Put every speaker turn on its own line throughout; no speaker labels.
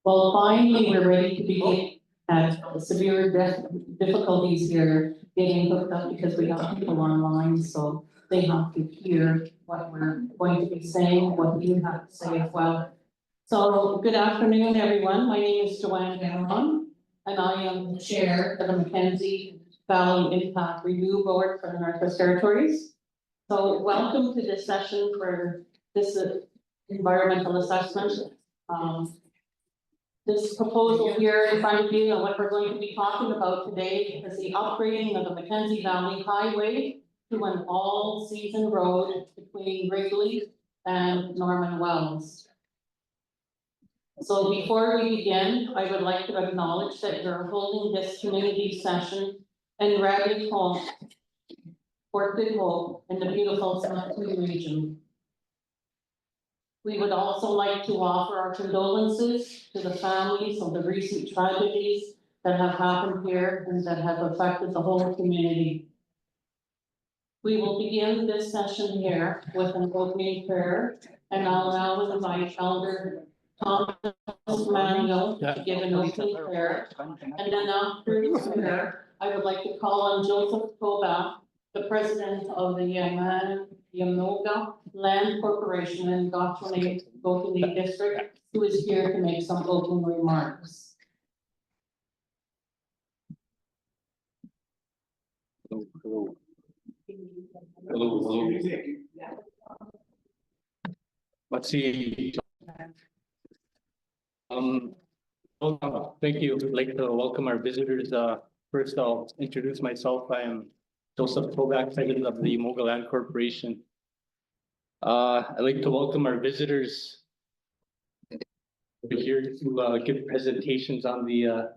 Well, finally, we're ready to begin. Severe difficulties here getting hooked up because we have people online, so they have to hear what we're going to be saying, what you have to say as well. So, good afternoon, everyone. My name is Joanne Garon, and I am the chair of the Mackenzie Valley Impact Review Board for the Northwest Territories. So, welcome to this session for this environmental assessment. This proposal here in front of you and what we're going to be talking about today is the upgrading of the Mackenzie Valley Highway to an all-season road between Wrigley and Norman Wells. So before we begin, I would like to acknowledge that we're holding this community session in Rádeyı, Fort Good Hope in the beautiful Mackenzie region. We would also like to offer our condolences to the families of the recent tragedies that have happened here and that have affected the whole community. We will begin this session here with an opening prayer, and I'll now invite Elder Thomas Manuel to give an opening prayer. And then after the prayer, I would like to call on Joseph Koba, the president of the Yamoga Land Corporation in Gothenburg District, who is here to make some opening remarks.
Hello. Let's see. Thank you. I'd like to welcome our visitors. First, I'll introduce myself. I am Joseph Kovak, president of the Yamoga Land Corporation. I'd like to welcome our visitors. We're here to give presentations on the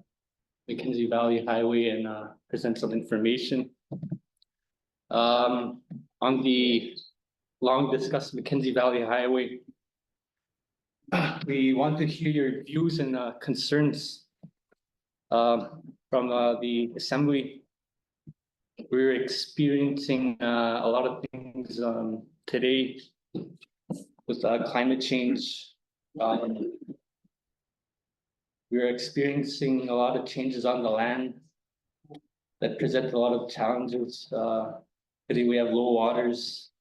Mackenzie Valley Highway and present some information. On the long discussed Mackenzie Valley Highway, we want to hear your views and concerns from the Assembly. We're experiencing a lot of things today with climate change. We're experiencing a lot of changes on the land that present a lot of challenges. Today we have low waters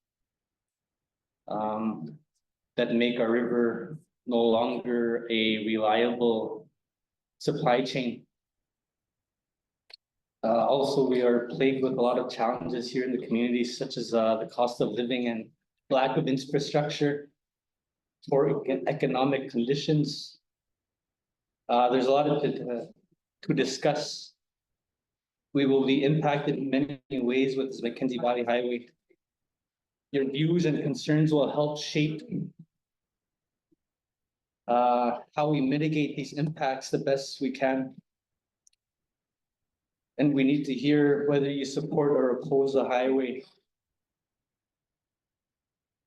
that make our river no longer a reliable supply chain. Also, we are plagued with a lot of challenges here in the community, such as the cost of living and lack of infrastructure for economic conditions. There's a lot to discuss. We will be impacted in many ways with this Mackenzie Valley Highway. Your views and concerns will help shape how we mitigate these impacts the best we can. And we need to hear whether you support or oppose the highway.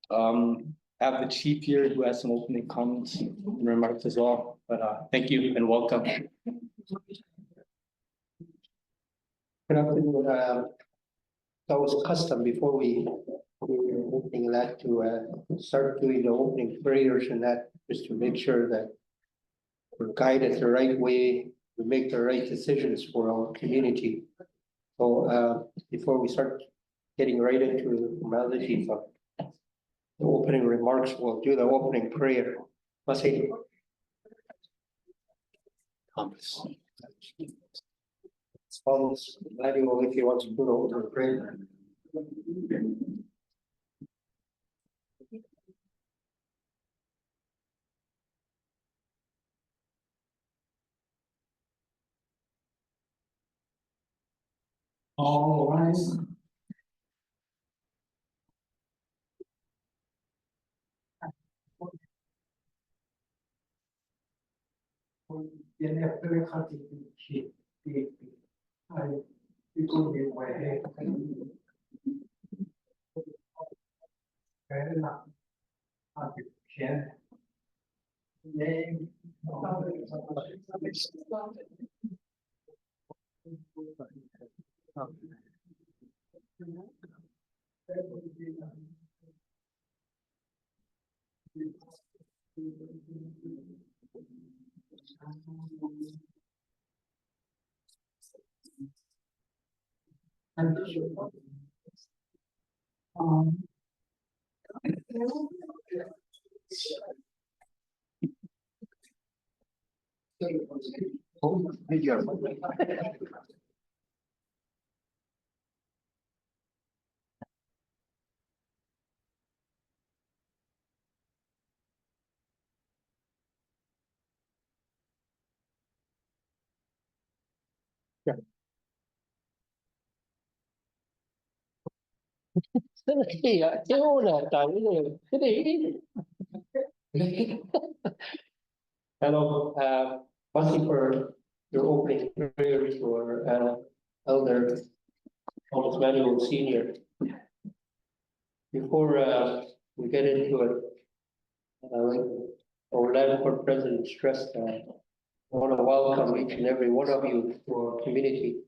Have the chief here who has some opening comments and remarks as well. But thank you and welcome.
Good afternoon. That was custom before we were opening that to start doing the opening prayers and that, just to make sure that we're guided the right way, we make the right decisions for our community. So before we start getting right into the formalities of the opening remarks, we'll do the opening prayer. Masih.
Thomas.
Follows manual if you want to put over the prayer.
All right.
Hello, Bussy, for your opening prayers for Elder Thomas Manuel Senior. Before we get into it, like our land court president stressed, I want to welcome each and every one of you to our community.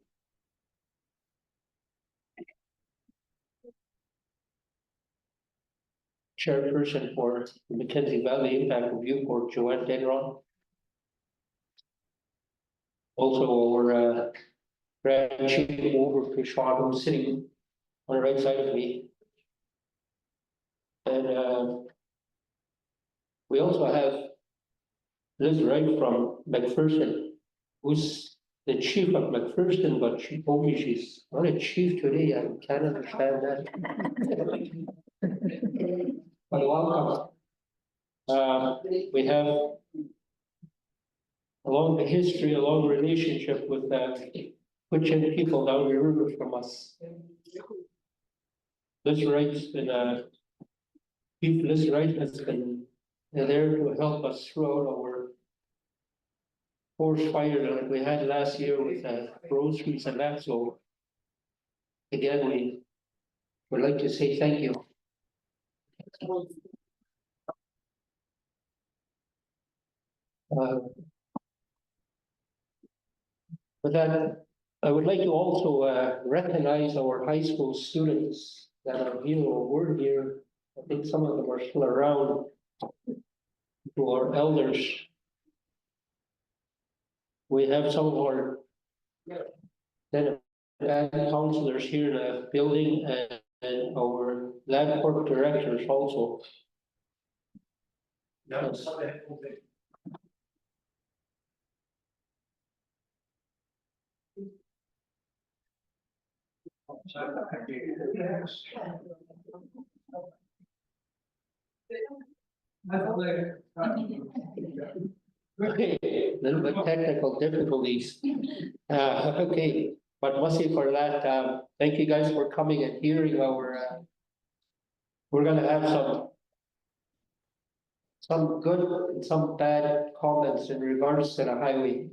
Chairperson for the Mackenzie Valley Impact Review Board, Joanne Denron. Also our Grand Chief over to Sean, who's sitting on the right side of me. And we also have Liz Wright from McPherson, who's the chief of McPherson, but she told me she's not a chief today. I can't understand that. But welcome. We have a long history, a long relationship with Cochin people down the river from us. Liz Wright's been Chief Liz Wright has been there to help us throughout our forest fire that we had last year with groceries and that. So again, we would like to say thank you. With that, I would like to also recognize our high school students that are here or were here. I think some of them are still around, who are elders. We have some of our counselors here in the building and our land court directors also. Yes. Okay, little bit technical difficulties. Okay, but mostly for that, thank you guys for coming and hearing our. We're gonna have some good and some bad comments in regards to the highway.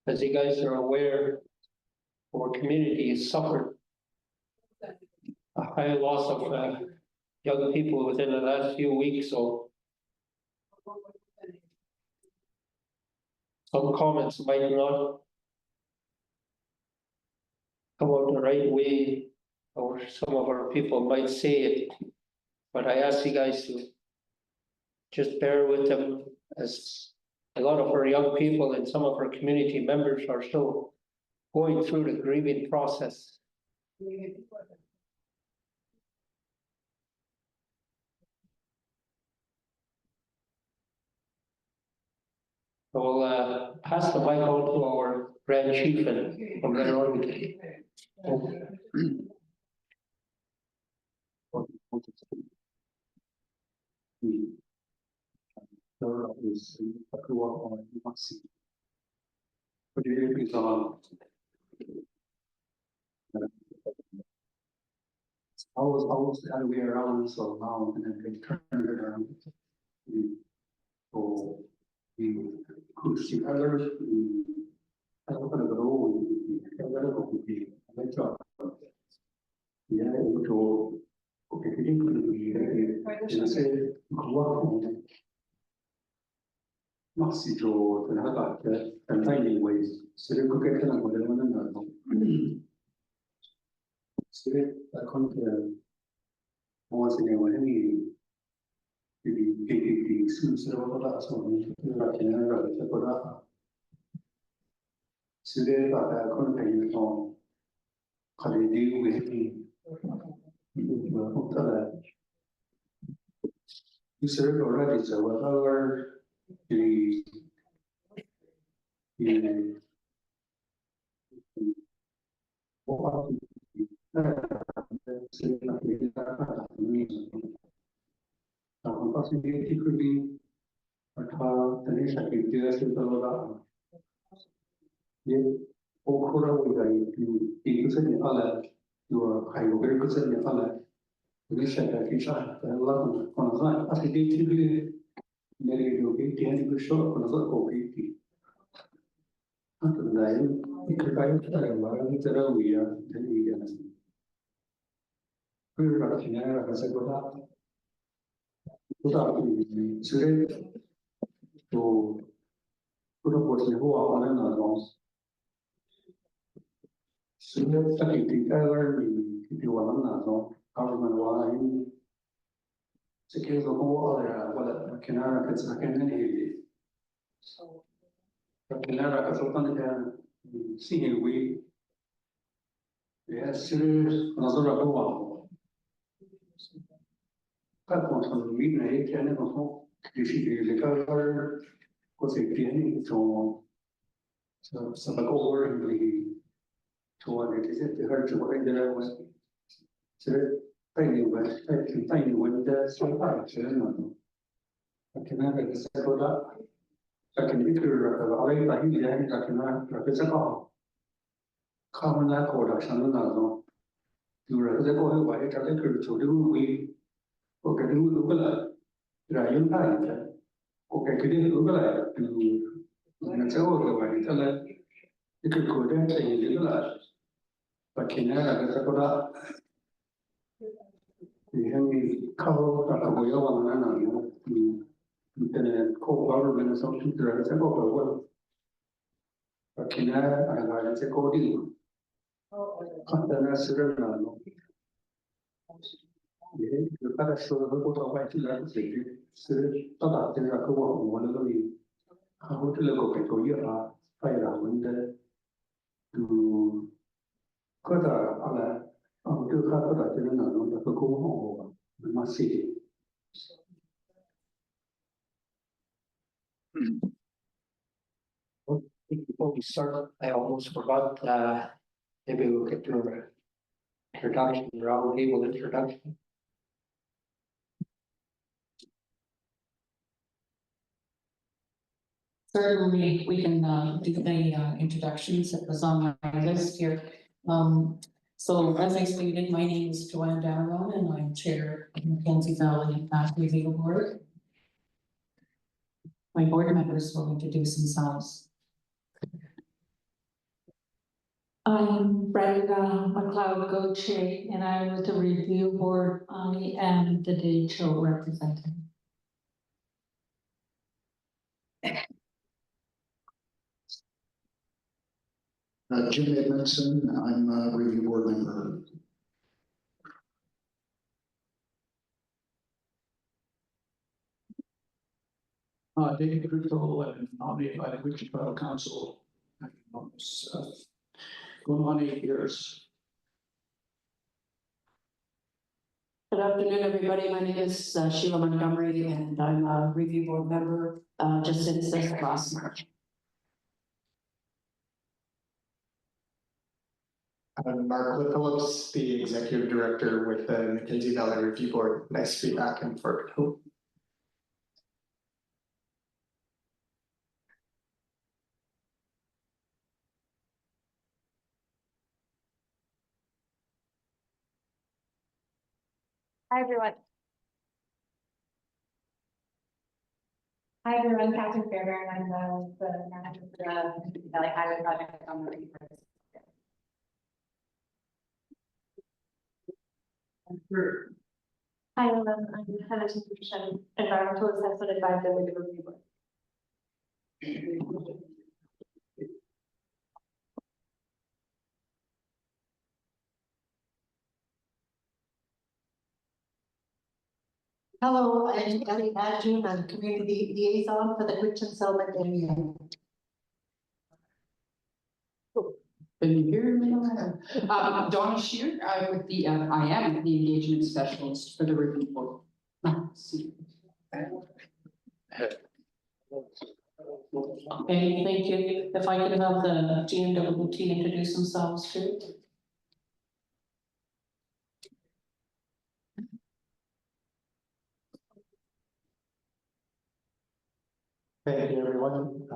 As you guys are aware, our community has suffered a high loss of young people within the last few weeks, so some comments might not come out the right way, or some of our people might say it, but I ask you guys to just bear with them, as a lot of our young people and some of our community members are still going through the grieving process. So we'll pass the mic on to our Grand Chief, and from there on we can.
I was the other way around, so now and then they turn it around. So we push the others, we open the door, we make sure. Yeah, so okay, massiccio della parte, and finding ways. Se le coquette la modello non andato. Se le conte once in a while, di sulla sono la chiara che ora si deve fare con il no quali di questi you said it already, so whatever the Ang possibility could be the next activity is the Okura will be used in other your high very good in other. We said that each other on a as a day very okay, and show on a okay. After that, you could buy it and we are then we can. We're not in there as a good up. Put up the to put up what you want on another. Sino sa ever you want to government why secure the whole wala kinara ka sa kanan hindi kinara ka sa kanan sige we yes nazara ko ka kung sa mi na kaya ko disi le ka ko se tiene to sa over to it is it hurt to what there was so tiny when the so far no can I get a coda I can be away by him and I cannot represent all common coda some no you represent all why it to do we okay do the Ryan time okay could you do like to so why tell it you could go and say you do Mackenzie get a coda the cover of a young internet co-government something to a well. Mackenzie and I say coding. Then I said, no. You got to show the boat of white land city. Thought that there are one of the how to look at you fire window to cut a to cut that in another go home. We must see.
Before we start, I almost forgot, maybe we'll get to an introduction, Robert Gable introduction.
Certainly, we can do the introductions that was on my list here. So as I stated, my name is Joanne Darrow and I'm chair of Mackenzie Valley Impact Review Board. My board members will introduce themselves.
I'm Brenda McLeod Gauthier, and I'm with the review board. I am the DHO representative.
Jim Edmondson, I'm a review board member. David Ruto, and nominated by the Wichita Council. I've been on this, going on 8 years.
Good afternoon, everybody. My name is Sheila Montgomery, and I'm a review board member just since this last March.
I'm Mark Phillips, the Executive Director with the Mackenzie Valley Review Board. Nice to be back in Fort Hope.
Hi, everyone. Hi, everyone. Catherine Fairbairn. I'm the manager for the Valley Highway Project on the Reef. Hi, everyone. I'm the head of institution environmental assessment advisor with the Review Board.
Hello, I'm Kelly Adjun, I'm Community Liaison for the Christian Settlement area.
Can you hear me? Donna Shear, I am the engagement specialist for the review board.
Okay, thank you. If I could have the GNWT introduce themselves too.
Thank you, everyone.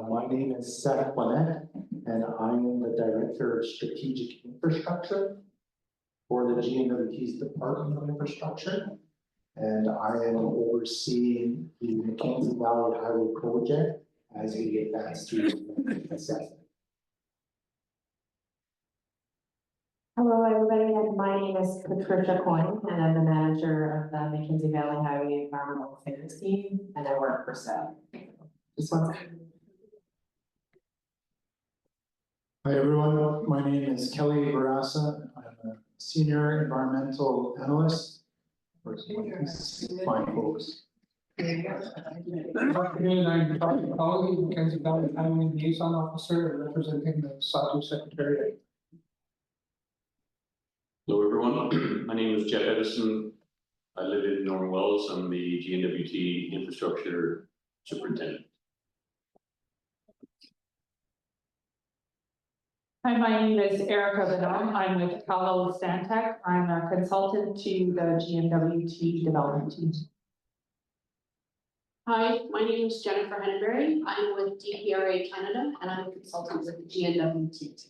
My name is Seth Bonnet, and I am the Director of Strategic Infrastructure for the GNWT's Department of Infrastructure. And I am overseeing the Mackenzie Valley Highway project as we advance through the assessment.
Hello, everybody. My name is Patricia Coyne, and I'm the manager of the Mackenzie Valley Highway Environmental Affairs team, and I work for SAB. Just one second.
Hi, everyone. My name is Kelly Barassa. I'm a senior environmental analyst. Fine folks.
Good afternoon, I'm Charlie Colley, Mackenzie Valley Highway Liaison Officer representing the Sato Secretariat.
Hello, everyone. My name is Jeff Edison. I live in North Wells. I'm the GNWT Infrastructure Superintendent.
Hi, my name is Erica Bedard. I'm with Palo Stantec. I'm a consultant to the GNWT development team.
Hi, my name is Jennifer Henneberry. I'm with DPRA Canada and I'm a consultant with the GNWT.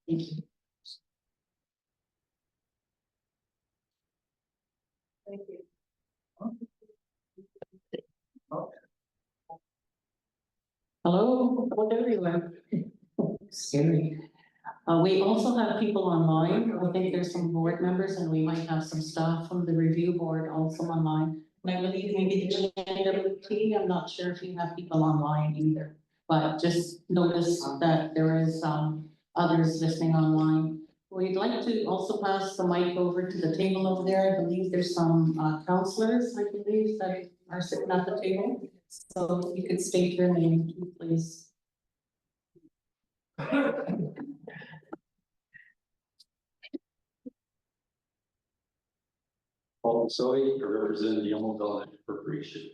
Thank you.
Thank you.
Hello, hello everyone. Scary. We also have people online. I think there's some board members and we might have some staff from the review board also online. And I believe maybe the GNWT, I'm not sure if you have people online either. But just notice that there is others listening online. We'd like to also pass the mic over to the table over there. I believe there's some counselors, I believe, that are sitting at the table. So you could state your name, please.
Paul Soy, I represent the Yomogala Corporation.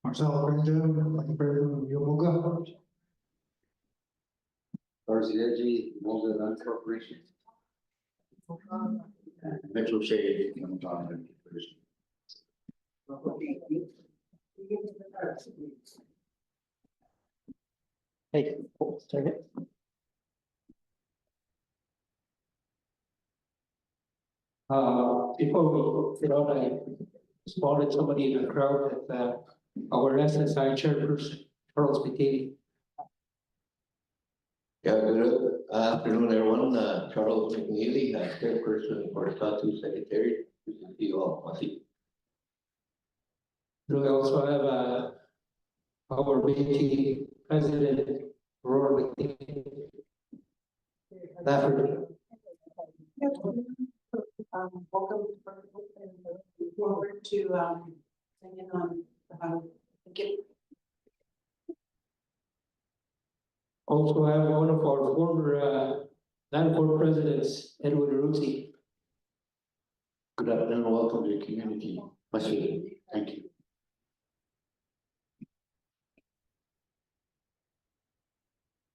Marcel Benjamin, like President of Yomoga.
Arziegi, Moga Land Corporation. Metro Shade, Yomogala Corporation.
Hey, take it. Before we get on, I spotted somebody in the crowd at our SSI chairperson, Charles McKay.
Yeah, good afternoon, everyone. Charles McNeely, chairperson for Sato Secretary. Good to see you all.
We also have our BT president, Rory McKay.
Welcome forward to sing in on thank you.
Also have one of our former land board presidents, Edward Rusi.
Good afternoon, welcome to the community. Thank you.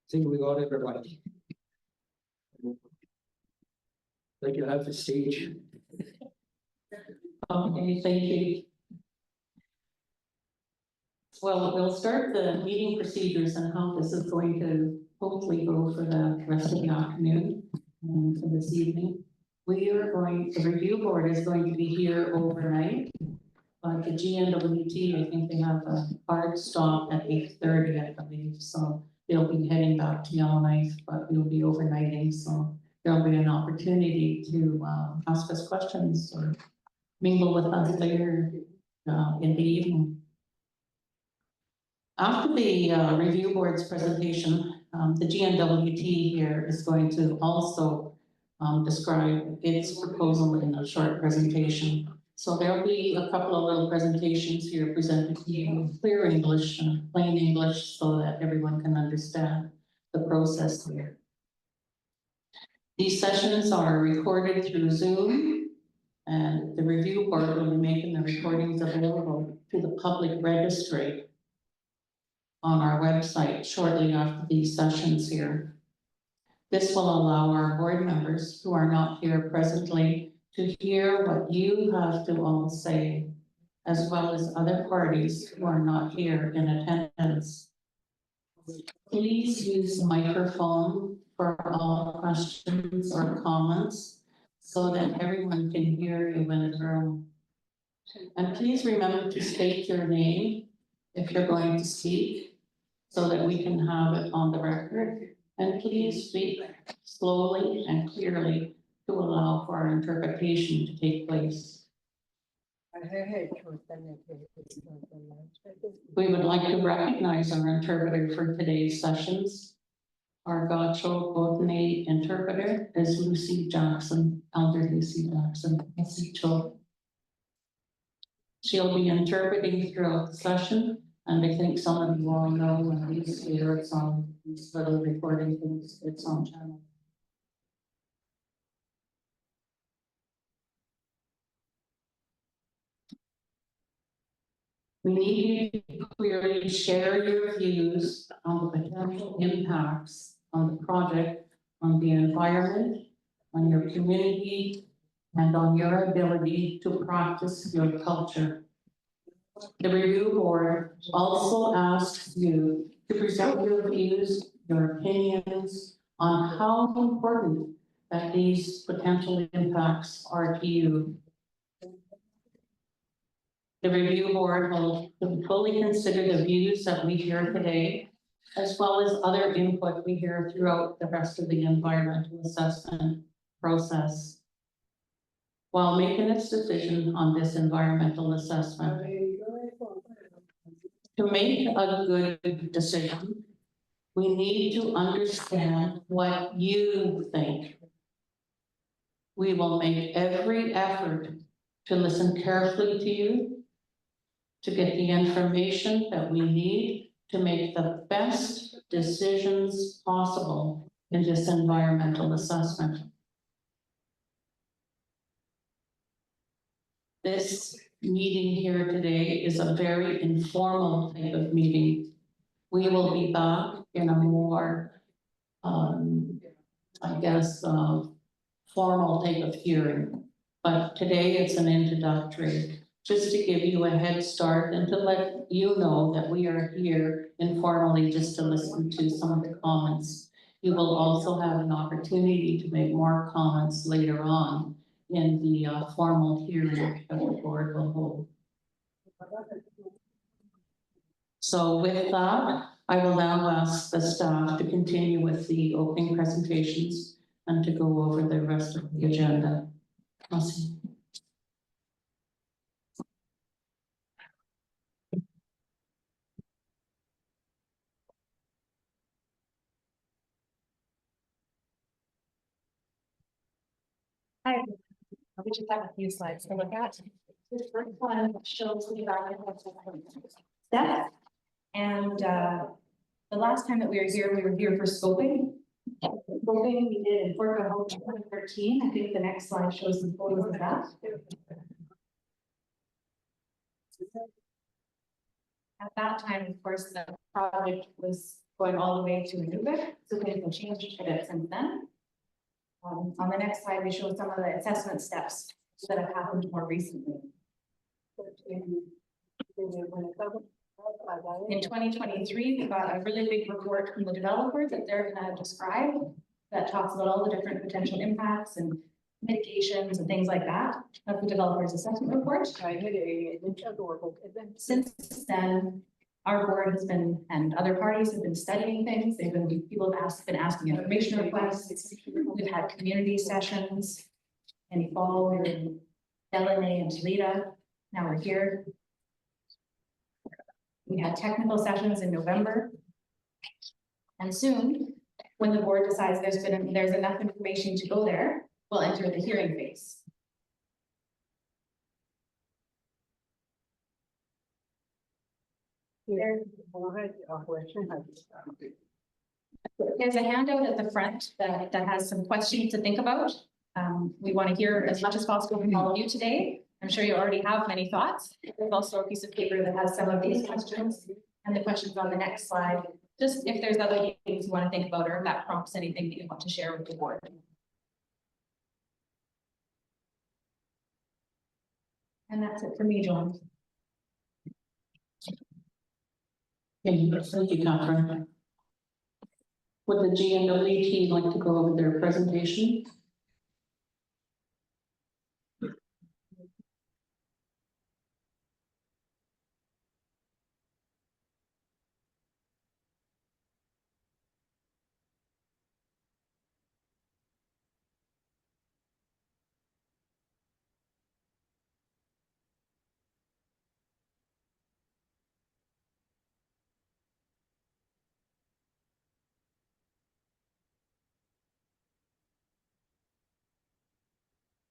I think we got everybody. Like you have the stage.
Okay, thank you. Well, we'll start the meeting procedures and how this is going to hopefully go for the rest of the afternoon and for this evening. The review board is going to be here overnight. But the GNWT, I think they have a hard stop at 8:30, I believe, so they'll be heading back to Yellowknife, but we'll be overnighting, so there'll be an opportunity to ask us questions or mingle with us later in the evening. After the review board's presentation, the GNWT here is going to also describe its proposal in a short presentation. So there'll be a couple of little presentations here presented to you in clear English and plain English so that everyone can understand the process here. These sessions are recorded through Zoom, and the review board will be making the recordings available to the public registry on our website shortly after these sessions here. This will allow our board members who are not here presently to hear what you have to all say, as well as other parties who are not here in attendance. Please use the microphone for all questions or comments so that everyone can hear you in the room. And please remember to state your name if you're going to speak so that we can have it on the record. And please speak slowly and clearly to allow for our interpretation to take place. We would like to recognize our interpreter for today's sessions. Our Gacho Botany interpreter is Lucy Jackson, Elder Lucy Jackson. She'll be interpreting throughout the session, and I think some of you all know when these here, it's on these little recording things, it's on channel. We need you to clearly share your views on the potential impacts on the project, on the environment, on your community, and on your ability to practice your culture. The review board also asks you to present your views, your opinions on how important that these potential impacts are to you. The review board will fully consider the views that we hear today, as well as other input we hear throughout the rest of the environmental assessment process, while making its decision on this environmental assessment. To make a good decision, we need to understand what you think. We will make every effort to listen carefully to you, to get the information that we need to make the best decisions possible in this environmental assessment. This meeting here today is a very informal type of meeting. We will be back in a more, formal type of hearing. But today it's an introductory, just to give you a head start and to let you know that we are here informally just to listen to some of the comments. You will also have an opportunity to make more comments later on in the formal hearing that the board will hold. So with that, I will now ask the staff to continue with the opening presentations and to go over the rest of the agenda. Merci.
Hi, we just have a few slides to look at. This first one shows the environmental steps. And the last time that we were here for scoping. Scoping we did in Fort Hope 2013. I think the next slide shows some photos of that. At that time, of course, the project was going all the way to Inuvik, so things have changed a bit since then. On the next slide, we show some of the assessment steps that have happened more recently. In 2023, we got a really big report from the developer that they're going to describe that talks about all the different potential impacts and mitigations and things like that. That's the developer's assessment report. Since then, our board has been, and other parties have been studying things. People have been asking information requests. We've had community sessions in the fall. We were in Delaney and Toledo. Now we're here. We had technical sessions in November. And soon, when the board decides there's enough information to go there, we'll enter the hearing phase. There's a handout at the front that has some questions to think about. We want to hear as much as possible from all of you today. I'm sure you already have many thoughts. There's also a piece of paper that has some of these questions and the questions on the next slide. Just if there's other things you want to think about, or if that prompts anything that you want to share with the board. And that's it for me, John.
Thank you, Catherine. Would the GNWT like to go over their presentation?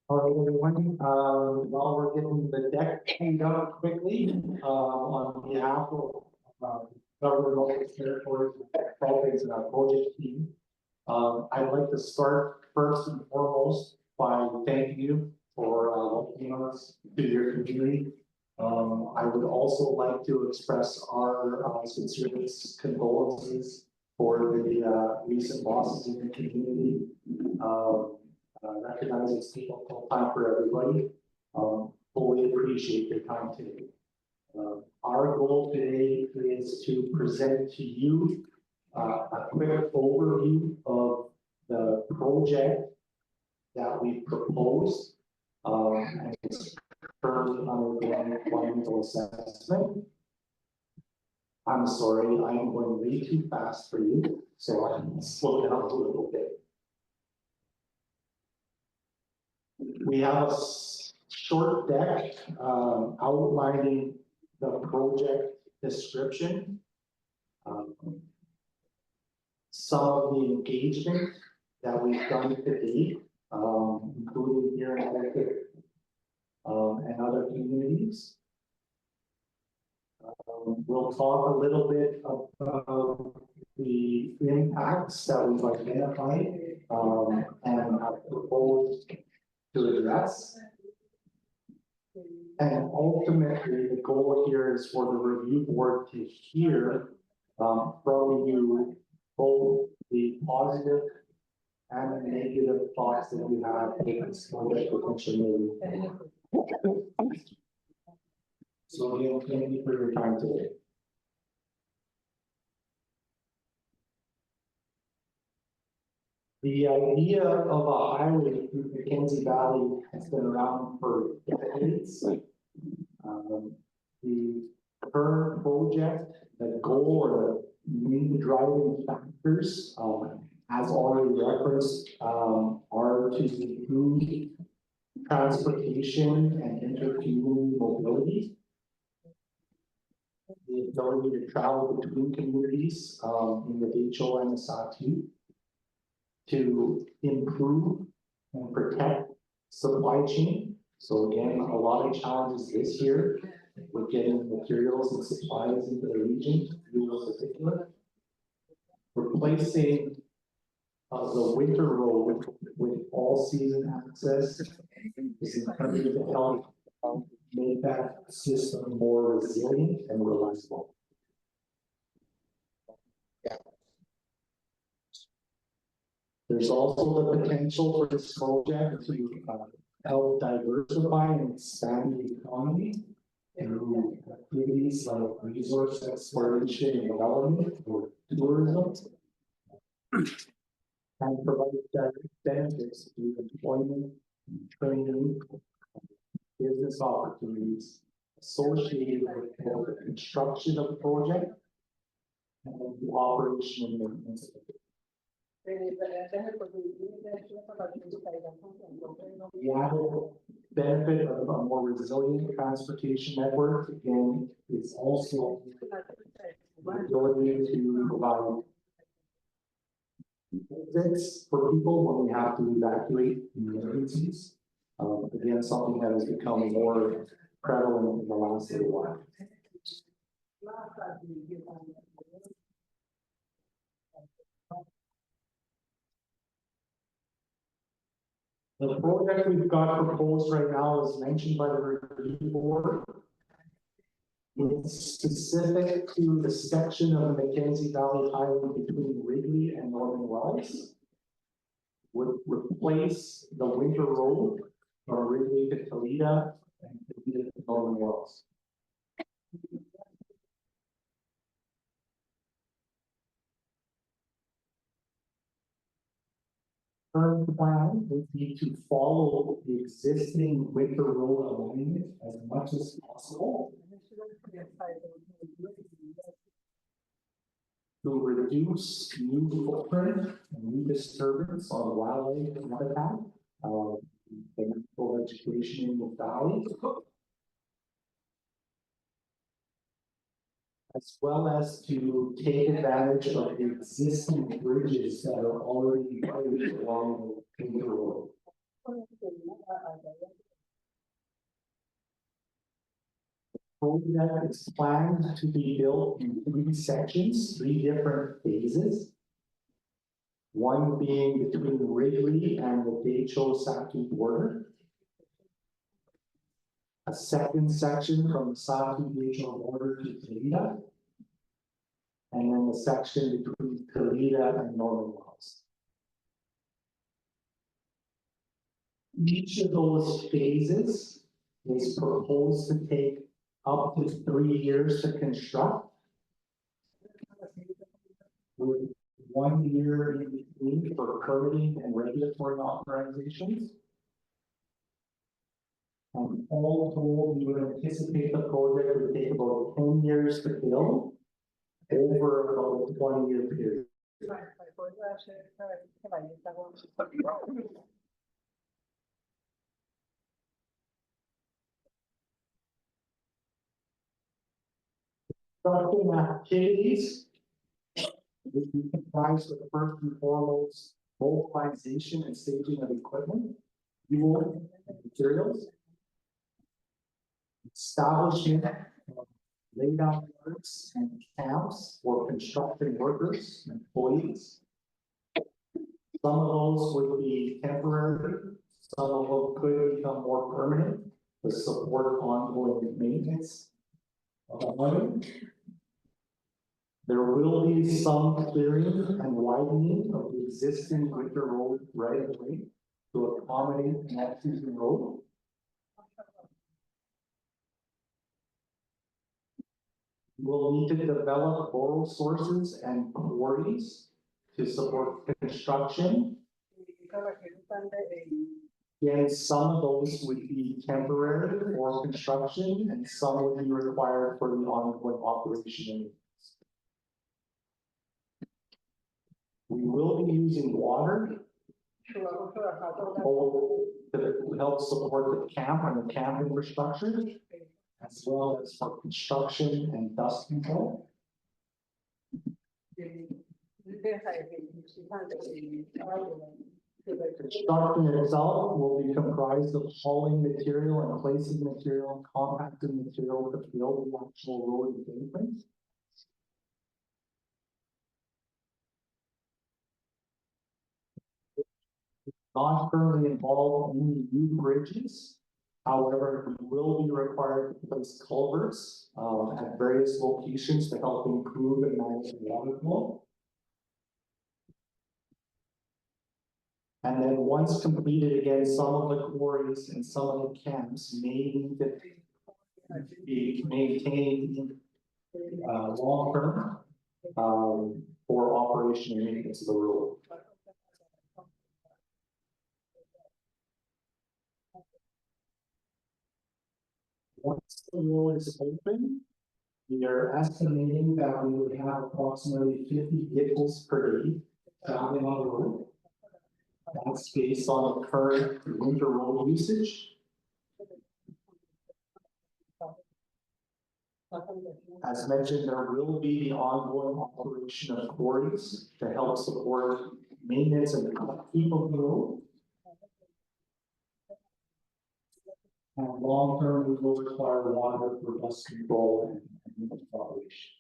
All right, everyone, while we're getting the deck cleaned up quickly, on behalf of, government local territories, projects and our project team. I'd like to start first and foremost by thanking you for, welcoming us to your community. I would also like to express our, sincerest condolences for the, recent losses in the community. Recognize it's difficult time for everybody. Fully appreciate your time today. Our goal today is to present to you a quick overview of the project that we proposed. And it's currently undergoing environmental assessment. I'm sorry, I'm going way too fast for you, so I'm slowing down a little bit. We have a short deck outlining the project description, some of the engagement that we've done to date, including here in Rádeyı, and other communities. We'll talk a little bit about the impacts that we've identified and have proposed to address. And ultimately, the goal here is for the review board to hear from you both the positive and the negative thoughts that you have in this project potentially. So Neil, thank you for your time today. The idea of a highway through the Mackenzie Valley has been around for decades. The current project, the goal or the main driving factors, as already referenced, are to improve transportation and intercommunity mobility, the ability to travel between communities in the HO and the Satu, to improve and protect supply chain. So again, a lot of challenges this year with getting materials and supplies into the region, fuel in particular. Replacing the winter road with all season access is intended to help make that system more resilient and reliable. There's also the potential for this project to help diversify and expand the economy through activities like resource exploration and development or tourism, and provide direct benefits to employment, training, business opportunities associated with the construction of the project and the operation and maintenance of it. The added benefit of a more resilient transportation network, again, is also the ability to provide benefits for people when we have to evacuate emergencies. Again, something that has become more prevalent in the last little while. The project we've got proposed right now is mentioned by the review board. It's specific to the section of the Mackenzie Valley Highway between Wrigley and Northern Wells. Would replace the winter road from Wrigley to Toledo and Toledo to Northern Wells. Current plan would be to follow the existing winter road alignment as much as possible. To reduce new footprint and new disturbance on wildlife habitat, the natural vegetation in the valley. As well as to take advantage of the existing bridges that are already placed along the road. Project is planned to be built in 3 sections, 3 different phases. One being between Wrigley and the Decho-Saki border. A second section from the Saki-Decho border to Toledo. And then the section between Toledo and Northern Wells. Each of those phases is proposed to take up to 3 years to construct. With 1 year in between for permitting and regulatory authorizations. And all told, we would anticipate the project would take about 10 years to build over about a 20-year period. Construction activities would be comprised of first and foremost mobilization and staging of equipment, fuel, and materials, establishment of laydown works and camps for construction workers and employees. Some of those would be temporary, some of them could become more permanent to support ongoing maintenance of the highway. There will be some clearing and widening of the existing winter road right of way to accommodate an off-season road. We'll need to develop oral sources and quarries to support construction. Again, some of those would be temporary for construction and some would be required for the ongoing operation. We will be using water to help support the camp and the camp infrastructure, as well as for construction and dust control. Construction itself will be comprised of hauling material and placing material and compacting material to build the actual road embankment. Not currently involved in any new bridges. However, we will be required to place culverts at various locations to help improve and manage the water flow. And then once completed, again, some of the quarries and some of the camps may need to be maintained long term for operation and maintenance of the road. Once the road is open, we are estimating that we would have approximately 50 vehicles per day traveling on the road. That's based on the current winter road usage. As mentioned, there will be the ongoing operation of quarries to help support maintenance and upkeep of the road. And long term, we will require water for dust control and population.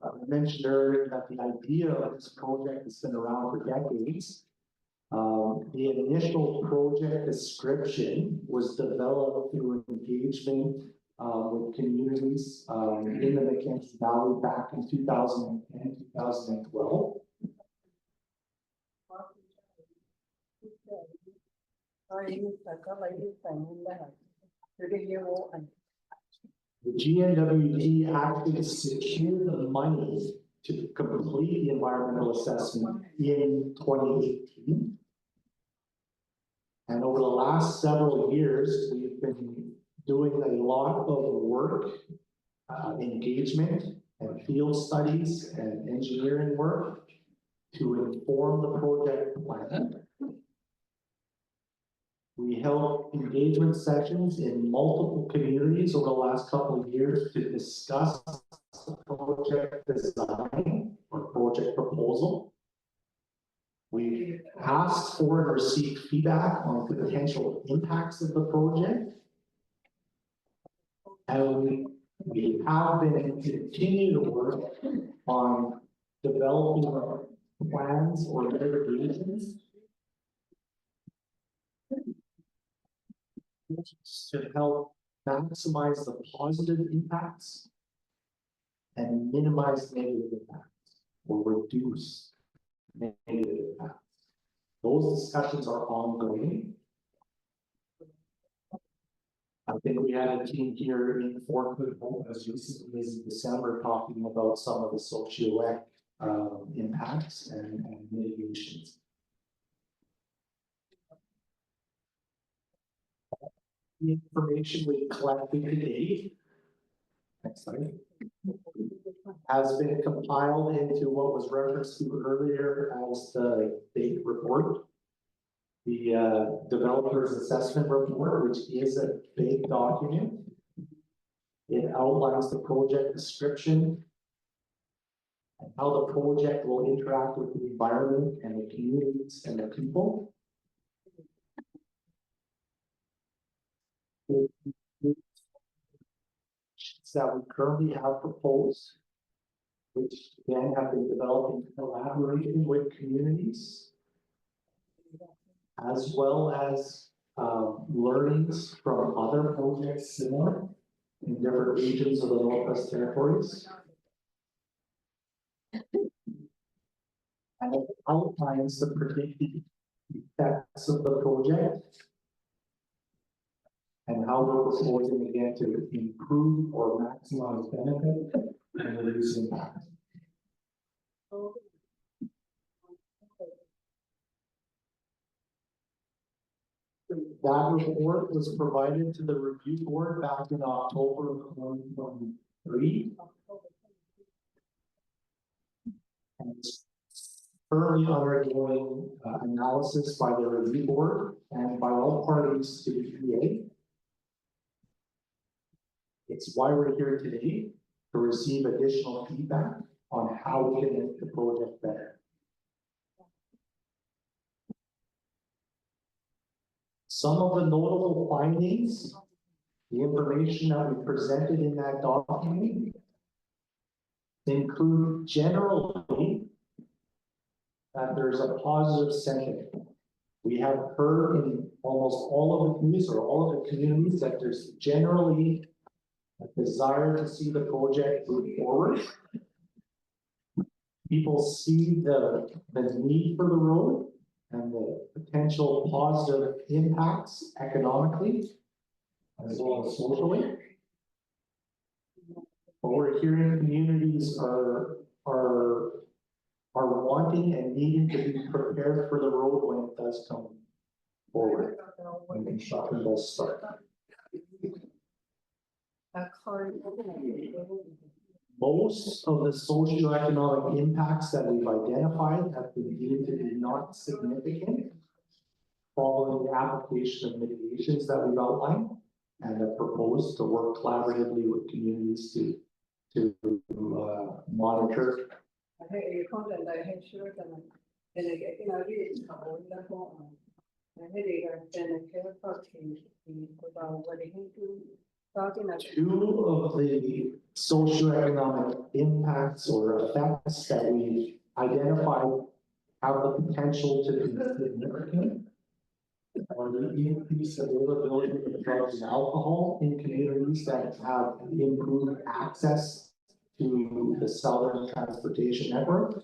I mentioned earlier that the idea of this project has been around for decades. The initial project description was developed through engagement with communities in the Mackenzie Valley back in 2010, 2012. The GNWT actually secured the money to complete the environmental assessment in 2018. And over the last several years, we've been doing a lot of work, engagement and field studies and engineering work to inform the project plan. We held engagement sessions in multiple communities over the last couple of years to discuss the project design or project proposal. We asked for and received feedback on the potential impacts of the project. And we have been and continue to work on developing plans or mitigations to help maximize the positive impacts and minimize negative impacts or reduce negative impacts. Those discussions are ongoing. I think we had a team here in Fort Hood as recently as December talking about some of the socioeconomic impacts and mitigations. The information we collected today, next slide, has been compiled into what was referenced to earlier as the date report. The developer's assessment report, which is a big document. It outlines the project description and how the project will interact with the environment and the communities and the people. That we currently have proposed, which again have been developed in collaboration with communities, as well as learnings from other projects similar in different regions of the Northwest Territories. And it outlines the predicted effects of the project and how we're proposing again to improve or maximize benefit and reduce impact. That report was provided to the review board back in October of 2023. And it's currently undergoing analysis by the review board and by all parties to the EA. It's why we're here today, to receive additional feedback on how we can make the project better. Some of the notable findings, the information that we presented in that document, include generally that there's a positive sentiment. We have heard in almost all of the communities or all of the communities that there's generally a desire to see the project move forward. People see the need for the road and the potential positive impacts economically as well as socially. But we're hearing communities are wanting and needing to be prepared for the road when it does come forward, when construction does start. Most of the socioeconomic impacts that we've identified have been deemed to be not significant following the application of mitigations that we've outlined and have proposed to work collaboratively with communities to to monitor. Two of the socioeconomic impacts or effects that we identified have the potential to be significant. Or the increased availability of drugs and alcohol in communities that have improved access to the Southern Transportation Network.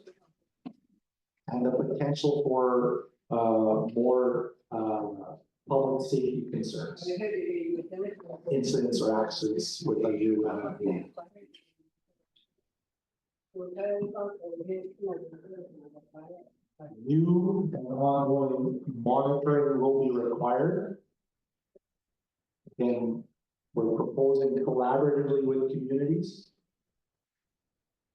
And the potential for more public safety concerns, incidents or accidents with a new new and ongoing monitoring will be required. Again, we're proposing collaboratively with communities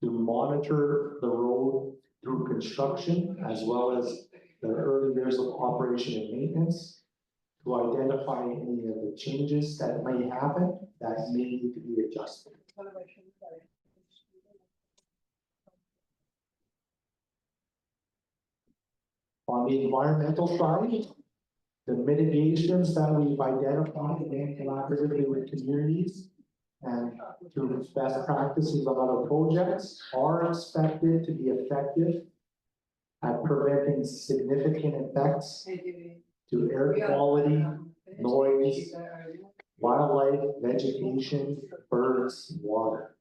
to monitor the road through construction as well as the early years of operation and maintenance to identify any of the changes that may happen that may need to be adjusted. On the environmental side, the mitigations that we've identified and collaboratively with communities and through best practices of other projects are expected to be effective at preventing significant effects to air quality, noise, wildlife, vegetation, birds, water.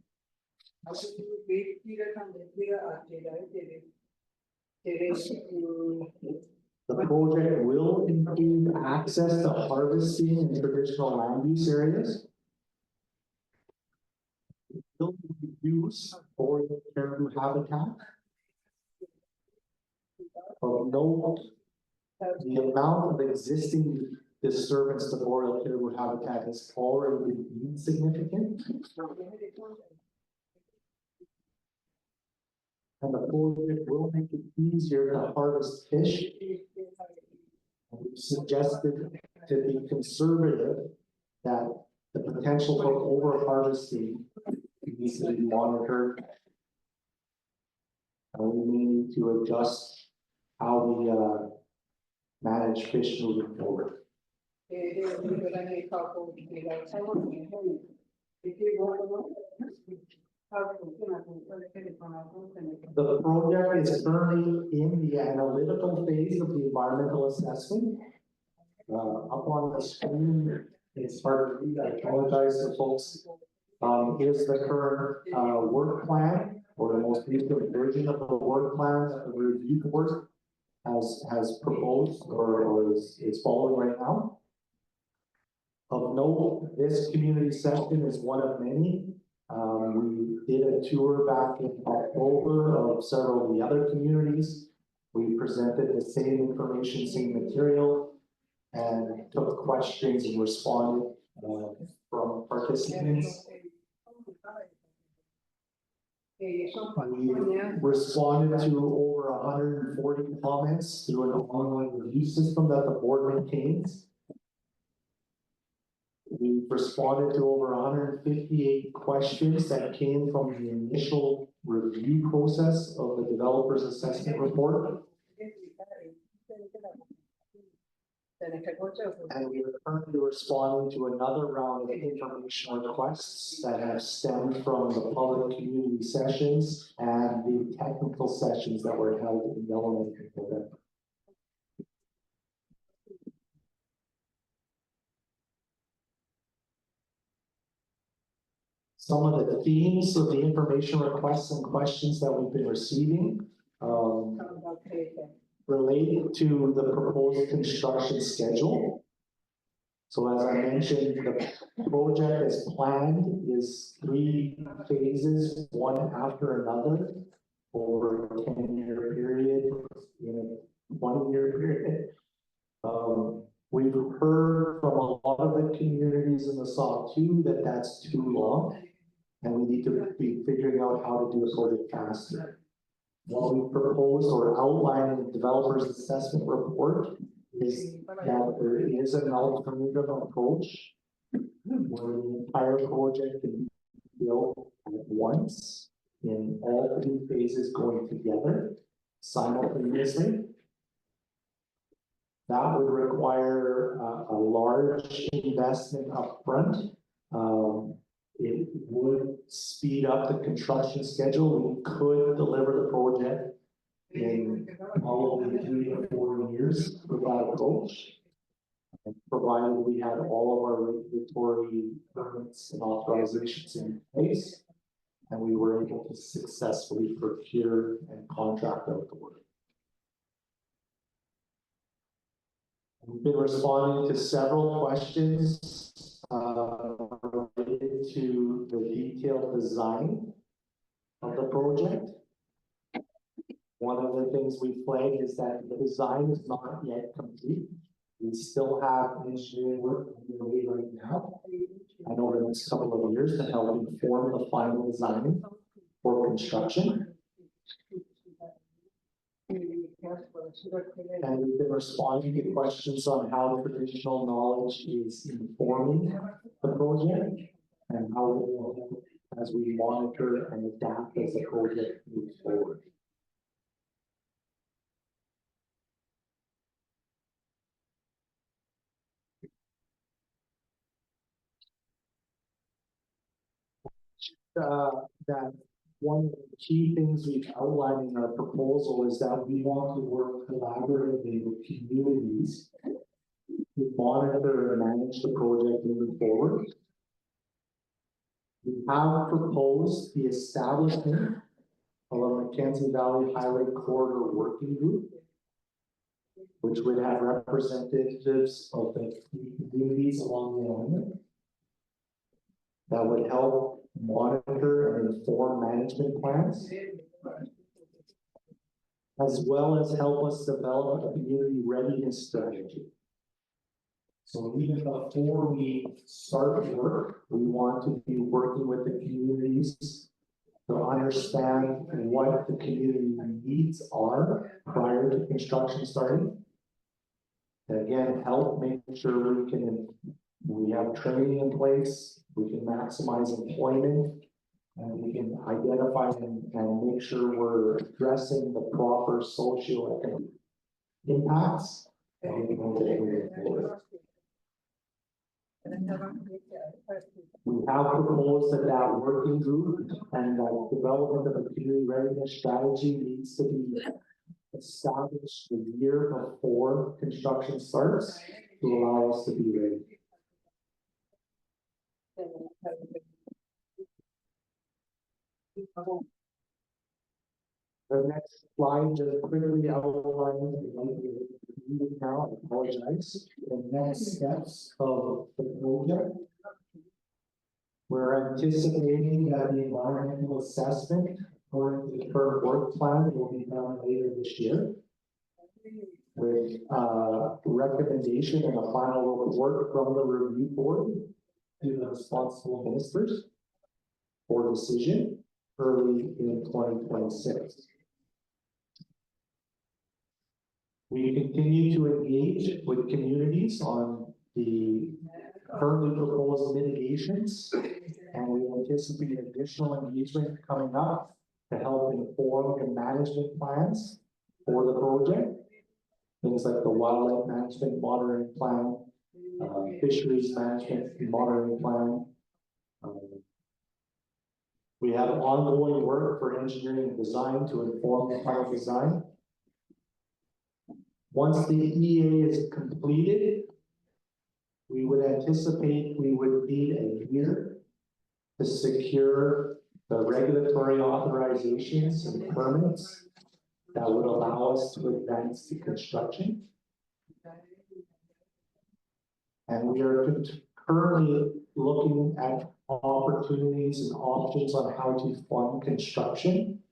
The project will include access to harvesting in traditional land use areas. It will reduce boreal caribou habitat. Of note, the amount of existing disturbance to boreal caribou habitat has already been significant. And the project will make it easier to harvest fish. And we've suggested to be conservative that the potential for over harvesting needs to be monitored. And we need to adjust how we manage fish moving forward. The project is currently in the analytical phase of the environmental assessment. Up on the screen, it's hard to read, I apologize to folks. Here's the current work plan, or the most recent version of the work plan that the review board has proposed or is following right now. Of note, this community session is one of many. We did a tour back in October of several of the other communities. We presented the same information, same material, and took questions and responded from participants. We responded to over 140 comments through an online review system that the board maintains. We responded to over 158 questions that came from the initial review process of the developer's assessment report. And we are currently responding to another round of information requests that have stemmed from the public community sessions and the technical sessions that were held in Yellowknife in November. Some of the themes of the information requests and questions that we've been receiving related to the proposed construction schedule. So as I mentioned, the project as planned is 3 phases, one after another, over a 10-year period, in a 20-year period. We've heard from a lot of the communities in the SAW2 that that's too long, and we need to be figuring out how to do it sort of faster. What we proposed or outlined in the developer's assessment report is that there is an alternative approach where the entire project can be built at once in all three phases going together simultaneously. That would require a large investment upfront. It would speed up the construction schedule. We could deliver the project in probably 3 to 4 years without approach. Provided we had all of our regulatory permits and authorizations in place, and we were able to successfully procure and contract out the work. We've been responding to several questions related to the detailed design of the project. One of the things we flagged is that the design is not yet complete. We still have engineering work underway right now, and over the next couple of years to help inform the final design for construction. And we've been responding to questions on how traditional knowledge is informing the project and how it will, as we monitor and adapt as the project moves forward. That one of the key things we've outlined in our proposal is that we want to work collaboratively with communities to monitor and manage the project moving forward. We have proposed the establishment of a Mackenzie Valley Highway Corridor Working Group, which would have representatives of the communities along the line that would help monitor and inform management plans, as well as help us develop a community readiness strategy. So even before we start work, we want to be working with the communities to understand what the community needs are prior to construction starting. And again, help make sure we have training in place, we can maximize employment, and we can identify and make sure we're addressing the proper socioeconomic impacts. We have proposed that working group and that development of a community readiness strategy needs to be established a year before construction starts to allow us to be ready. The next slide just quickly outlines now, I apologize, the next steps of the project. We're anticipating that the environmental assessment for the current work plan will be done later this year, with recommendation and a final report from the review board to the responsible ministers for decision early in 2026. We continue to engage with communities on the currently proposed mitigations, and we anticipate additional engagement coming up to help inform the management plans for the project. Things like the wildlife management monitoring plan, fisheries management monitoring plan. We have ongoing work for engineering and design to inform the final design. Once the EA is completed, we would anticipate we would need a year to secure the regulatory authorizations and permits that would allow us to advance the construction. And we are currently looking at opportunities and options on how to fund construction.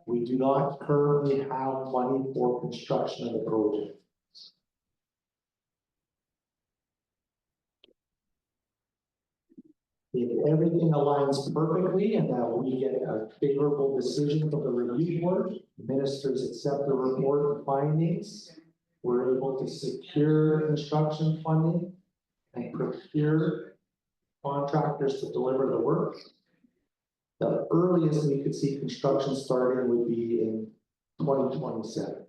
We do not currently have money for construction of the project. If everything aligns perfectly and that we get a favorable decision from the review board, ministers accept the report findings, we're able to secure construction funding and procure contractors to deliver the work. The earliest we could see construction starting would be in 2027.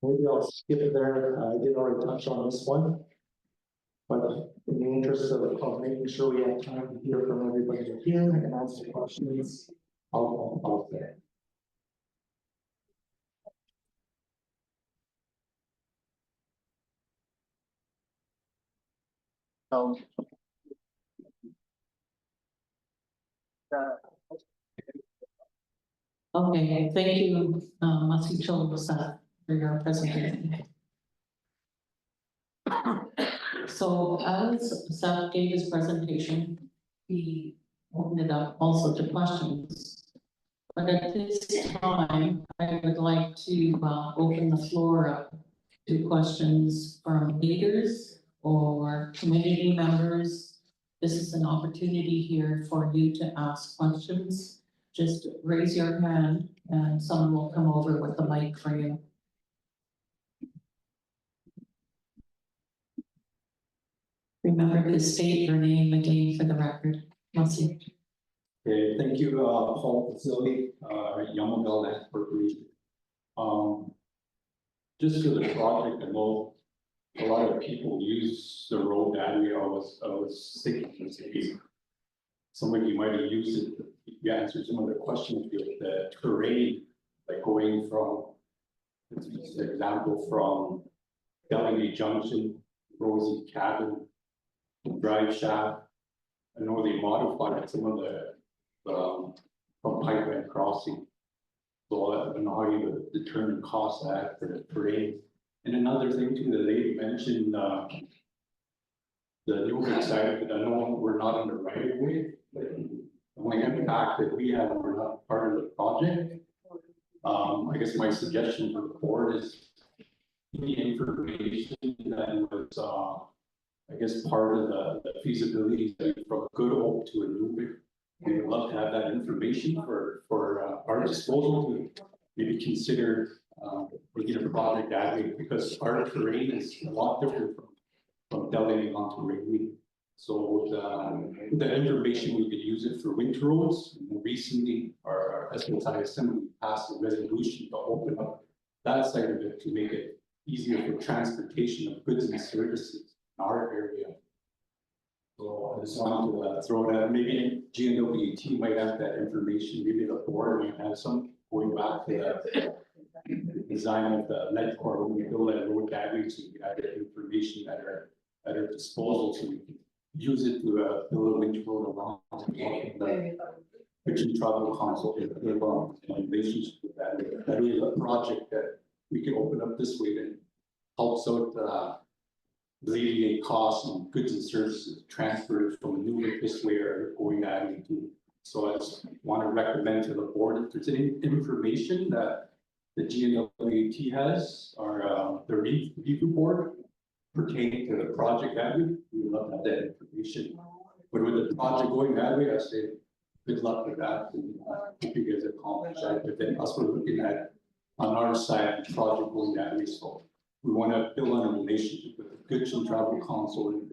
Maybe I'll skip it there. I did already touch on this one. But in the interest of making sure we have time to hear from everybody here and answer questions, I'll say.
Okay, thank you, Masi Chalasa, for your presentation. So as Seth gave his presentation, he opened it up also to questions. But at this time, I would like to open the floor up to questions from leaders or community members. This is an opportunity here for you to ask questions. Just raise your hand and someone will come over with the mic for you. Remember to state your name again for the record. Merci.
Okay, thank you, Paul Facility, Yamavel Land Corporation. Just for the project, I know a lot of people use the road that area. I was thinking, maybe some of you might have used it. You answered some of the questions with the terrain, like going from, let's use an example from Delegate Junction, Rosie Cabin, Drive Shaft. I know they modified some of the from pipeline crossing. So I don't know how you would determine cost that for the terrain. And another thing too, the lady mentioned the new side, but I know we're not in the right of way. The only impact that we have, we're not part of the project. I guess my suggestion to the board is any information that was I guess part of the feasibility from Good Hope to a new. We would love to have that information for our disposal to maybe consider making a project that way, because our terrain is a lot different from Delegate onto Rádeyı. So the information, we could use it for winter roads. Recently, our SSI Assembly passed a resolution to open up that side of it to make it easier for transportation of goods and services in our area. So I just wanted to throw that, maybe GNWT might have that information, maybe the board might have some going back to the design of the lead core, when we build that road gateway, so we have that information at our disposal, so we can use it to build a winter road along the Kitchen Travel Council in relationship with that. That is a project that we can open up this way that helps out alleviate costs on goods and services transferred from Newman this way or going that into. So I just want to recommend to the board, if there's any information that the GNWT has or the review board pertaining to the project that we would love to have that information. But with the project going that way, I say good luck with that. And hope you guys accomplish that. But then us, we're looking at on our side the project going that way. So we want to build on a relationship with the Kitchen Travel Council and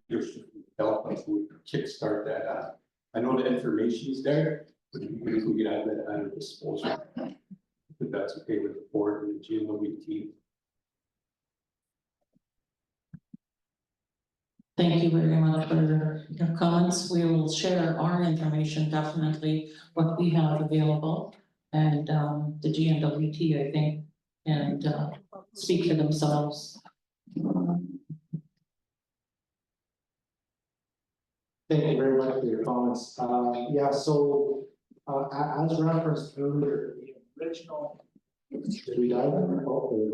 leadership help us kickstart that. I know the information is there, but if we could have that at our disposal, if that's okay with the board and the GNWT.
Thank you very much for your comments. We will share our information, definitely what we have available, and the GNWT, I think, and speak for themselves.
Thank you very much for your comments. Yeah, so as referenced earlier, the original. Did we dive in? Oh,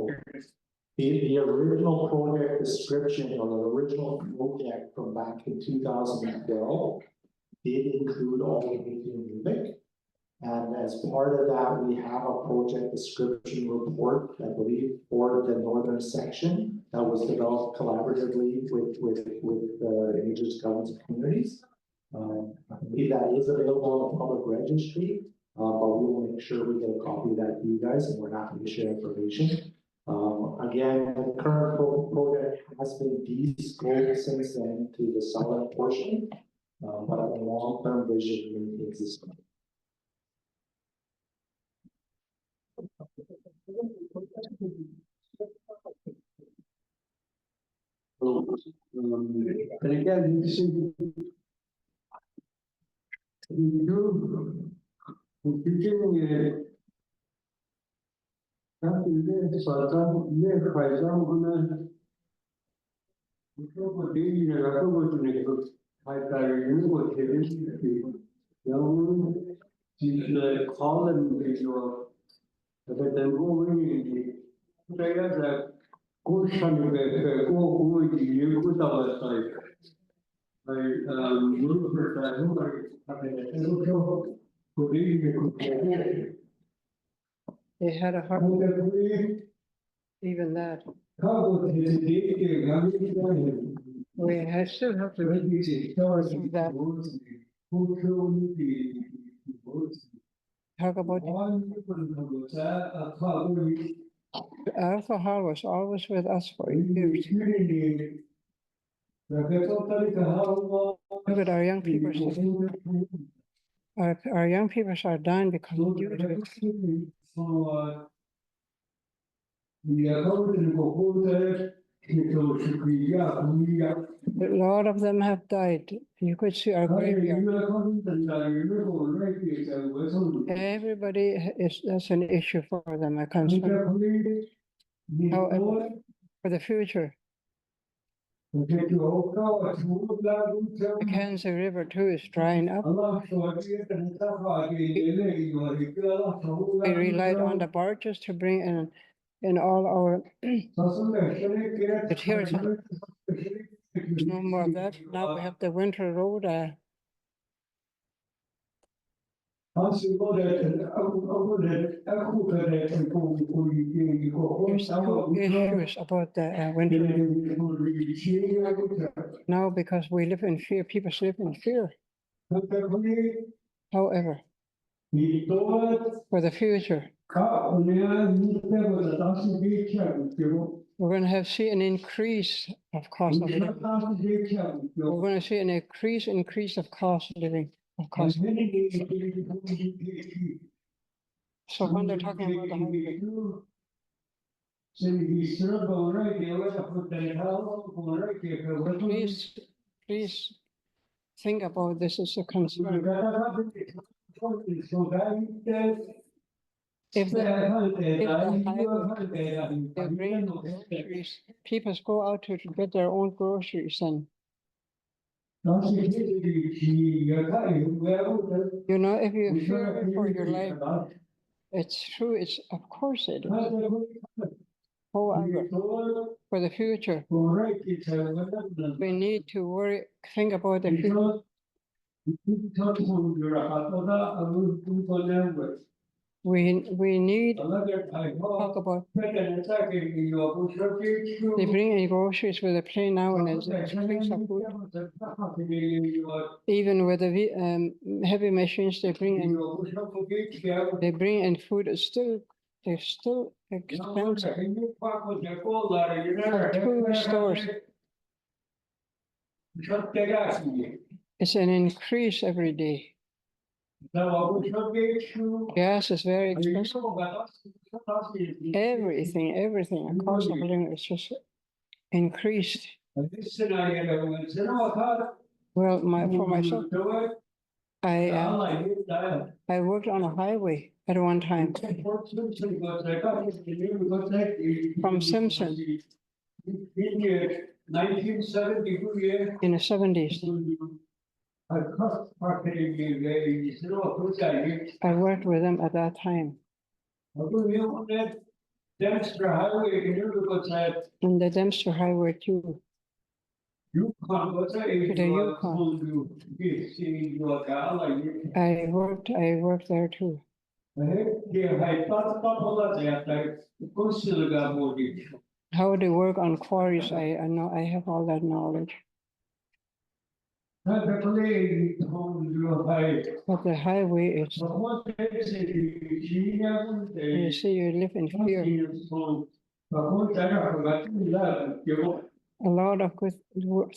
the original project description or the original project from back in 2012 did include all the way to Nubik. And as part of that, we have a project description report, I believe, for the northern section that was developed collaboratively with the Indigenous governments and communities. I believe that is available on the public registry. But we will make sure we get a copy of that to you guys, and we're not going to share information. Again, the current project has been de-scoped since then to the southern portion, but the long-term vision remains the same.
And again, this is.
They had a hard, even that. I still have to read that. Talk about alcohol was always with us for years. Look at our young people. Our young people are dying because of due to it. A lot of them have died. You could see our graveyard. Everybody that's an issue for them, a concern. However, for the future, the Mackenzie River too is drying up. We relied on the barges to bring in all our materials. There's no more of that. Now we have the winter road. There's no issues about the winter. Now, because we live in fear, people live in fear. However, for the future, we're going to see an increase of cost of living. We're going to see an increase of cost of living. So when they're talking about the highway, please think about this as a concern. If the highway, they bring groceries, people go out to get their own groceries and you know, if you fear for your life, it's true, it's of course it is. However, for the future, we need to think about the future. We need to talk about. They bring in groceries with a plane now and it's food. Even with the heavy machines, they bring in food. They're still expensive. Two stores. It's an increase every day. Gas is very expensive. Everything, the cost of living is just increased. Well, for myself, I worked on a highway at one time from Simpson in the 70s. I worked with them at that time. And the Dempster Highway too. To the Yukon. I worked there too. How they work on quarries, I know, I have all that knowledge. But the highway is, you see, you live in fear. A lot of good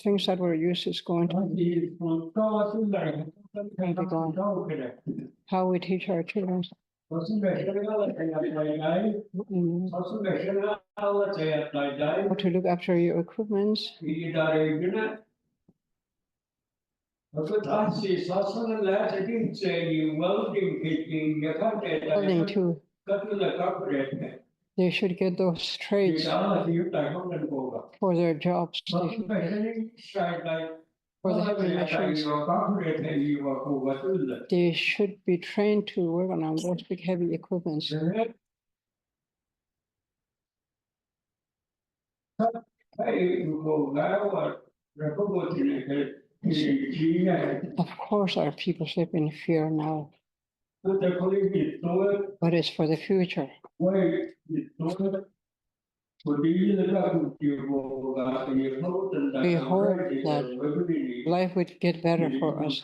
things that were used is going to be gone. How we teach our children. How to look after your equipment. Welding too. They should get those trades for their jobs. For the heavy machines. They should be trained to work on those big heavy equipments. Of course, our people live in fear now. But it's for the future. We hope that life would get better for us.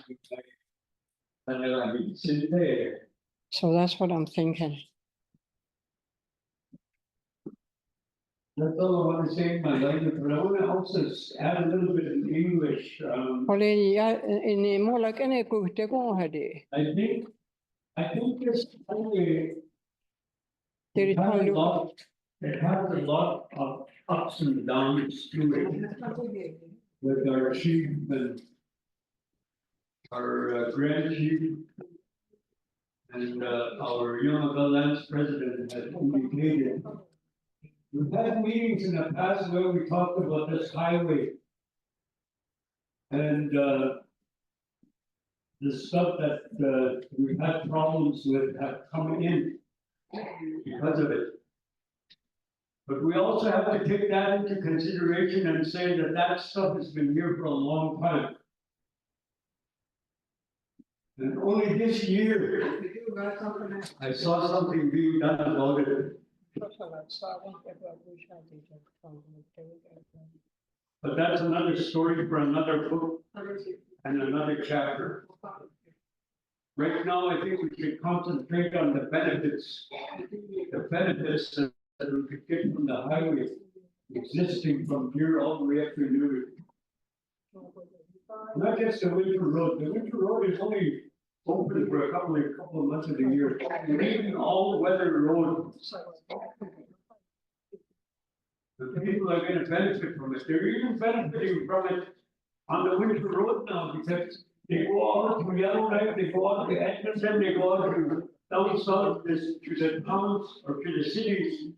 So that's what I'm thinking.
That's all I want to say in my language, but I want to also add a little bit in English. I think this only it has a lot of ups and downs to it. With our chief and our grand chief and our young Lance president has indicated. We've had meetings in the past where we talked about this highway. And the stuff that we've had problems with have come in because of it. But we also have to take that into consideration and say that that stuff has been here for a long time. And only this year, I saw something being done about it. But that's another story for another book and another chapter. Right now, I think we should concentrate on the benefits that we could get from the highway existing from here all the way up to New. Not just the winter road. The winter road is only open for a couple of months of the year. And even all weather roads. The people are going to benefit from it. They're even benefiting from it on the winter road now because they go out to Yellowknife, they go out to Edmonton, they go out to down south to the towns or to the cities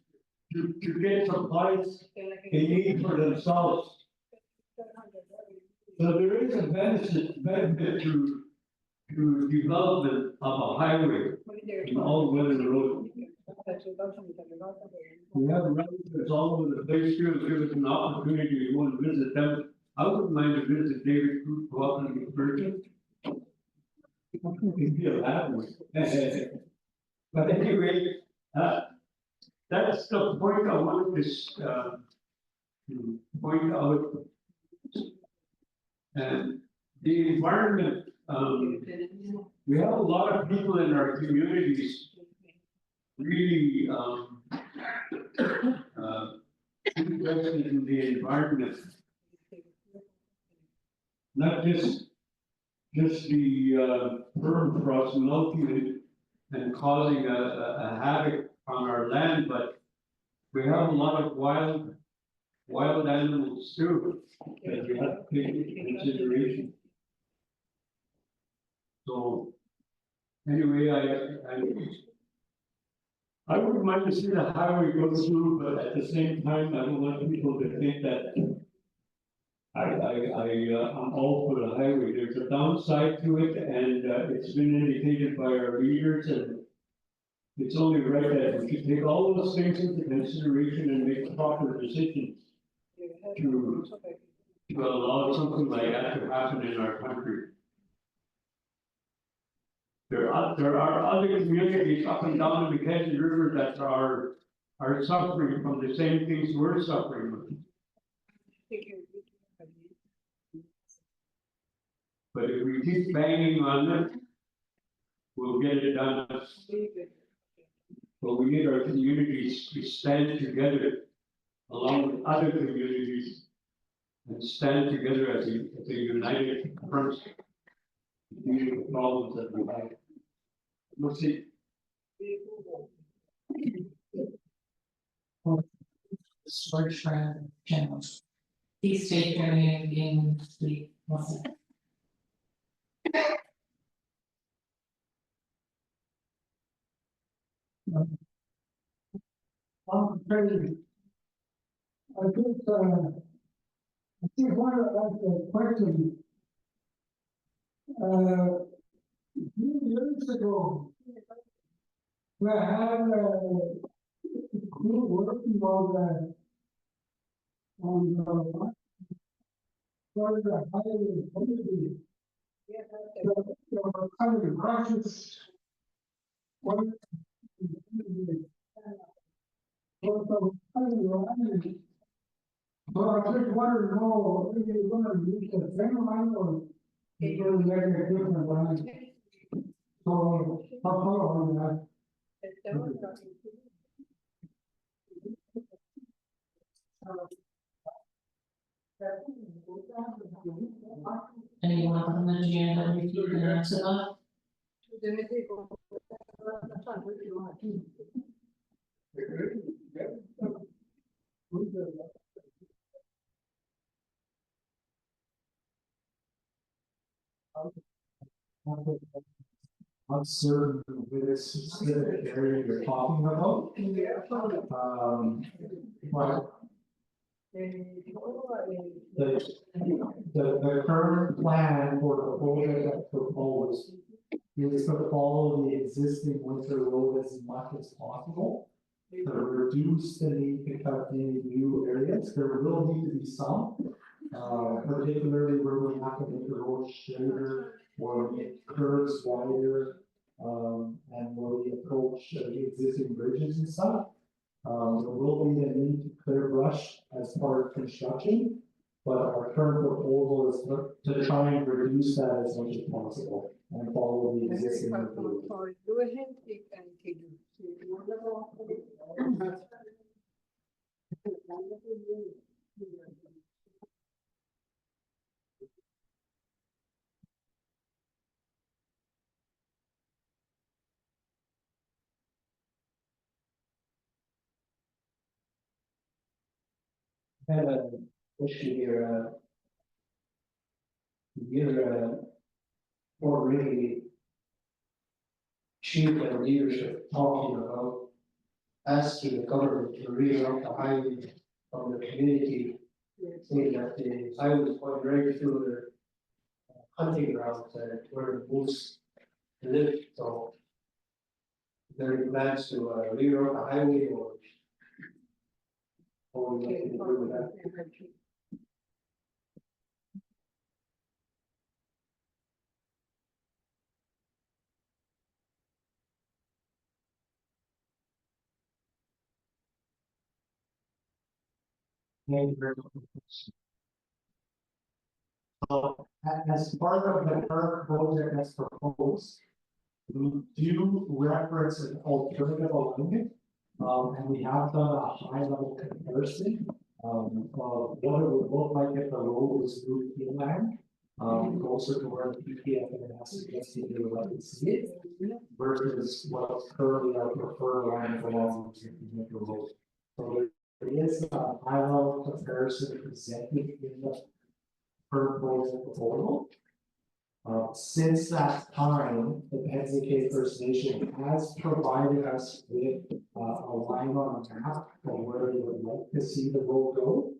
to get supplies they need for themselves. So there is a benefit to development of a highway in all weather roads. We have relatives all over the place here, give us an opportunity to go and visit them. I wouldn't mind to visit David Cruz, go out and get virgin. It'd be a bad one. But anyway, that's the point I wanted to point out. And the environment, we have a lot of people in our communities really interested in the environment. Not just the permafrost melting and causing a havoc on our land, but we have a lot of wild animals too that we have to take into consideration. So anyway, I wouldn't mind to see the highway go through, but at the same time, I don't want people to think that I'm all for the highway. There's a downside to it, and it's been indicated by our leaders, and it's only right that we should take all those things into consideration and make proper decisions to allow something like that to happen in our country. There are other communities up and down the Mackenzie River that are suffering from the same things we're suffering with. But if we keep banging on it, we'll get it done. But we need our communities to stand together along with other communities and stand together as a united front to deal with the problems that we have. We'll see.
Search for channels. Please state your name again, speak.
I think one of the question. A few years ago. We had a group working on the for the highway community. There were kind of crashes. One. Well, I just wanted to know if you're gonna use the same line or if you're gonna make a different line. So, how far on that?
Anyone from the GNWT can answer that?
Not certain with this specific area you're talking about. But the current plan for the project that's proposed is to follow the existing winter road as much as possible. To reduce the need to cut any new areas. There will need to be some, particularly where we have to make the road straighter or make curves wider, and where we approach the existing bridges and stuff. There will be a need to clear brush as part of construction, but our current proposal is to try and reduce that as much as possible and follow the existing.
Go ahead, and
I have an issue here, already chief and leadership talking about asking the government to reroute the highway from the community. Saying that the highway is going right through their hunting grounds where the moose live, so. There are plans to reroute the highway or. Or we can do with that.
Thank you very much. So, as part of the current project that's proposed, we do reference an alternative alignment, and we have done a high level comparison of what it would look like if the road was moved inland, closer to where the PPF and has suggested they would like to see it, versus what's currently our preferred line along the road. So there is a high level comparison presented in the current project proposal. Since that time, the Mackenzie First Nation has provided us with a line on a map of where they would like to see the road go.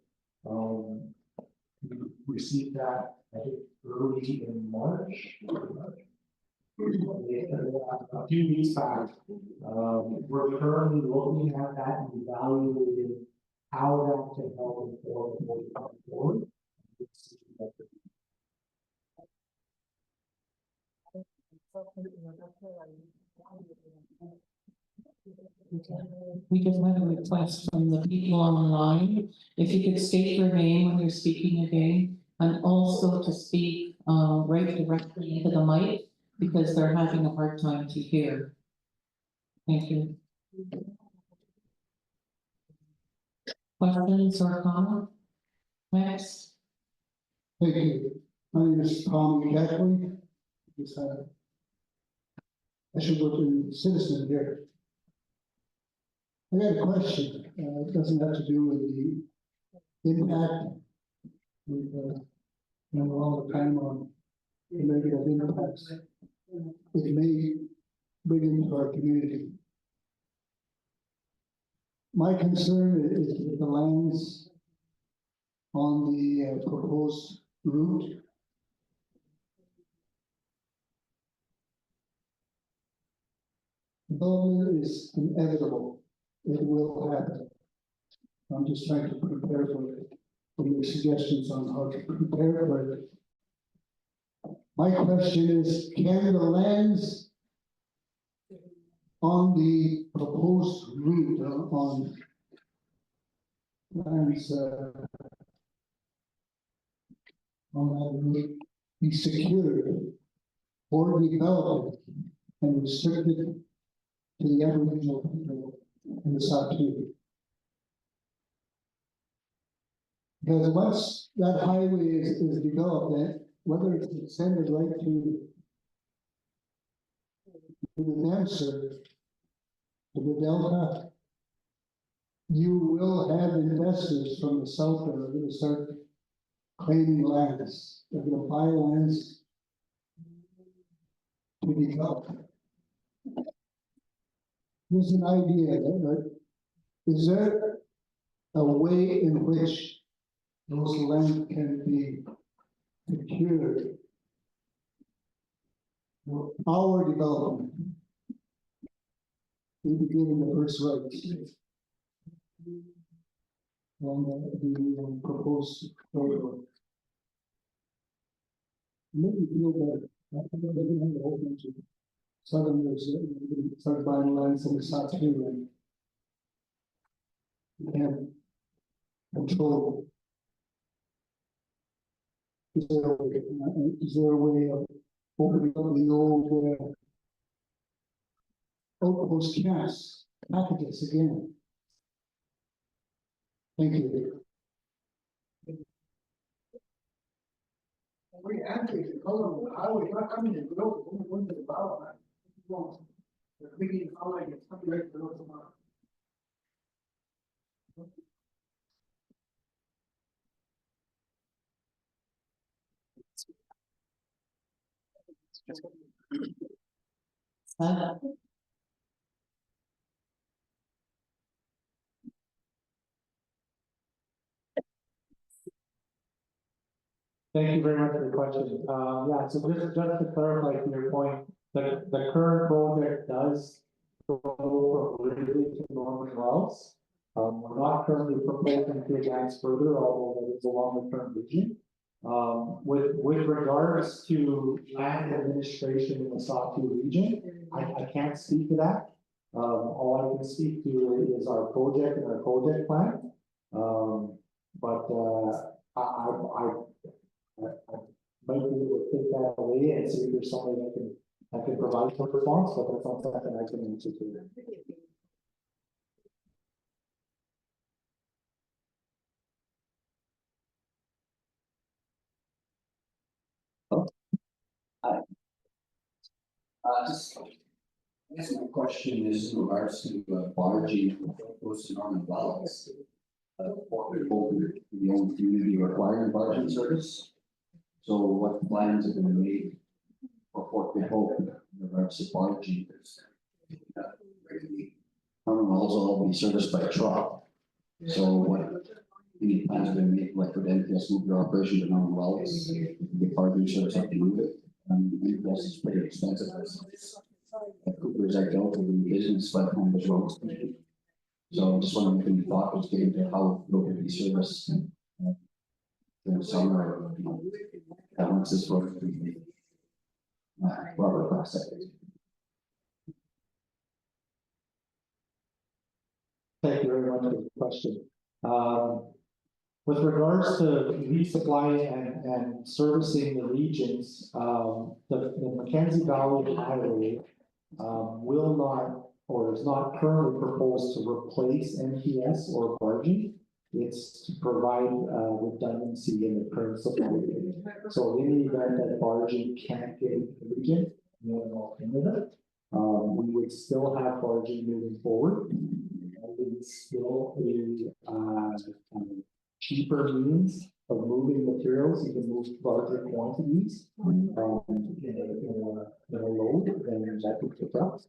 We received that, I think, early in March. A few weeks back. We're currently looking at that and evaluating how that can help inform what we come forward.
We just had a request from the people online. If you could state your name when you're speaking again, and also to speak right directly into the mic because they're having a hard time to hear. Thank you. Questions or comments? Max?
Thank you. My name is Tom Catley. I should work in citizen here. I got a question. It doesn't have to do with the impact. All the time on the negative impacts it may bring into our community. My concern is with the lands on the proposed route. Development is inevitable. It will happen. I'm just trying to prepare for it. Make suggestions on how to prepare for it. My question is, can the lands on the proposed route on lands on that route be secured or developed and restricted to the Aboriginal people in the South Sea? Because once that highway is developed, whether it's extended right to the Namser, to the Delta, you will have investors from the south that are going to start claiming lands. They're going to buy lands to develop. Here's an idea, right? Is there a way in which those lands can be secured for our development? We be given the first rights on the proposed corridor. Make me feel better. I think they're going to have a whole bunch of southerners that start buying lands in the South too, and you can't control. Is there a way of opening up the old outpost camps, packages again? Thank you. We actually call them highway, not coming in, but over the development. We need highway, it's coming right to the
Thank you very much for the question. Yeah, so just to clarify to your point, the current project does go from Rádeyı to Norman Wells. We're not currently proposing to advance further, although that is a longer term vision. With regards to land administration in the Sawtooth region, I can't speak to that. All I can speak to is our project and our project plan. I might be able to take that away and see if there's somebody that can provide some response, but that's not something I can answer to.
Hi. I guess my question is in regards to barging goes to Norman Wells. What we hope the only community requiring barging service. So what plans have been made for Fort Hope in regards to barging? Norman Wells will all be serviced by truck. So what any plans have been made, like for the NPS move their operation to Norman Wells, the barging service up to move it. NPS is pretty expensive. Cooper's ideal to do business like on the roads. So I'm just wondering if any thought was given to how road can be serviced during summer, you know, that once this road can be rubber plastic.
Thank you very much for the question. With regards to resupply and servicing the regions, the Mackenzie Valley Highway will not, or is not currently proposed to replace NPS or barging. It's to provide redundancy in the current supply chain. So in the event that barging can't get into the region, we have an alternative. We would still have barging moving forward. It's still a cheaper means of moving materials. You can move larger quantities in a load than that would pick up.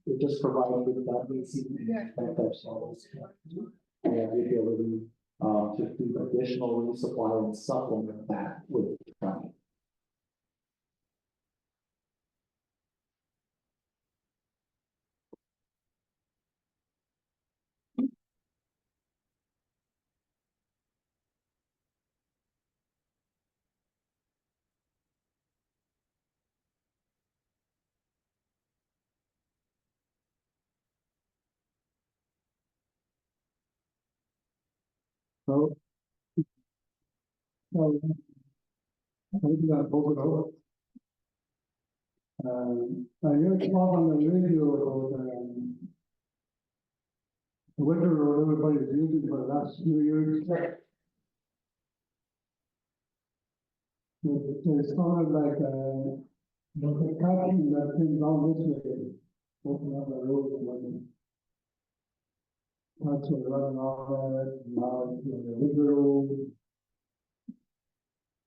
It just provides redundancy and the ability to do additional resupply and supplement that with traffic.
So, maybe that overall. I heard talk on the radio about the winter road everybody's using for the last few years. It sounded like the cutting that came down this way, open up the road when that's what running off that, now the winter road.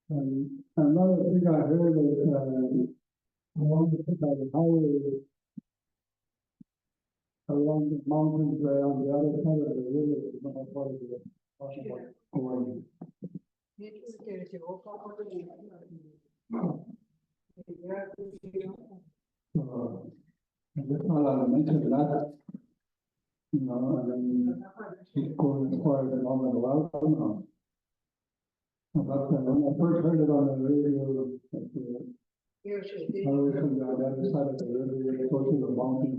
And another thing I heard is along the highway, along the mountains there on the other side of the river, is not part of the going. I just thought I'd mention that, you know, and then keep going as far as the normal route. But when I first heard it on the radio, highway from the other side of the river, they go to the mountain.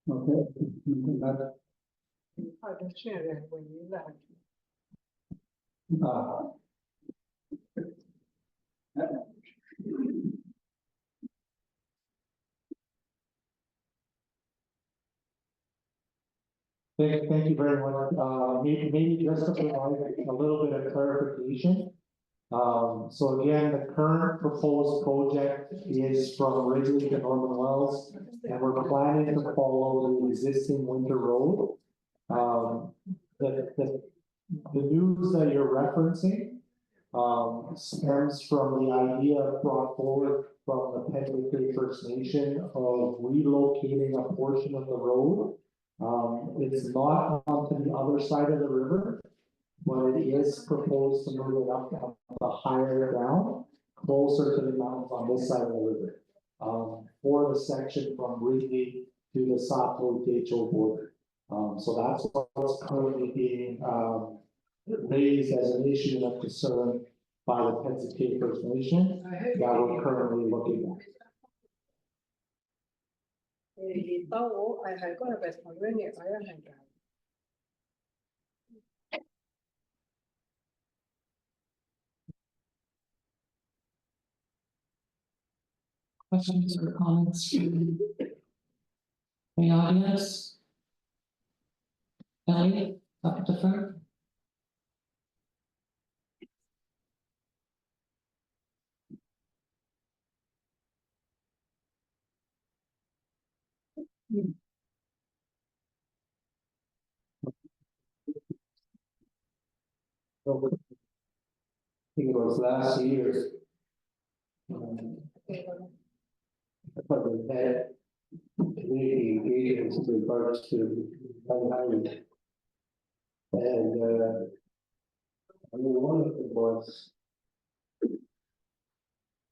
Okay. I can share that when you left.
Thank you very much. Maybe just to provide a little bit of clarification. So again, the current proposed project is from Rádeyı to Norman Wells, and we're planning to follow the existing winter road. The news that you're referencing stems from the idea brought forward from the Pedley First Nation of relocating a portion of the road. It's not onto the other side of the river, but it is proposed to move it up the higher ground, closer to the mountains on this side of the river. For the section from Rádeyı to the Sapo Techo border. So that's what's currently being raised as an issue of concern by the Pedley First Nation that we're currently looking at.
Questions or comments from the audience? Ellie, up at the front.
I think it was last year. I probably had community engagement with regards to highway. And I mean, one of them was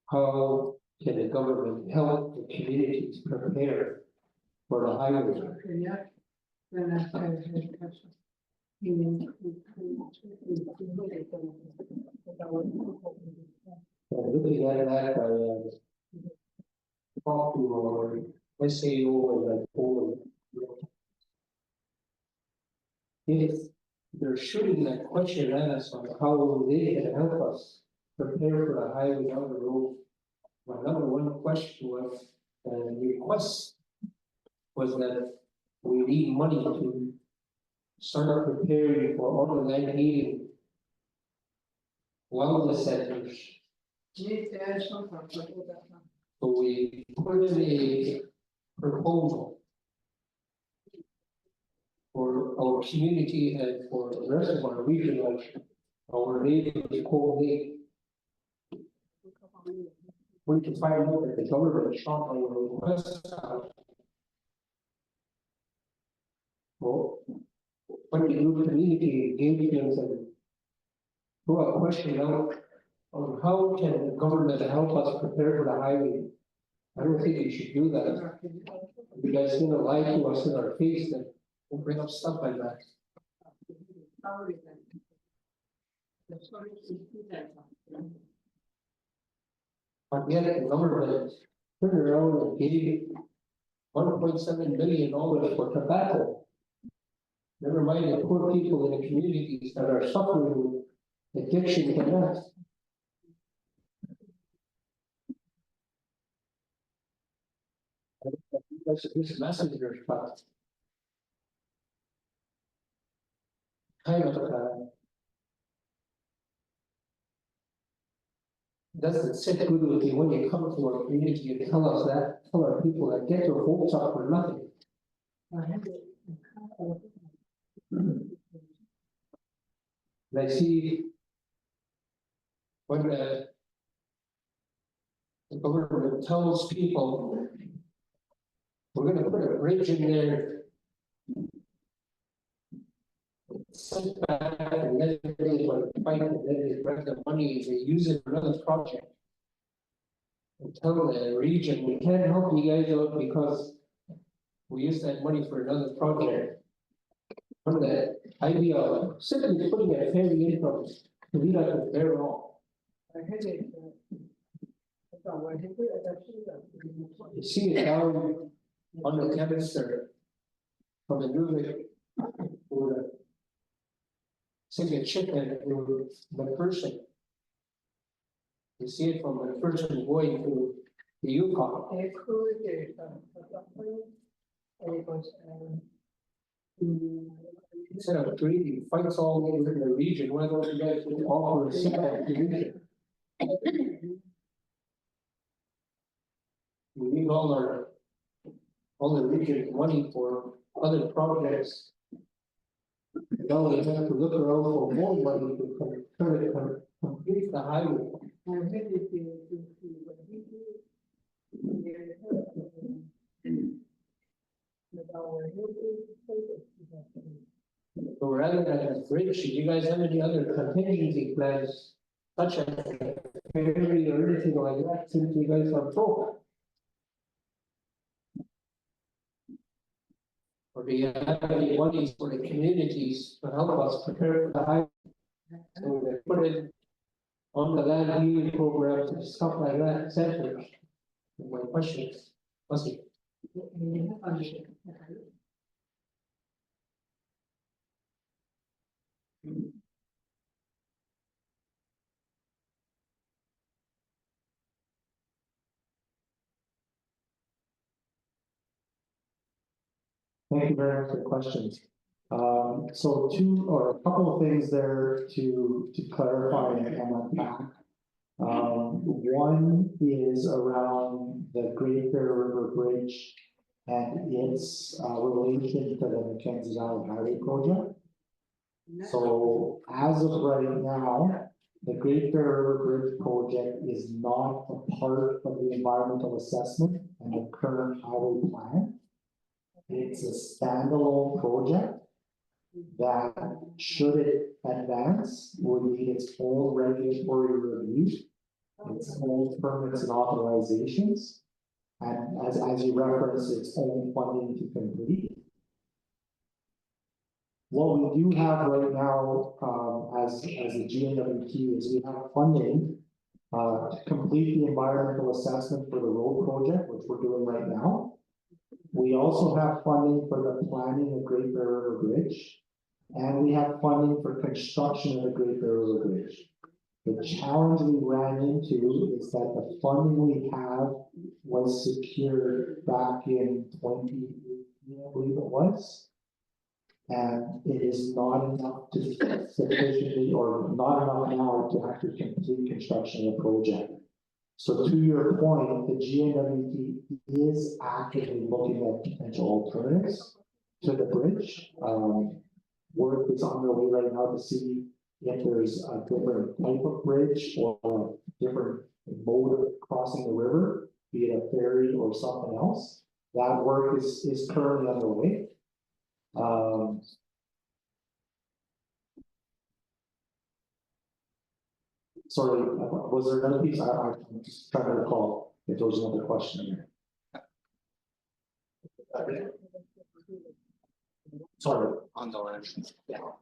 how can the government help the communities prepare for the highway?
Looking at that, talk to our SAO and like Poland. If they're shooting that question at us on how they can help us prepare for the highway down the road. My number one question was, request was that we need money to start preparing for all the land healing wellness centers. So we put in a proposal for our community and for the rest of our region, like our neighbors, Cold Lake. We can find out that the government shot our request out. Well, when we do community engagements and throw a question out on how can the government help us prepare for the highway, I don't think you should do that. You guys gonna lie to us in our face and we'll bring up stuff like that. But yet the government turned around and gave $1.7 million for tobacco. Never mind the poor people in the communities that are suffering with addiction to that. This messenger spot. Kind of doesn't sit good with you when you come to our community and tell us that, tell our people that get your hopes up for nothing. And I see when the government tells people we're going to put a bridge in there, sit back and let everyone fight, and then they grab the money and they use it for another project. And tell the region, we can't help you guys out because we use that money for another project. From the idea of simply putting a ferry in from Toledo to Bear Rock. You see it down on the canister from the new sing a chicken to the person. You see it from the person going to the Yukon. Instead of treating fights all over the region, why don't you guys offer a simple solution? We need all the region money for other projects. Now we have to look around for more money to complete the highway. So rather than a bridge, do you guys have any other contingency plans, such as a ferry or anything like that, since you guys are broke? Or do you have any monies for the communities to help us prepare for the highway? So they put it on the land healing programs and stuff like that, centers. My question is, what's it?
Thank you very much for the questions. So two or a couple of things there to clarify and unpack. One is around the Great Bear River Bridge and its relation to the Mackenzie Valley Highway project. So as of right now, the Great Bear River Bridge project is not a part of the environmental assessment and the current highway plan. It's a standalone project that, should it advance, would need its own regulatory review, its own permits and authorizations, and as you referenced, its own funding to complete. What we do have right now, as a GNWT is we have funding to complete the environmental assessment for the road project, which we're doing right now. We also have funding for the planning of Great Bear River Bridge, and we have funding for construction of the Great Bear River Bridge. The challenge we ran into is that the funding we have was secured back in 2018, I believe it was. And it is not enough to sufficiently, or not enough now to actually complete construction of the project. So to your point, the GNWT is actively looking at potential alternatives to the bridge. Work is underway right now to see if there's a different type of bridge or a different mode of crossing the river, be it a ferry or something else. That work is currently underway. Sorry, was there another piece? I'm just trying to recall if there was another question in there. Sorry, on the line. Yeah.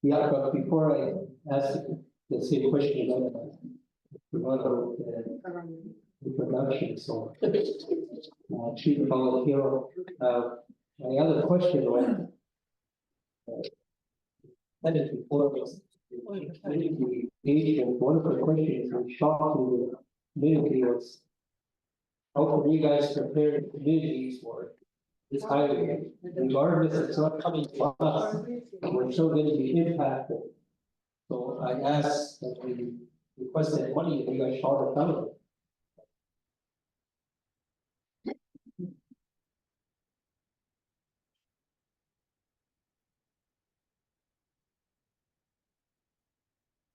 Yeah, but before I ask the same question about the production, so. Chief Volunteer, my other question was. That is before was. The engagement, one of the questions we shot to the community was. How can you guys prepare the communities for this highway? Regardless, it's not coming to us, we're still going to be impacted. So I asked that we request that money, if you guys shot it down.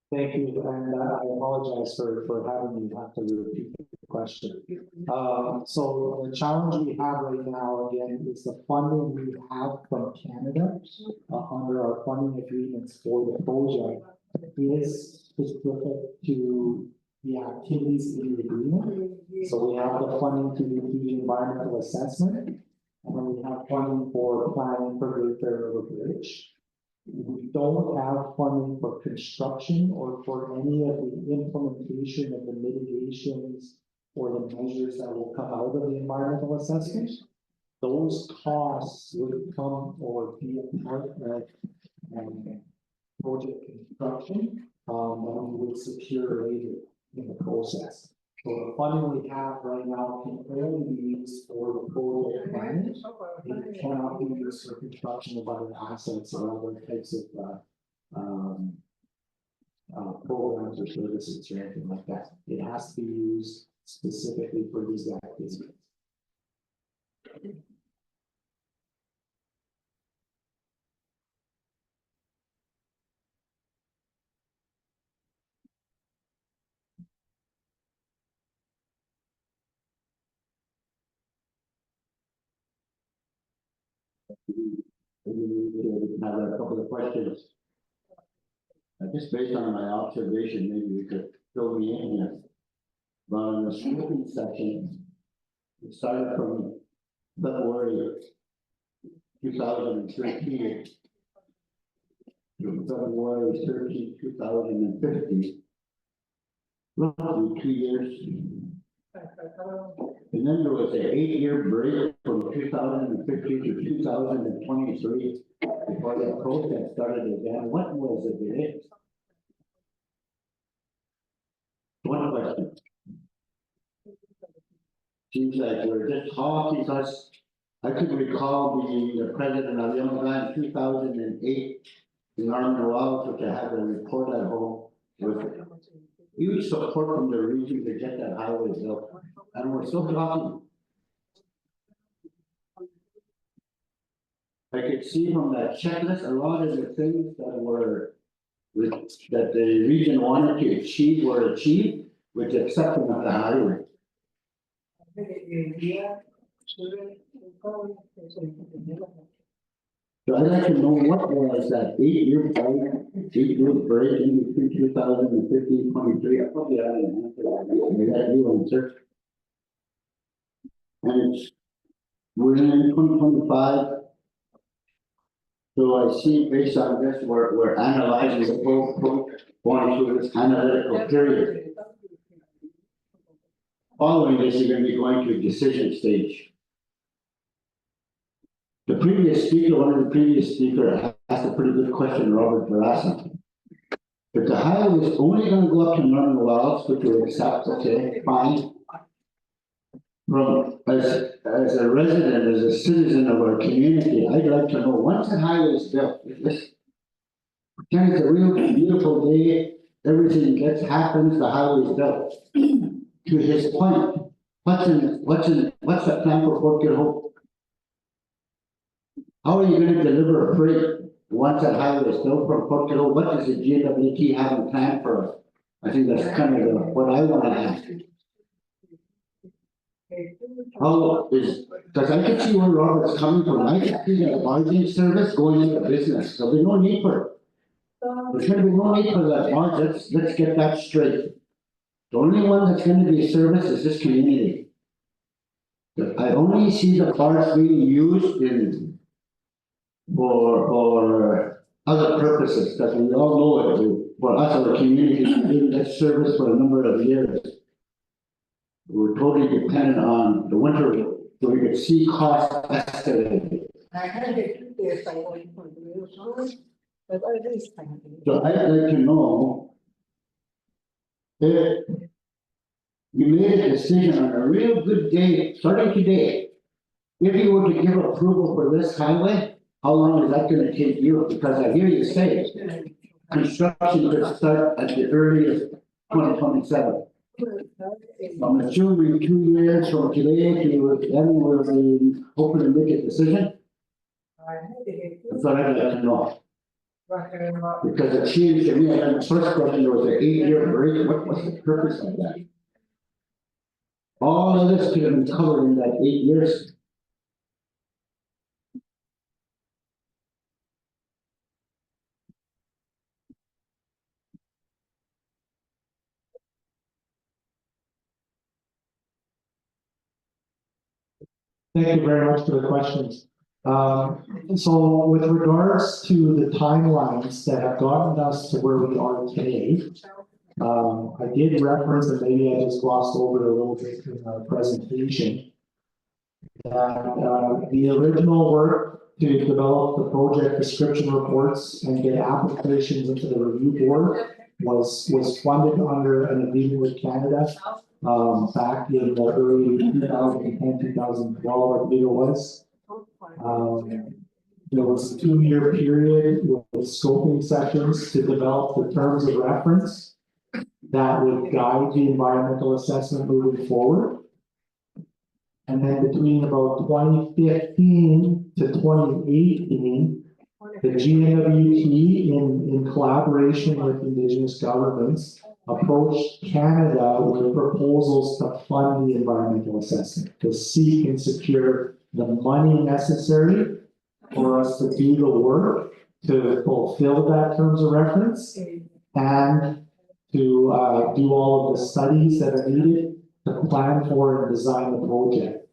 Thank you, and I apologize for having you have to repeat the question. So the challenge we have right now, again, is the funding we have from Canada under our funding agreements for the project is specific to the activities in the agreement. So we have the funding to do the environmental assessment, and then we have funding for planning for Great Bear River Bridge. We don't have funding for construction or for any of the implementation of the mitigations or the measures that will come out of the environmental assessment. Those costs would come or be a part of project construction that we would secure later in the process. So the funding we have right now can only be used for the project planning. It cannot be used for construction of other assets or other types of programs or services or anything like that. It has to be used specifically for these activities.
Have a couple of questions. Just based on my observation, maybe you could fill me in here. But on the sweeping section, it started from February 2013 to February 13, 2050. Roughly 2 years. And then there was an 8-year break from 2015 to 2023 before that protest started again. What was it? One question. Seems like we're just talking because I could recall the president of Yamaha in 2008 in Rádeyı, which I had a report at home with huge support from the region to get that highway built. And we're still talking. I could see from that checklist a lot of the things that the region wanted to achieve were achieved. with the exception of the highway. So I'd like to know what was that 8-year plan, 8-year break in between 2015, 23. I probably had an answer to that. Maybe that you answer. And it's, we're in 2025. So I see based on this, we're analyzing the whole, going through this analytical period. Following this, you're gonna be going to a decision stage. The previous speaker, one of the previous speakers asked a pretty good question, Robert Barassa. If the highway is only gonna go up to Northern Wells, which we accept, okay, fine. From, as a resident, as a citizen of our community, I'd like to know, once the highway is built, if this kind of a real beautiful day, everything happens, the highway is built. To his point, what's the plan for Fort Good Hope? How are you gonna deliver a freight once that highway is built from Fort Good Hope? What does the GWT have in plan for us? I think that's kind of what I wanna ask. How is, because I can see where Robert's coming from. I can see that barging service going into business, so there's no need for it. There's gonna be no need for that barge. Let's get that straight. The only one that's gonna be serviced is this community. I only see the barge being used in for other purposes, because we all know it. For us, our community, in that service for a number of years. We're totally dependent on the winter, so we could see costs escalated. So I'd like to know if you made a decision on a real good day, starting today, if you were to give approval for this highway, how long is that gonna take you? Because I hear you say construction could start at the earliest 2027. I'm assuming 2 years from today to then we'll be hoping to make a decision. That's what I'd like to know. Because it seems to me, and the first question, there was an 8-year break. What's the purpose of that? All of this could have been covered in that 8 years.
Thank you very much for the questions. So with regards to the timelines that have gotten us to where we are today, I did reference, and maybe I just glossed over it a little bit in our presentation, that the original work to develop the project description reports and get applications into the review board was funded under an agreement with Canada back in the early 2010, 2012, I believe it was. There was a 2-year period with scoping sessions to develop the terms of reference that would guide the environmental assessment moving forward. And then between about 2015 to 2018, the GNWT in collaboration with Indigenous governments approached Canada with proposals to fund the environmental assessment, to seek and secure the money necessary for us to do the work, to fulfill that terms of reference, and to do all of the studies that are needed to plan for and design the project.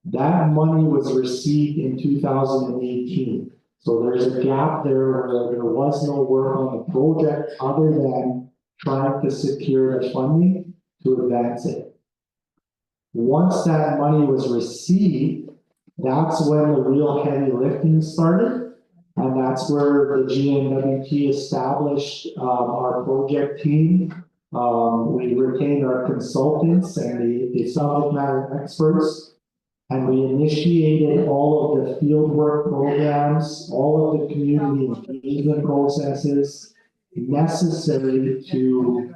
That money was received in 2018. So there's a gap there where there was no work on the project other than trying to secure the funding to advance it. Once that money was received, that's when the real heavy lifting started. And that's where the GNWT established our project team. We retained our consultants and the subject matter experts. And we initiated all of the fieldwork programs, all of the community engagement processes necessary to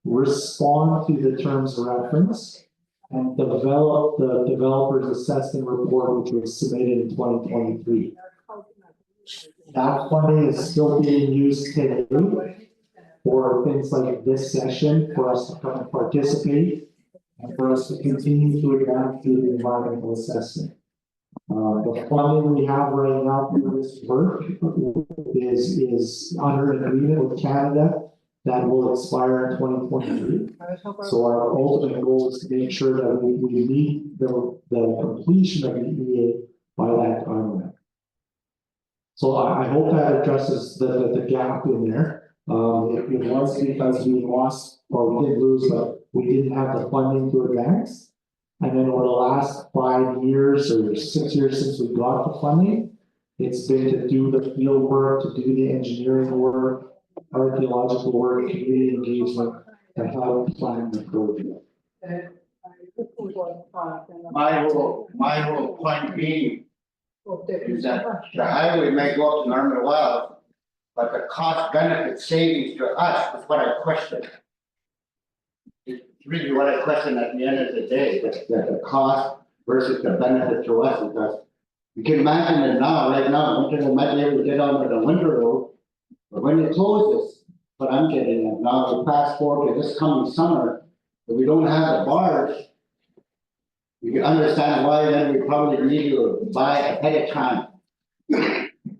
respond to the terms of reference and develop the developer's assessment report, which was submitted in 2023. That funding is still being used today. for things like this session, for us to come and participate, and for us to continue to adapt to the environmental assessment. The funding we have right now for this work is under an agreement with Canada that will expire in 2023. So our ultimate goal is to make sure that we meet the completion of the EA by that timeline. So I hope that addresses the gap in there. It was because we lost, or we didn't lose, but we didn't have the funding to advance. And then over the last 5 years or 6 years since we got the funding, it's been to do the field work, to do the engineering work, archaeological work, community engagement, and how to plan the project.
My whole point being is that the highway may go up to Norman Wells, but the cost benefit savings to us is what I question. It's really what I question at the end of the day, that the cost versus the benefit to us, because you can imagine it now, right now, winter, they might be able to get onto the winter road, but when it closes, what I'm getting at now, we fast forward to this coming summer, if we don't have the bars, you can understand why then we probably need to buy ahead of time.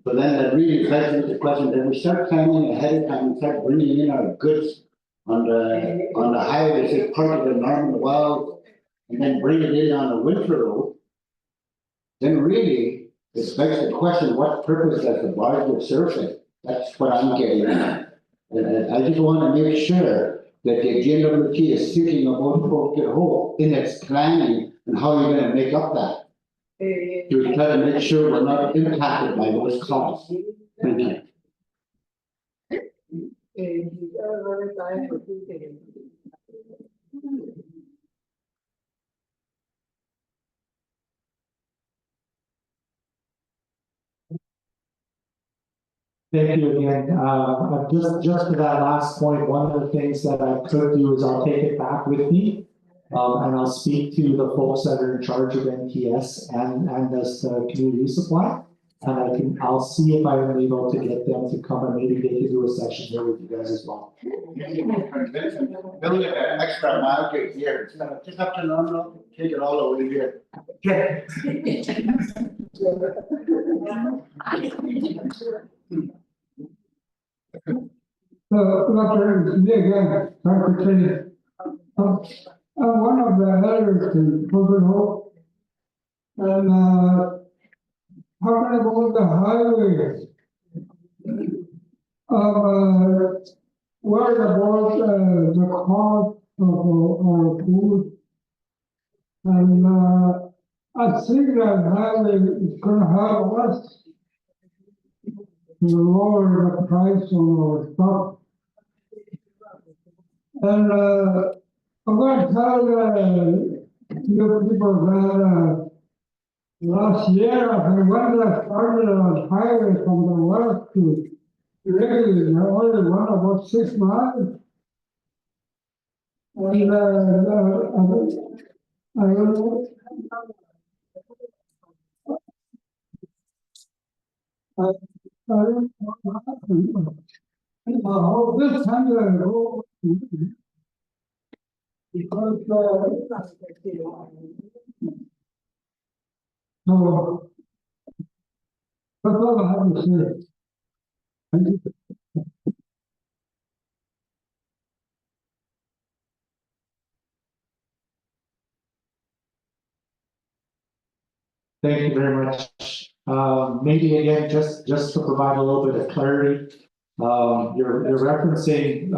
But then that really begs the question, that we start planning ahead of time and start bringing in our goods on the highway, say part of the Norman Wells, and then bring it in on the winter road, then really it begs the question, what purpose does the barge would serve it? That's what I'm getting at. And I just want to make sure that the GNWT is thinking about folks at home in its planning and how you're going to make up that. To try to make sure we're not impacted by those costs. Thank you.
Thank you again. Just to that last point, one of the things that I could do is I'll take it back with me. And I'll speak to the folks that are in charge of NTS and this community supply. And I'll see if I'm able to get them to come and maybe they can do a session here with you guys as well.
Build an extra mile to here, just up to Normal, take it all over here.
Me again, Dr. Kenny. I'm one of the elders in Corbin Hope. And how can I go on the highway? Worried about the cost of our food. And I think that highway is gonna help us to lower the price on our stuff. And I'm going to tell you people that last year, when I started on highway from the west to Rádeyı, I only went about 6 miles. And I don't know. I don't know what happened. I hope this time I go. Because so that's all I have to say. Thank you.
Thank you very much. Maybe again, just to provide a little bit of clarity, you're referencing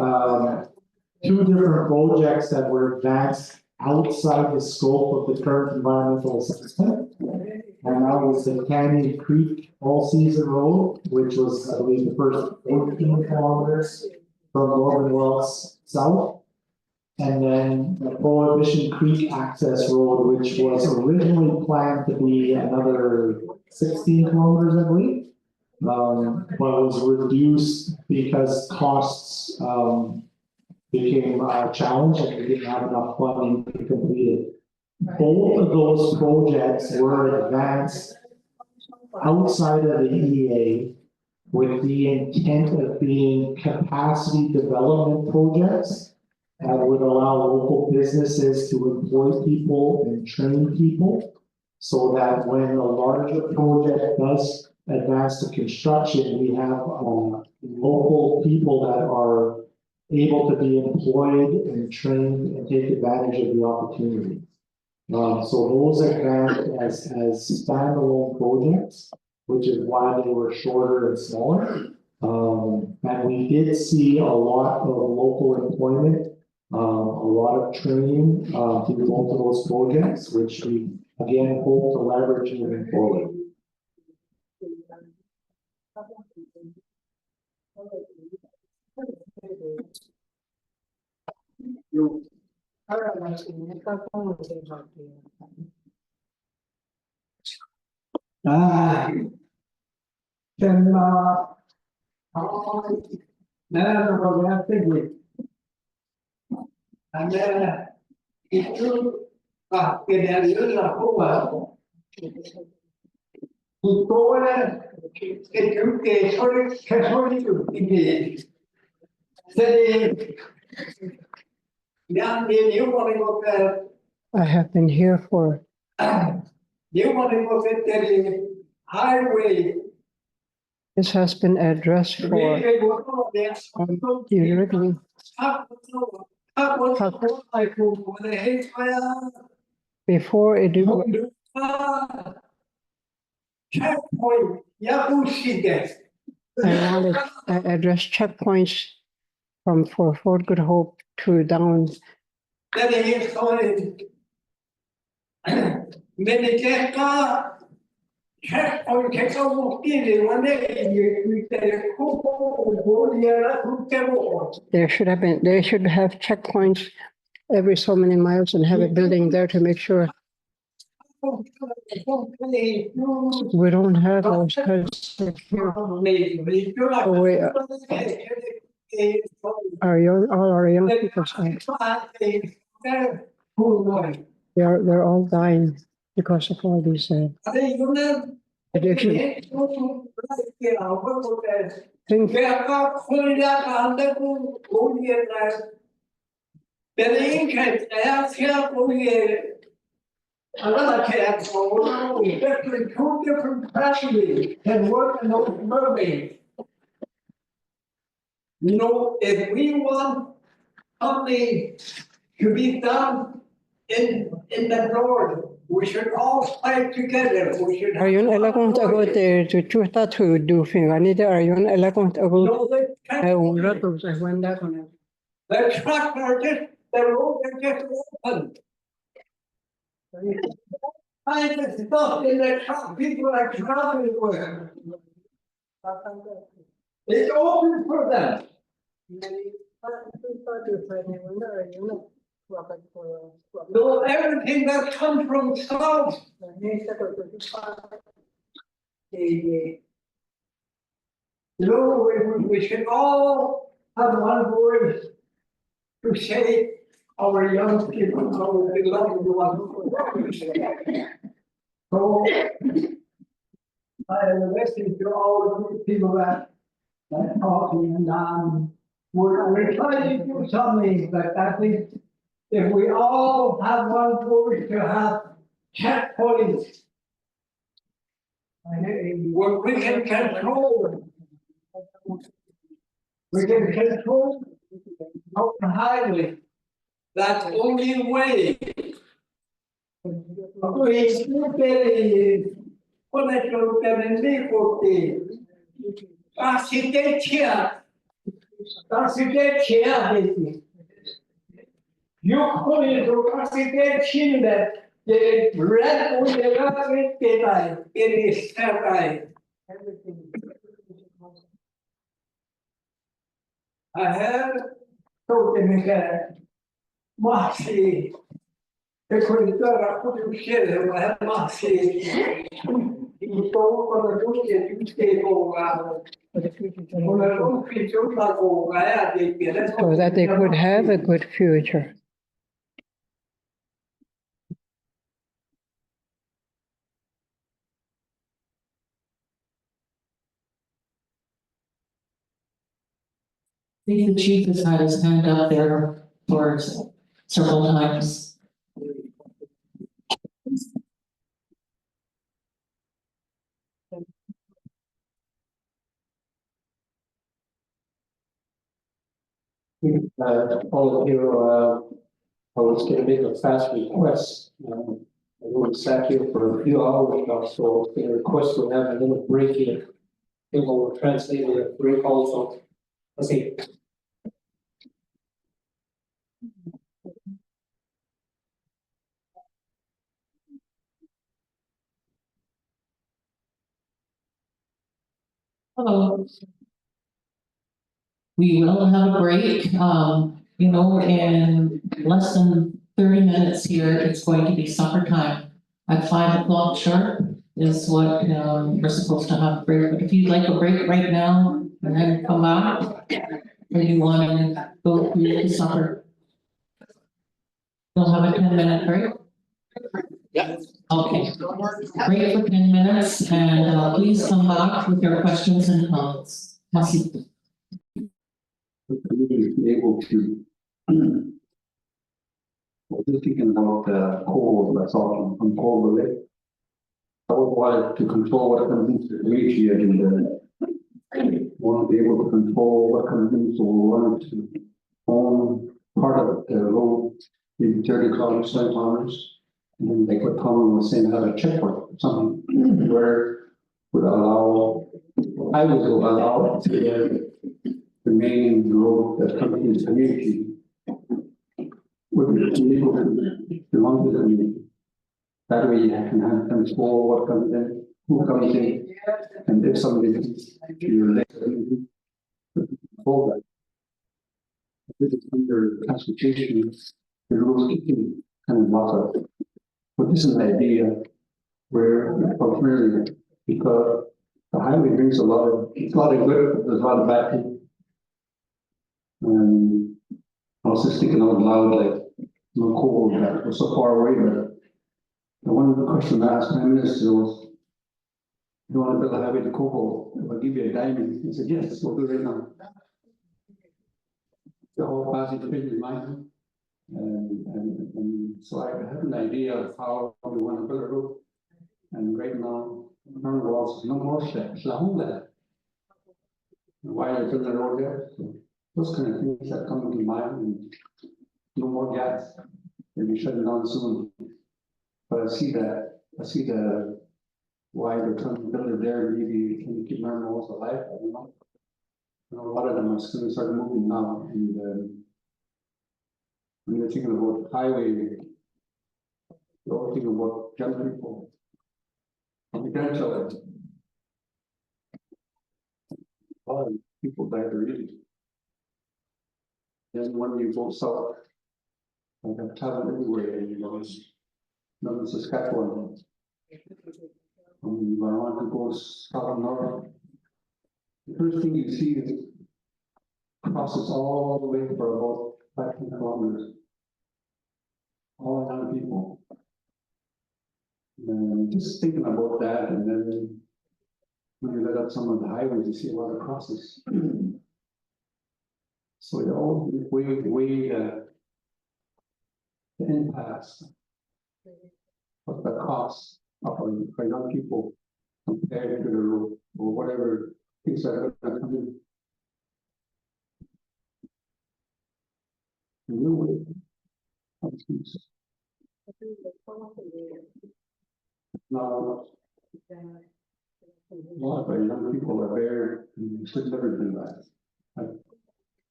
2 different projects that were advanced outside the scope of the current environmental assessment. And that was the Canyon Creek All-Season Road, which was, I believe, the first 14 kilometers from Norman Wells south. And then the Prohibition Creek Access Road, which was originally planned to be another 16 kilometers, I believe. But was reduced because costs became a challenge and we didn't have enough funding to complete it. Both of those projects were advanced outside of the EA with the intent of being capacity development projects that would allow local businesses to employ people and train people, so that when the larger project does advance to construction, we have local people that are able to be employed and trained and take advantage of the opportunity. So those are granted as standalone projects, which is why they were shorter and smaller. And we did see a lot of local employment, a lot of training, through both of those projects, which we again hope to leverage moving forward.
Can, no, we have to wait. And then, if you, get there, you're not over. You go there, if you get sorry, carefully to engage. Say, young man, you want to go there,
I have been here for,
you want to go there, the highway.
this has been addressed for directly. Before it I addressed checkpoints from for Fort Good Hope to down. They should have checkpoints every so many miles and have a building there to make sure we don't have those kinds of here. All our young people they're all dying because of all these addiction.
Another cat, so definitely two different capacities can work in those mermaids. You know, if we want something to be done in the north, we should all fight together. We should.
Are you allowed to go there to chuta to do things? I need are you allowed to go? I won't let those. I went that one.
The trucks are just, the roads are just open. I just stuff in the truck, people are traveling with. It's open for them. No, everything that comes from south. No, we should all have one voice to say our young people, our beloved ones. So I listening to all the people that talking and we're trying to do something, but I think if we all have one voice to have checkpoints, where we can control. We can control our highway. That's the only way. I have told them that Marcy, the corridor put you share, I have Marcy. You told for the good you stay over.
So that they could have a good future.
think the chief has had his hand up there for several times.
All of you, I was gonna make a fast request. I only sat here for a few hours now, so the request will have a little break here. It will translate a break also. Okay.
Hello. We will have a break, in less than 30 minutes here, it's going to be supper time. At 5 o'clock sharp is what, we're supposed to have a break, but if you'd like a break right now and then come back, or you want to go through the supper. We'll have a 10-minute break.
Yeah.
Okay, break for 10 minutes and please come back with your questions and comments. Merci.
The community be able to. I was just thinking about coal, that's all from coal related. I would want to control what comes into the community and want to be able to control what comes in, so we wanted to own part of the road, maybe 30 kilometers, 20 kilometers. And then like what Colin was saying, have a checkpoint or something where would allow, I would allow to the main road that comes into the community would be able to belong to the community. That way you can have control what comes in, who comes in, and if somebody comes to your next community, control that. This is under constitution, the rules keeping kind of lock up. But this is an idea where, really, because the highway brings a lot of good, but there's a lot of bad things. I was just thinking out loud, like, no coal, that was so far away, but the one question I asked Prime Minister was, you want to build a highway to Coco? I'll give you a diamond. He said, yes, we'll do it right now. The whole passage of his mind. And so I have an idea of how we want to build a road. And right now, no more steps, why are they building a road there? So those kind of things that come to mind, and no more gas, they'll be shutting down soon. But I see the why they're trying to build it there, maybe can you keep animals alive, I don't know. A lot of them are going to start moving now, and when you're thinking about highway, you're all thinking about young people. And the grandchildren. A lot of people died already. Then when you go south, I have talent everywhere, in Saskatchewan. When I want to go south north, the first thing you see is crosses all the way for about 5 kilometers. All around people. And just thinking about that, and then when you look at some of the highways, you see a lot of crosses. So they all weigh the impacts of the cost of for young people compared to the road or whatever things that are going to come in. A new way of things. Now, a lot of our young people are there and should never do that.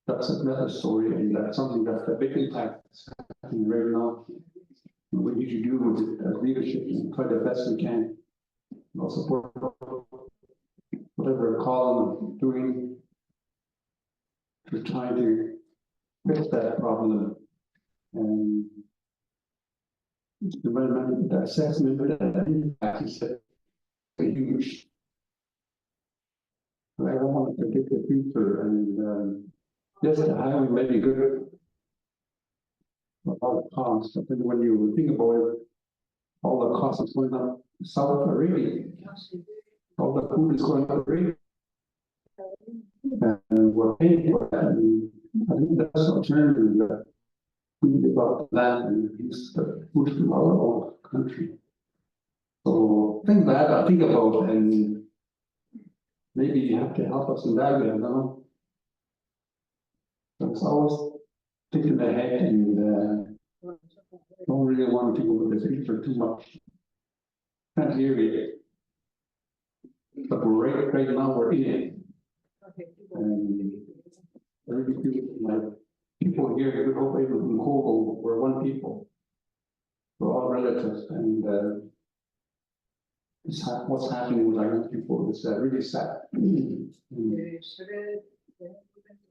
That's another story, and that's something that's a big impact right now. We need to do with it as leadership and try the best we can. I'll support whatever Colin doing to try to fix that problem. And the assessment of that impact is huge. I don't want to predict the future, and yes, the highway may be good. All the costs, but then when you think about it, all the costs is going up south already. All the food is going up already.
And we're paying for that, and I think that's an alternative that we develop land and use the food from our own country. So things that I think about, and maybe you have to help us in that way, I don't know. But it's always thinking ahead and don't really want to think about the future too much. Can't hear it. But we're right now, we're in it. And I really feel like people here, we hope able in Congo, we're one people. We're all relatives, and what's happening with our young people is really sad.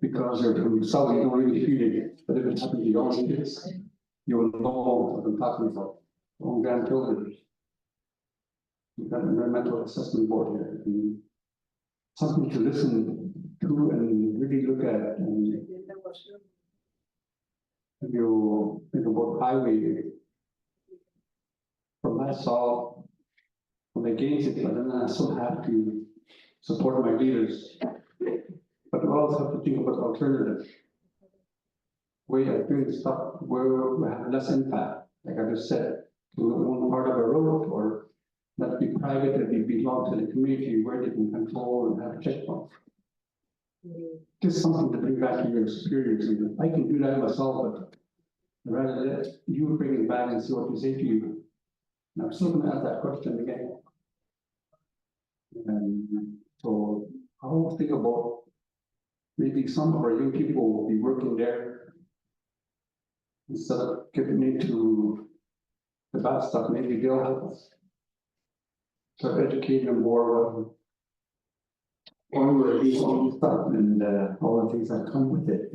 Because they're from the south, you don't really feel it, but if it happens to your own kids, you will know what I'm talking about. Your own grandchildren. We've got an environmental assessment board here, and something to listen to and really look at. And if you think about highway, from what I saw, I'm against it, but then I still have to support my leaders. But we also have to think about alternatives. Way of doing stuff where we have less impact, like I just said, to one part of a road, or not be private, that we belong to the community where they can control and have checkpoints. Just something to bring back to your experience. And I can do that myself, but rather let you bring it back and see what you say to you. And I'm still going to ask that question again. And so I will think about maybe some of our young people will be working there instead of getting into the bad stuff. Maybe they'll help us. So educate them more on all the stuff and all the things that come with it.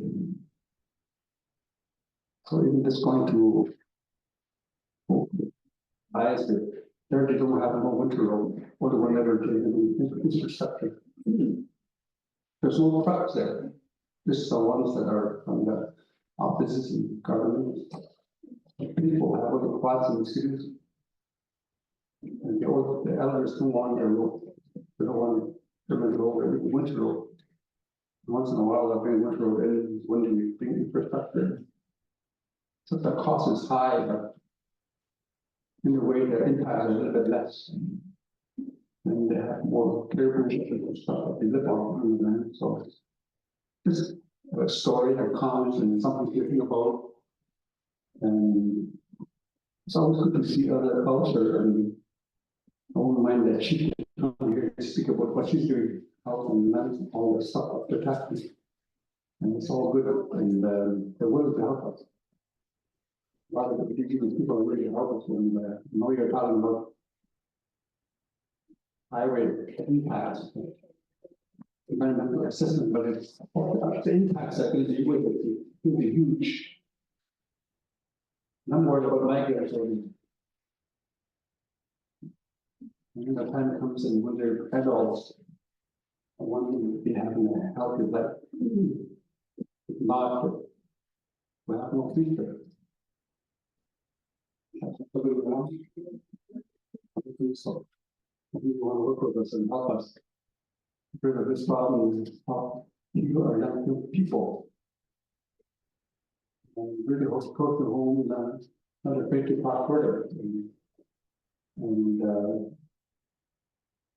So even just going to bias it. There they don't have no winter road or the one that are taking infrastructure. There's no trucks there. Just the ones that are from the offices and government. People have other quads and cities. And the elders don't want their road. They don't want them to go over winter road. Once in a while, they'll bring winter road in when they bring infrastructure. So the cost is high, but in a way, the impact is a little bit less. And they have more clear vision and stuff that they live on the land. So just a story that comes and something to think about. And it's always good to see other culture, and I won't mind that she can come here to speak about what she's doing, health and land, all the stuff up to taxes. And it's all good, and they're willing to help us. A lot of the people are really help us, and know you're talking about highway impacts, environmental assessment, but it's the impacts that will be huge. I'm worried about my grandchildren. When the time comes and when they're adults, I want them to be having a healthy life. If not, we have no future. That's what we want. I think so. I think you want to work with us and help us. Rid of this problem is how you are young people. And really hope to go to home and not afraid to talk further. And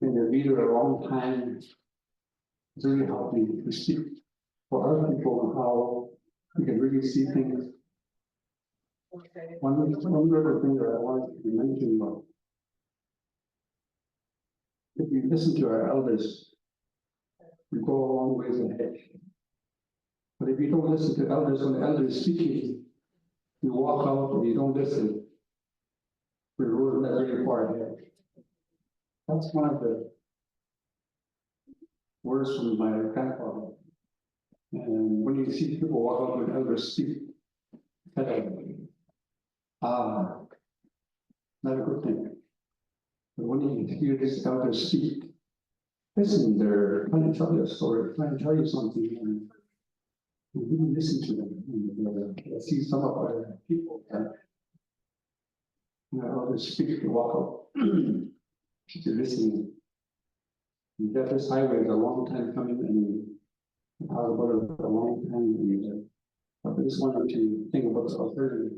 been a leader a long time. It's really helped me to speak for other people on how we can really see things. One other thing that I wanted to mention about. If we listen to our elders, we go a long ways ahead. But if you don't listen to elders, when the elders speaking, you walk out and you don't listen, we're not very far ahead. That's one of the words from my grandfather. And when you see people walk out when elders speak, not a good thing. But when you hear this elder speak, listen, they're trying to tell you a story, trying to tell you something, and you really listen to them. And I see some of our people that elders speak to walk out, to listening. And that this highway is a long time coming, and talk about it for a long time, and, I just wanted to think about the alternative.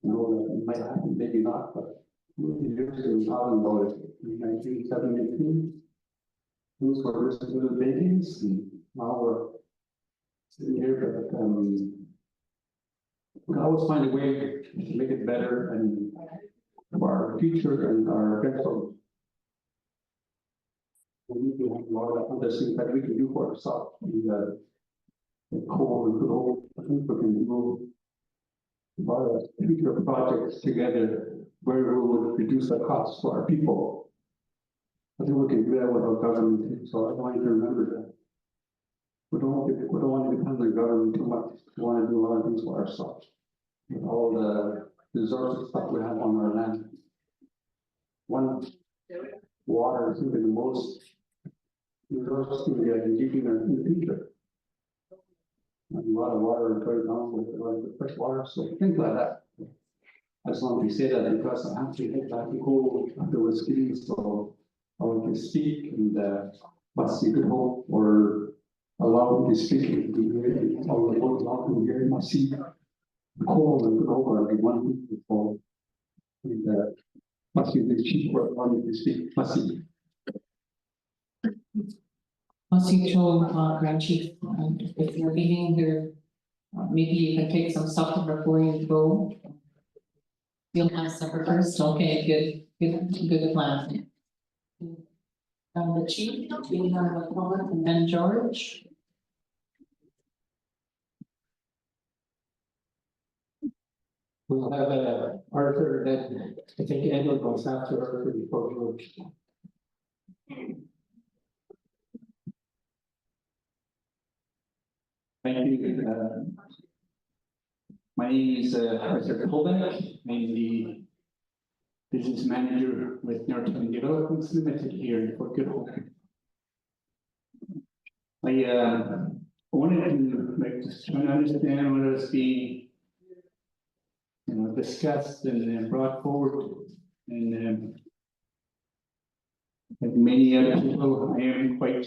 You know, that it might happen, maybe not, but years ago, talking about it in 1972. Those were just little babies, and now we're sitting here, but, we can always find a way to make it better and for our future and our grandchildren. We need to have a lot of other things that we can do for ourselves. The coal and coal, I think we can do a lot of future projects together where we will reduce the costs for our people. I think we can do that with our government too, so I want you to remember that. We don't want to depend on the government too much. We want to do a lot of things for ourselves. With all the resources that we have on our land. One, water is maybe the most resource thing we are keeping in the future. And a lot of water is going down with the fresh water, so things like that. I just want to say that because I have to head back to go afterwards skiing, so I want to speak and must see good hope or allow me to speak and to hear all the world allow to hear my see the cold and good hope are like one people and must be the chief for allowing me to speak. Must see.
Grand Chief, if you're being here, maybe you can take some supper before you go. You'll have supper first, okay, good plan. The chief, we have a comment and then George.
We'll have Arthur, then I think Ed will go after Arthur before George.
Thank you. My name is Arthur Colbeck. I'm the business manager with Northern Developments Limited here in Fort Good Hope. I wanted to just try to understand what is being discussed and brought forward. And like many other people, I am quite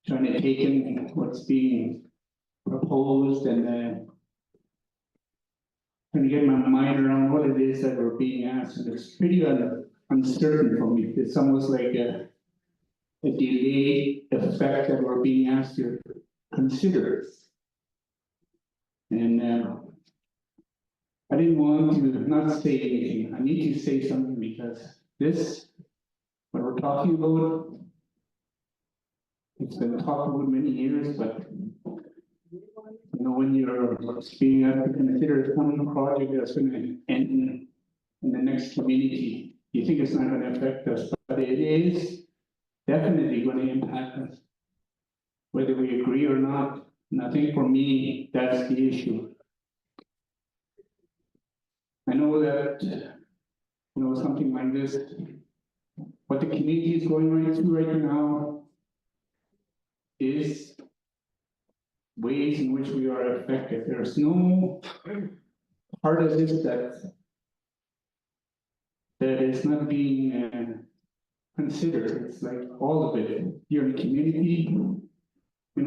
trying to take in what's being proposed and trying to get my mind around what it is that we're being asked, and it's pretty uncertain for me. It's almost like a delayed effect that we're being asked to consider. And I didn't want to not say anything. I need to say something because this, what we're talking about, it's been talked about many years, but when you're being asked to consider some project that's going to end in the next community, you think it's not going to affect us, but it is definitely going to impact us, whether we agree or not. And I think for me, that's the issue. I know that, something like this, what the community is going right through right now is ways in which we are affected. There's no part of this that is not being considered. It's like all of it. Here in the community,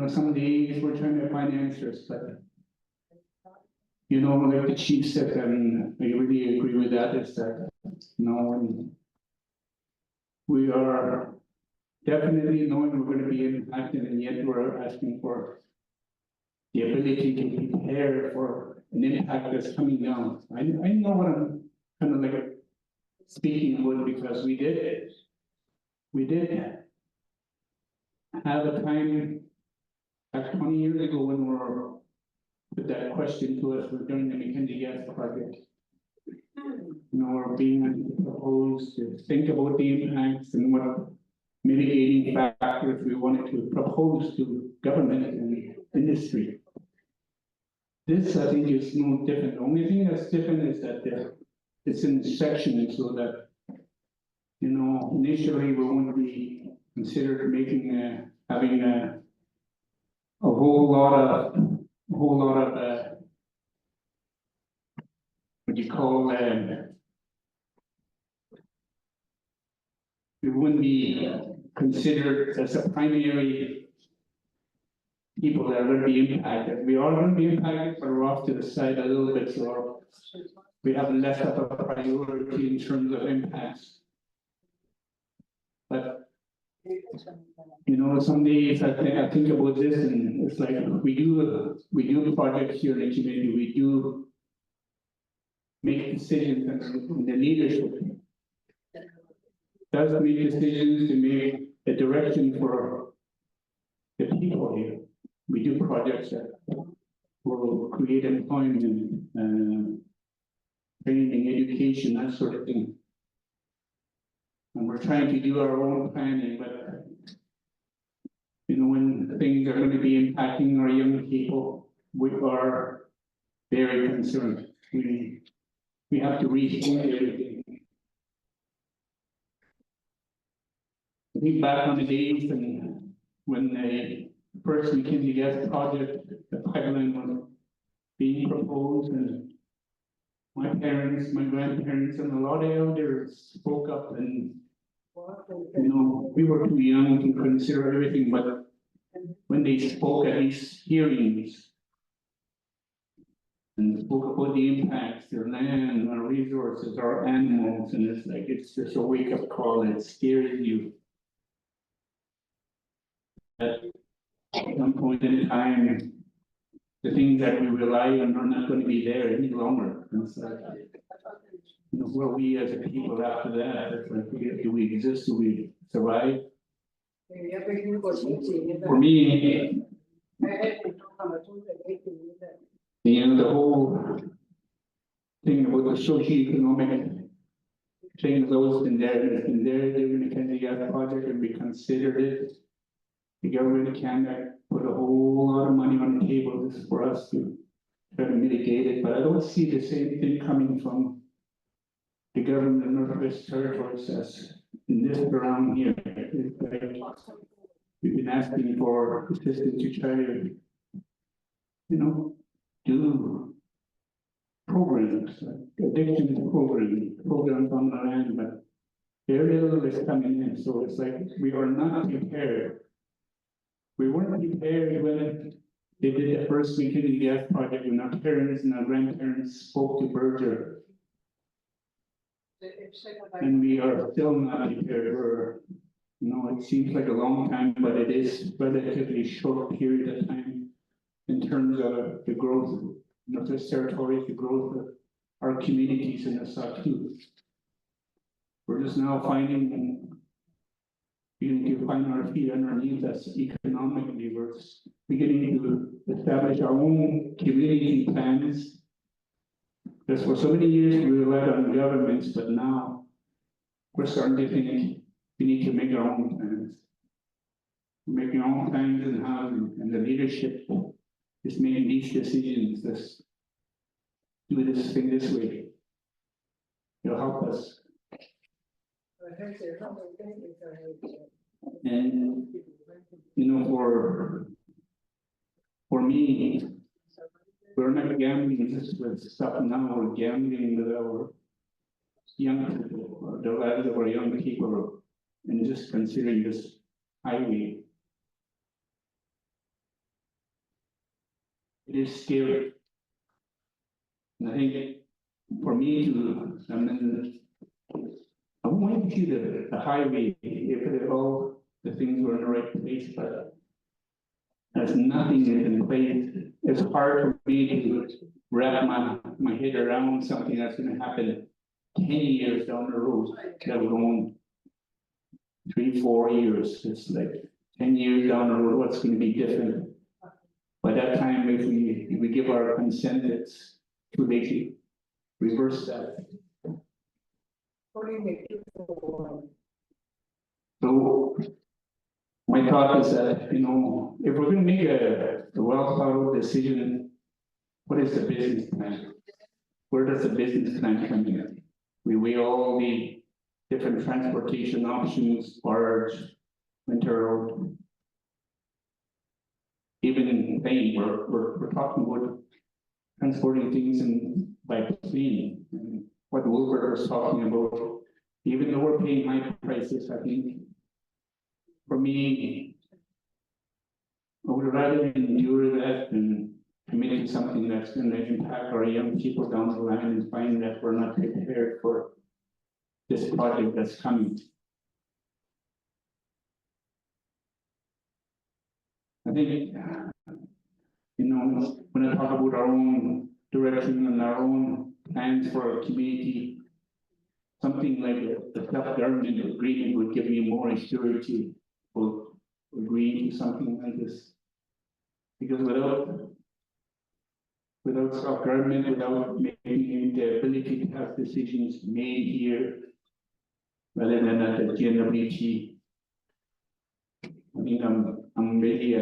some days we're trying to find answers, but like the chief said, and I really agree with that, is that when we are definitely knowing we're going to be impacted, and yet we're asking for the ability to prepare for an impact that's coming down. I know what I'm kind of like speaking about because we did have a time back 20 years ago when we were put that question to us during the Mackenzie gas project. We're being proposed to think about the impacts and what mitigating factors we wanted to propose to government and industry. This, I think, is no different. The only thing that's different is that it's in sections so that, initially we wouldn't be considered making, having a whole lot of what you call, we wouldn't be considered as a primary
people that are gonna be impacted. We are gonna be impacted, but we're off to the side a little bit, so we have less of a priority in terms of impacts. But you know, some days I think about this, and it's like we do projects here in the community, we do make decisions, and the leadership does make decisions to make a direction for the people here. We do projects that will create employment, training, education, that sort of thing. And we're trying to do our own planning, but you know, when things are going to be impacting our young people, we are very concerned. We have to rethink everything. I think back on the days when the first Mackenzie gas project, the pipeline was being proposed, and my parents, my grandparents, and a lot of elders spoke up, and you know, we were too young to consider everything, but when they spoke at these hearings and spoke about the impacts, their land, our resources, our animals, and it's like, it's just a wake-up call that scares you. At some point in time, the things that we rely on are not going to be there any longer. And it's like, you know, who are we as a people after that? It's like, do we exist? Do we survive? For me, you know, the whole thing about the socioeconomic thing has always been there. It's been there during the Mackenzie gas project, and we considered it. The government of Canada put a whole lot of money on the table just for us to try to mitigate it, but I don't see the same thing coming from the government of Northwest Territories as in this around here. It's like we've been asking for assistance to try to, you know, do programs, like addiction programs on the land, but very little is coming in. So it's like we are not prepared. We weren't prepared when they did the first Mackenzie gas project, when our parents and our grandparents spoke to Berger. And we are still not prepared. We're, you know, it seems like a long time, but it is relatively short period of time in terms of the growth of Northwest Territories, the growth of our communities in the South too. We're just now finding, beginning to find our feet underneath us economically. We're beginning to establish our own community plans. Because for so many years we relied on governments, but now we're starting to think we need to make our own plans. We're making our own plans in housing, and the leadership is making these decisions. Let's do this thing this way. It'll help us. And you know, for me, we're not gambling just with stuff now, we're gambling with our young people, or the lives of our young people, and just considering this highway. It is scary. And I think for me to, I mean, I want to see the highway if all the things were in the right place, but as nothing is in place, it's hard for me to wrap my head around something that's going to happen 10 years down the road, let alone 3-4 years. It's like 10 years down the road, what's going to be different? By that time, if we give our consent, it's too late to reverse that. So my thought is that, you know, if we're going to make a well thought out decision, what is the business plan? Where does the business plan come in? We weigh all the different transportation options, barge, winter road. Even in plane, we're talking about transporting things by plane. And what Wilbur was talking about, even though we're paying high prices, I think for me, I would
would rather endure that than commit to something that's gonna impact our young people down the line and find that we're not prepared for this project that's coming. I think, you know, when I talk about our own direction and our own plans for our community, something like the self-government agreement would give me more security for agreeing to something like this. Because without self-government, without making the ability to have decisions made here, rather than at the GNWT, I mean, I'm really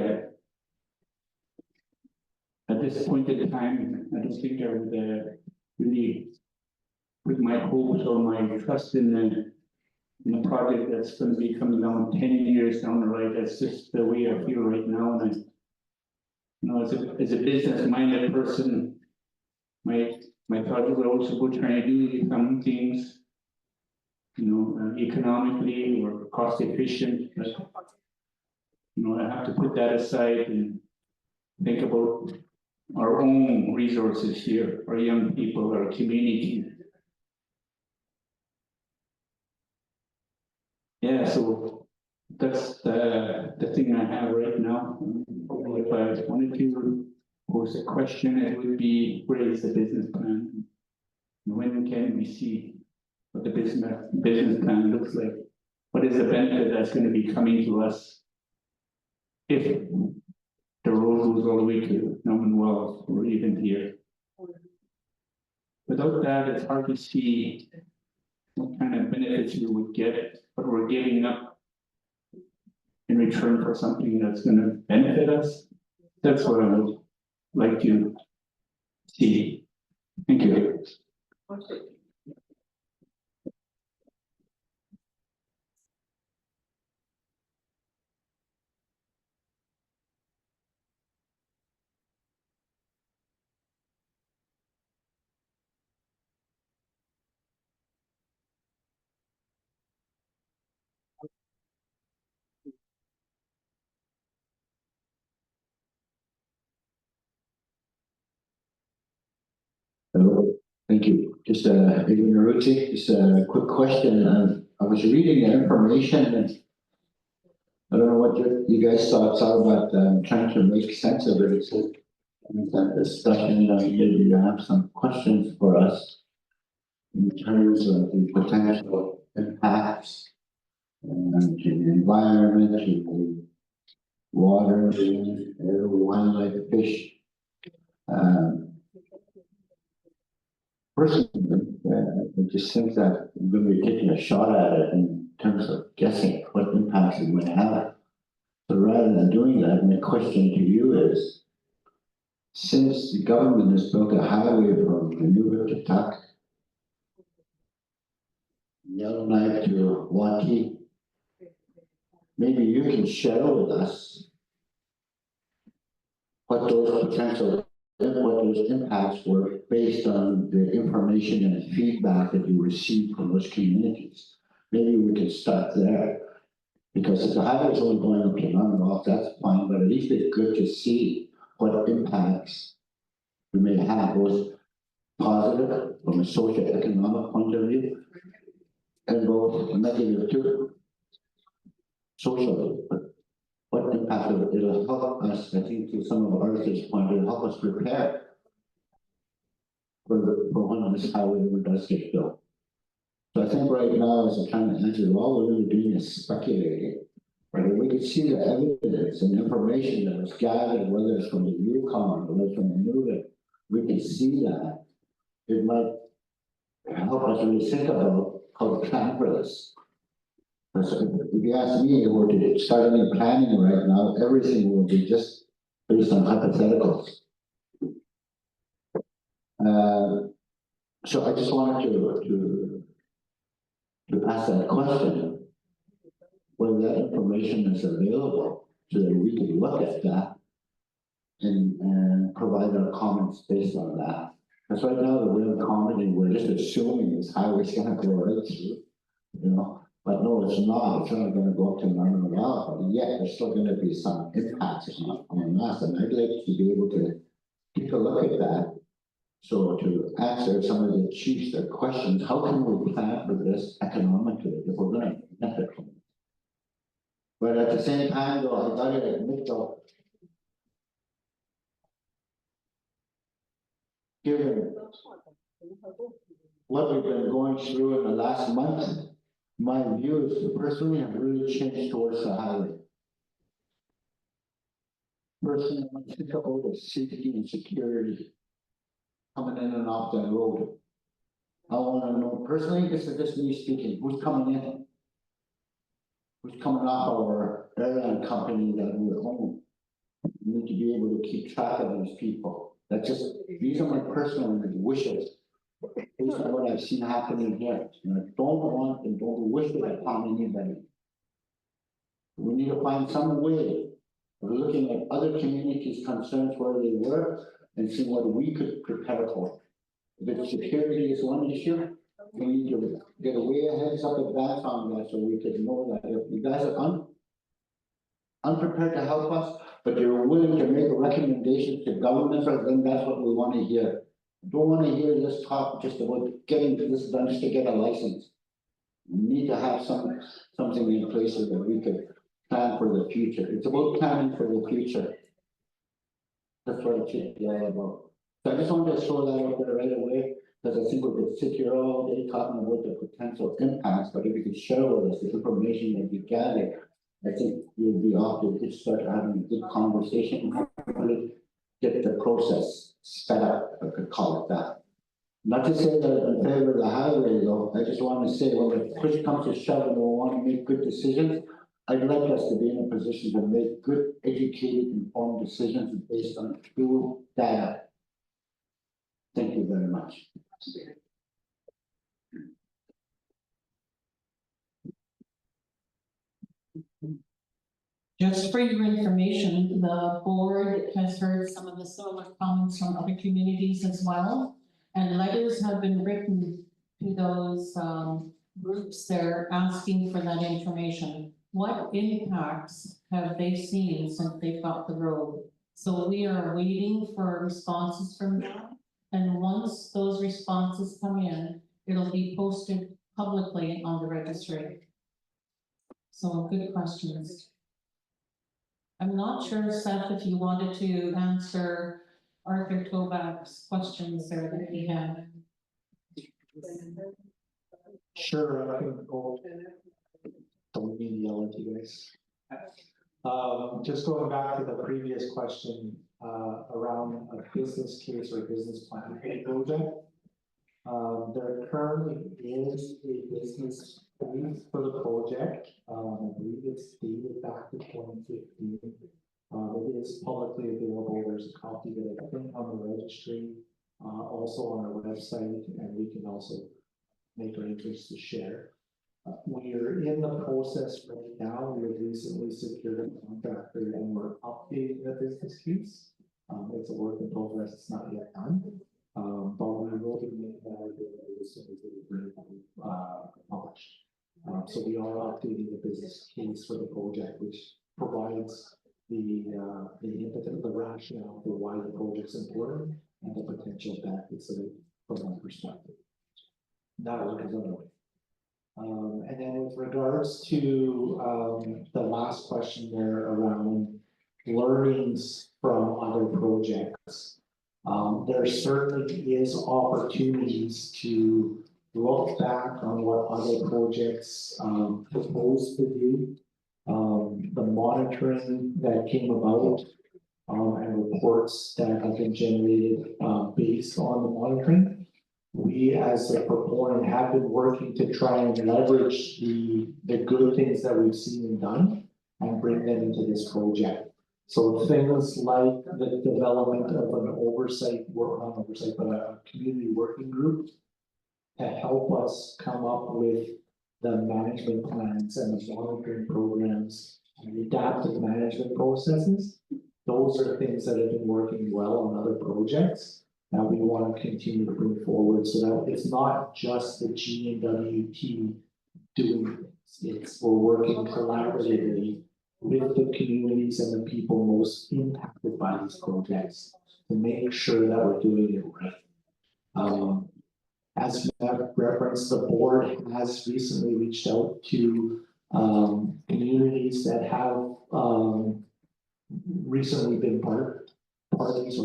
at this point in time, I don't think I would really put my hopes or my trust in a project that's going to be coming down 10 years down the road. That's just the way I feel right now. And I, you know, as a business-minded person, my thought would also go trying to do some things, you know, economically or cost efficient. But, you know, I have to put that aside and think about our own resources here, our young people, our community. Yeah, so that's the thing I have right now. If I wanted to pose a question, it would be, where is the business plan? When can we see what the business plan looks like? What is the benefit that's going to be coming to us if the road goes all the way to Norman Wells or even here? Without that, it's hard to see what kind of benefits we would get, but we're giving up in return for something that's going to benefit us. That's what I would like to see. Thank you.
Hello, thank you. Just just a quick question. I was reading the information and I don't know what you guys thoughts are about trying to make sense of it. So in that discussion, maybe you have some questions for us in terms of the potential impacts to the environment, to the water, air, wildlife, fish. Personally, I just think that we're going to be taking a shot at it in terms of guessing what impacts it might have. So rather than doing that, my question to you is, since the government has built a highway from Vancouver to Tuck, Yellowknife to Wanty, maybe you can share with us what those potential, what those impacts were based on the information and feedback that you received from those communities. Maybe we can start there. Because if the highway is only going up to Norman, that's fine, but at least it's good to see what impacts we may have, both positive from a socio-economic point of view, and both negative too, socially. But what impact it'll help us, I think, to some of Arthur's point, it'll help us prepare for when this highway does get built. So I think right now, as I'm trying to answer, all we're really doing is speculating. Right? If we could see the evidence and information that was gathered, whether it's from the Yukon or whether it's from the Nunavut, we can see that. It might help us really think about how to plan for this. Because if you ask me, if we're to start any planning right now, everything will be just based on hypotheticals. So I just wanted to ask that question, whether that information is available so that we can look at that and provide our comments based on that. Because right now, we're commenting, we're just assuming this highway's gonna go right through, you know, but no, it's not. It's only gonna go up to Norman Valley, but yet there's still gonna be some impacts on
us, and I'd like to be able to take a look at that. So to answer some of the chiefs, their questions, how can we plan for this economically if we're gonna benefit from it? But at the same time, though, I gotta admit though, given what we've been going through in the last month, my views personally have really changed towards the highway. Personally, I think about the safety and security coming in and off that road. I wanna know, personally, this is just me speaking, who's coming in? Who's coming off our airline company that we own? We need to be able to keep track of these people. That's just, these are my personal wishes. Based on what I've seen happening here, and I don't want and don't wish it upon anybody. We need to find some way of looking at other communities' concerns where they were and see what we could prepare for. If it's security is one issue, we need to get a way ahead up advance on that so we could know that if you guys are unprepared to help us, but you're willing to make a recommendation to government, then that's what we want to hear. Don't want to hear this talk just about getting this done just to get a license. We need to have something in place so that we could plan for the future. It's about planning for the future. That's what it's all about. So I just wanted to throw that out there right away, because I think we could sit here all day talking about the potential impacts, but if you could share with us the information that you gather, I think you'll be off to a good start having a good conversation, really get the process sped up, if I could call it that. Not to say that I'm in favor of the highway though, I just want to say when the push comes to shove and we want to make good decisions, I'd like us to be in a position to make good, educated, informed decisions based on true data. Thank you very much.
Just for your information, the board has heard some of the similar comments from other communities as well. And letters have been written to those groups there asking for that information. What impacts have they seen since they've got the road? So we are waiting for responses from them. And once those responses come in, it'll be posted publicly on the registry. So good questions. I'm not sure, Seth, if you wanted to answer Arthur Toback's questions there that he had.
Sure, I can go. Don't mean to yell at you guys. Just going back to the previous question, around a business case or business plan for the project. There currently is a business plan for the project. I believe it's dated back to 2015. It is publicly available. There's a copy that I think on the registry, also on our website, and we can also make arrangements to share. We are in the process right now. We have recently secured a contractor and we're updating the business case. It's a work in progress. It's not yet done. But we will be making that available as soon as it is published. So we are updating the business case for the project, which provides the impetus, the rationale for why the project's important and the potential benefits of it from my perspective. That work is underway. And then with regards to the last question there around learnings from other projects, there certainly is opportunities to look back on what other projects proposed to do, the monitoring that came about, and reports that have been generated based on the monitoring. We, as a proponent, have been working to try and leverage the good things that we've seen and done and bring them into this project. So things like the development of an a community working group to help us come up with the management plans and the monitoring programs and adaptive management processes. Those are things that have been working well on other projects that we want to continue to bring forward so that it's not just the GNWT doing things. We're working collaboratively with the communities and the people most impacted by these projects to make sure that we're doing it right. As Matt referenced, the board has recently reached out to communities that have recently been parties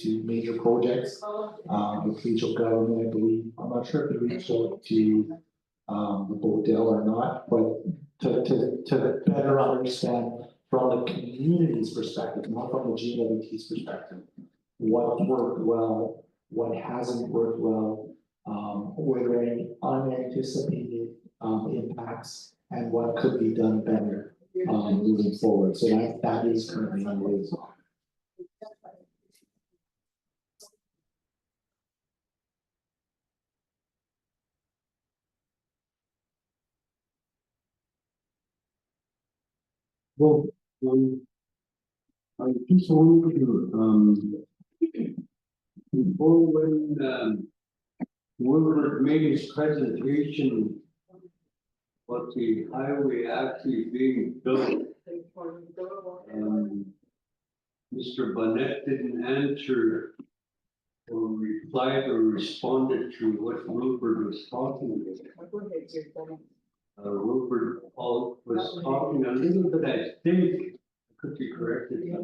to major projects. The regional government, I believe, I'm not sure if they reached out to the Bodell or not, but to better understand from the community's perspective, not from the GWT's perspective, what worked well, what hasn't worked well, were there any unanticipated impacts, and what could be done better moving forward. So that is currently on the way as well.
Well, I just wanted to, before when, Wilbur made his presentation, what the highway actually being built, Mr. Bonnet didn't answer or replied or responded to what Wilbur was talking about. Wilbur was talking a little bit, I think, could be corrected. I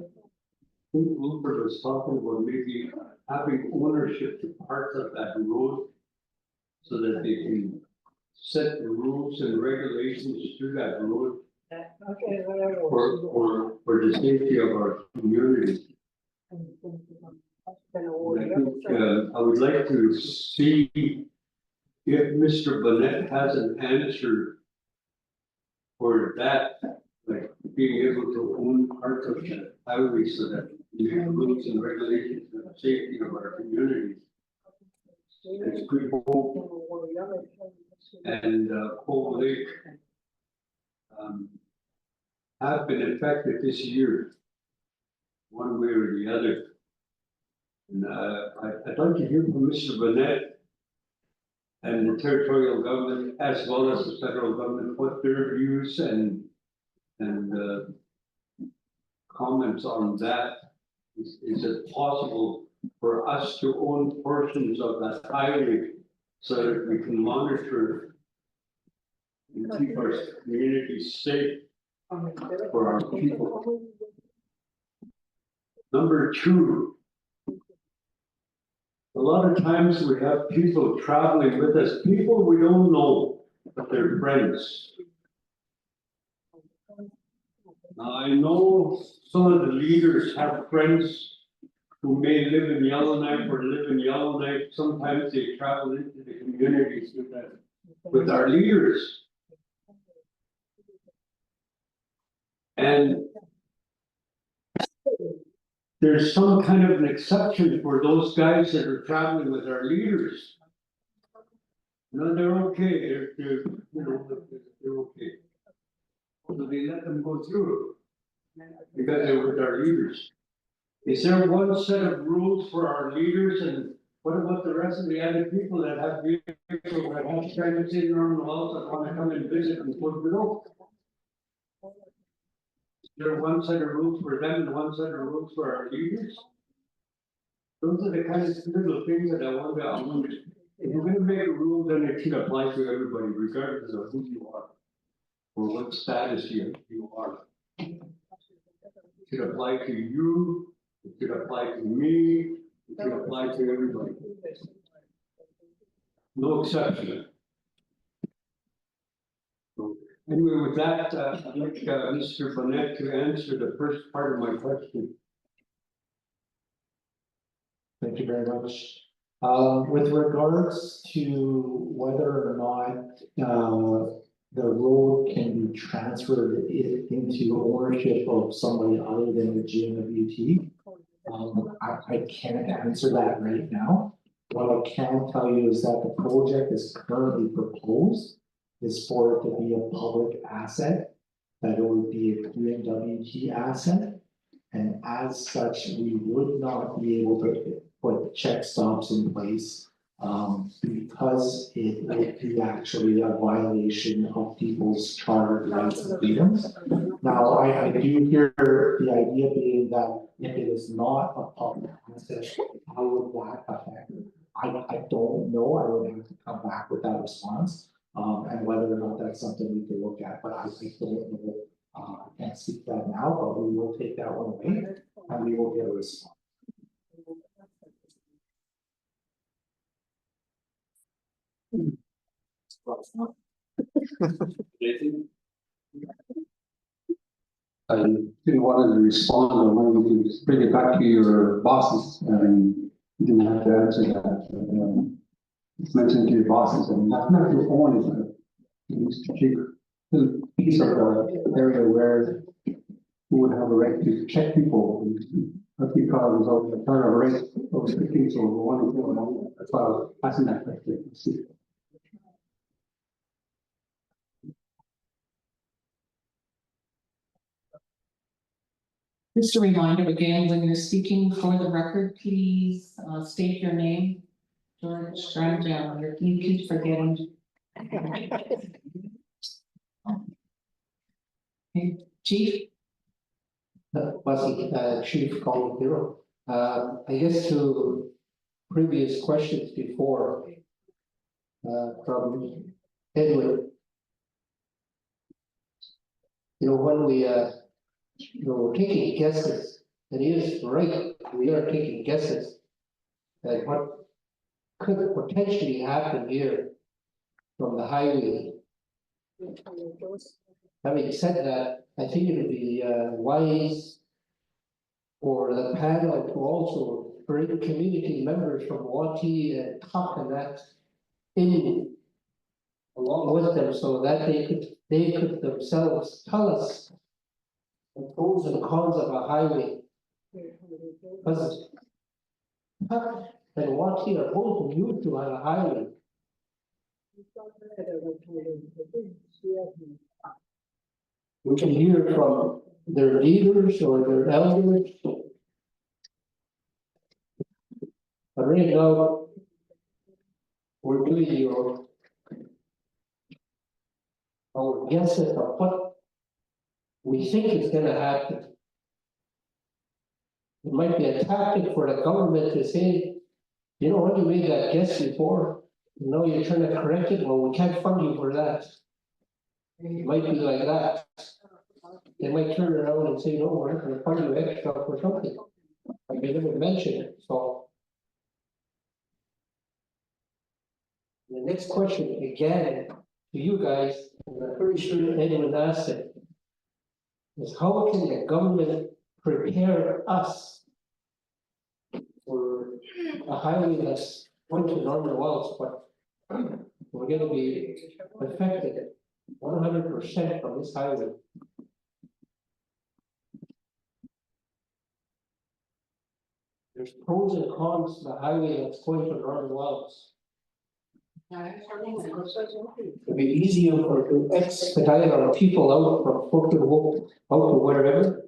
think Wilbur was talking about maybe having ownership to parts of that road so that they can set the rules and regulations through that road for the safety of our community. I think I would like to see if Mr. Bonnet has an answer for that, like being able to own parts of the highway so that we have rules and regulations for the safety of our communities. It's Good Hope and Cold Lake have been affected this year, one way or the other. And I'd like to hear from Mr. Bonnet and the territorial government, as well as the federal government, what their views and comments on that. Is it possible for us to own portions of that highway so that we can monitor and keep our communities safe for our people? Number two, a lot of times we have people traveling with us, people we don't know, but they're friends. Now, I know some of the leaders have friends who may live in Yellowknife or live in Yellowknife. Sometimes they travel into the communities with our leaders. And there's some kind of an exception for those guys that are traveling with our leaders. No, they're okay. They're okay. So they let them go through because they're with our leaders. Is there one set of rules for our leaders, and what about the rest of the other people that have vehicles that have friends in Norman Wells that want to come and visit and put it up? Is there one set of rules for them and one set of rules for our leaders? Those are the kind of little things that I wonder. If you're going to make a rule, then it should apply to everybody, regardless of who you are or what status you are. It should apply to you. It should apply to me. It should apply to everybody. No exception. So anyway, with that, I'd like Mr. Bonnet to answer the first part of my question.
Thank you very much. With regards to whether or not the road can be transferred into ownership of somebody other than the GNWT, I can't answer that right now. What I can tell you is that the project is currently proposed is for it to be a public asset, that it would be a GNWT asset, and as such, we would not be able to put check stops in place because it would be actually a violation of people's chartered rights and freedoms. Now, I do hear the idea being that if it is not a public access, how would that affect? I don't know, I would have to come back with that response, and whether or not that's something we can look at, but I don't know. I can't speak to that now, but we will take that one away, and we will get a response.
I didn't want to respond, I wanted to bring it back to your bosses, and you didn't have to answer that. It's mentioned to your bosses, and that's not your own, is it? It's a little piece of the area where who would have a right to check people. That's because it was over the part of right of speaking, so we want to go. That's why I was asking that question.
Just a reminder again, when you're speaking for the record, please state your name. George Strandell, you keep forgetting. Okay, Chief?
Chief Colin Hero. I guess to previous questions before, from Edward. When we're taking guesses, it is right, we are taking guesses at what could potentially happen here from the highway. Having said that, I think it would be wise for the panel to also bring community members from Wati and Kakanat in along with them so that they could themselves tell us the pros and cons of a highway. Because Kak and Wati are both new to a highway. We can hear from their leaders or their elders. But right now, we're doing our guesses of what we think is gonna happen. It might be a tactic for the government to say, you know what, you made that guess before, now you're trying to correct it, well, we can't fund you for that. It might be like that. They might turn around and say, no, we're not gonna fund you extra for something. Like they never mentioned it, so. The next question again to you guys, and I'm pretty sure anyone asked it, is how can the government prepare us for a highway that's going to normal wells, but we're going to be affected 100% from this highway. There's pros and cons to the highway that's going to normal wells. It'd be easier to expedite our people out from Fort to Hope, out to wherever.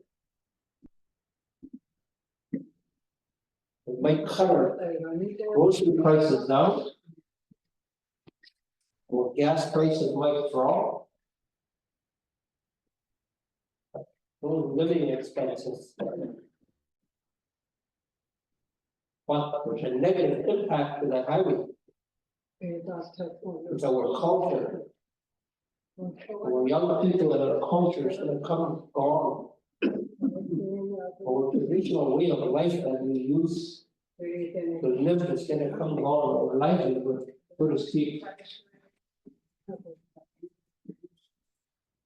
It might cut our grocery prices down. Or gas prices might drop. Those living expenses. But there's a negative impact to the highway. It's our culture. Our young people and our culture is gonna come gone. Our traditional way of life that we use to live is gonna come gone, our livelihood, so to speak.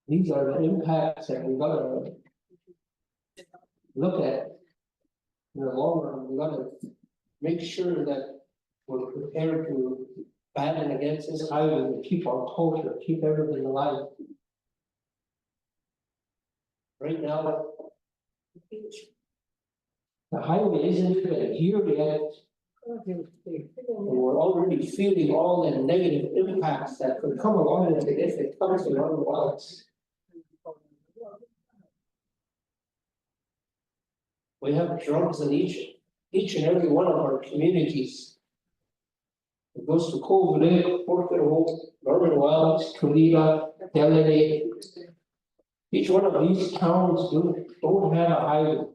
These are the impacts that we gotta look at in the long run. We gotta make sure that we're prepared to battle against this highway and keep our culture, keep everything alive. Right now, the highway isn't even here yet. We're already feeling all the negative impacts that could come along with it if it comes along with us. We have drugs in each and every one of our communities.
It goes to Cove Lake, Port Hope, Norman Wells, Toledo, Delaney. Each one of these towns don't have a highway.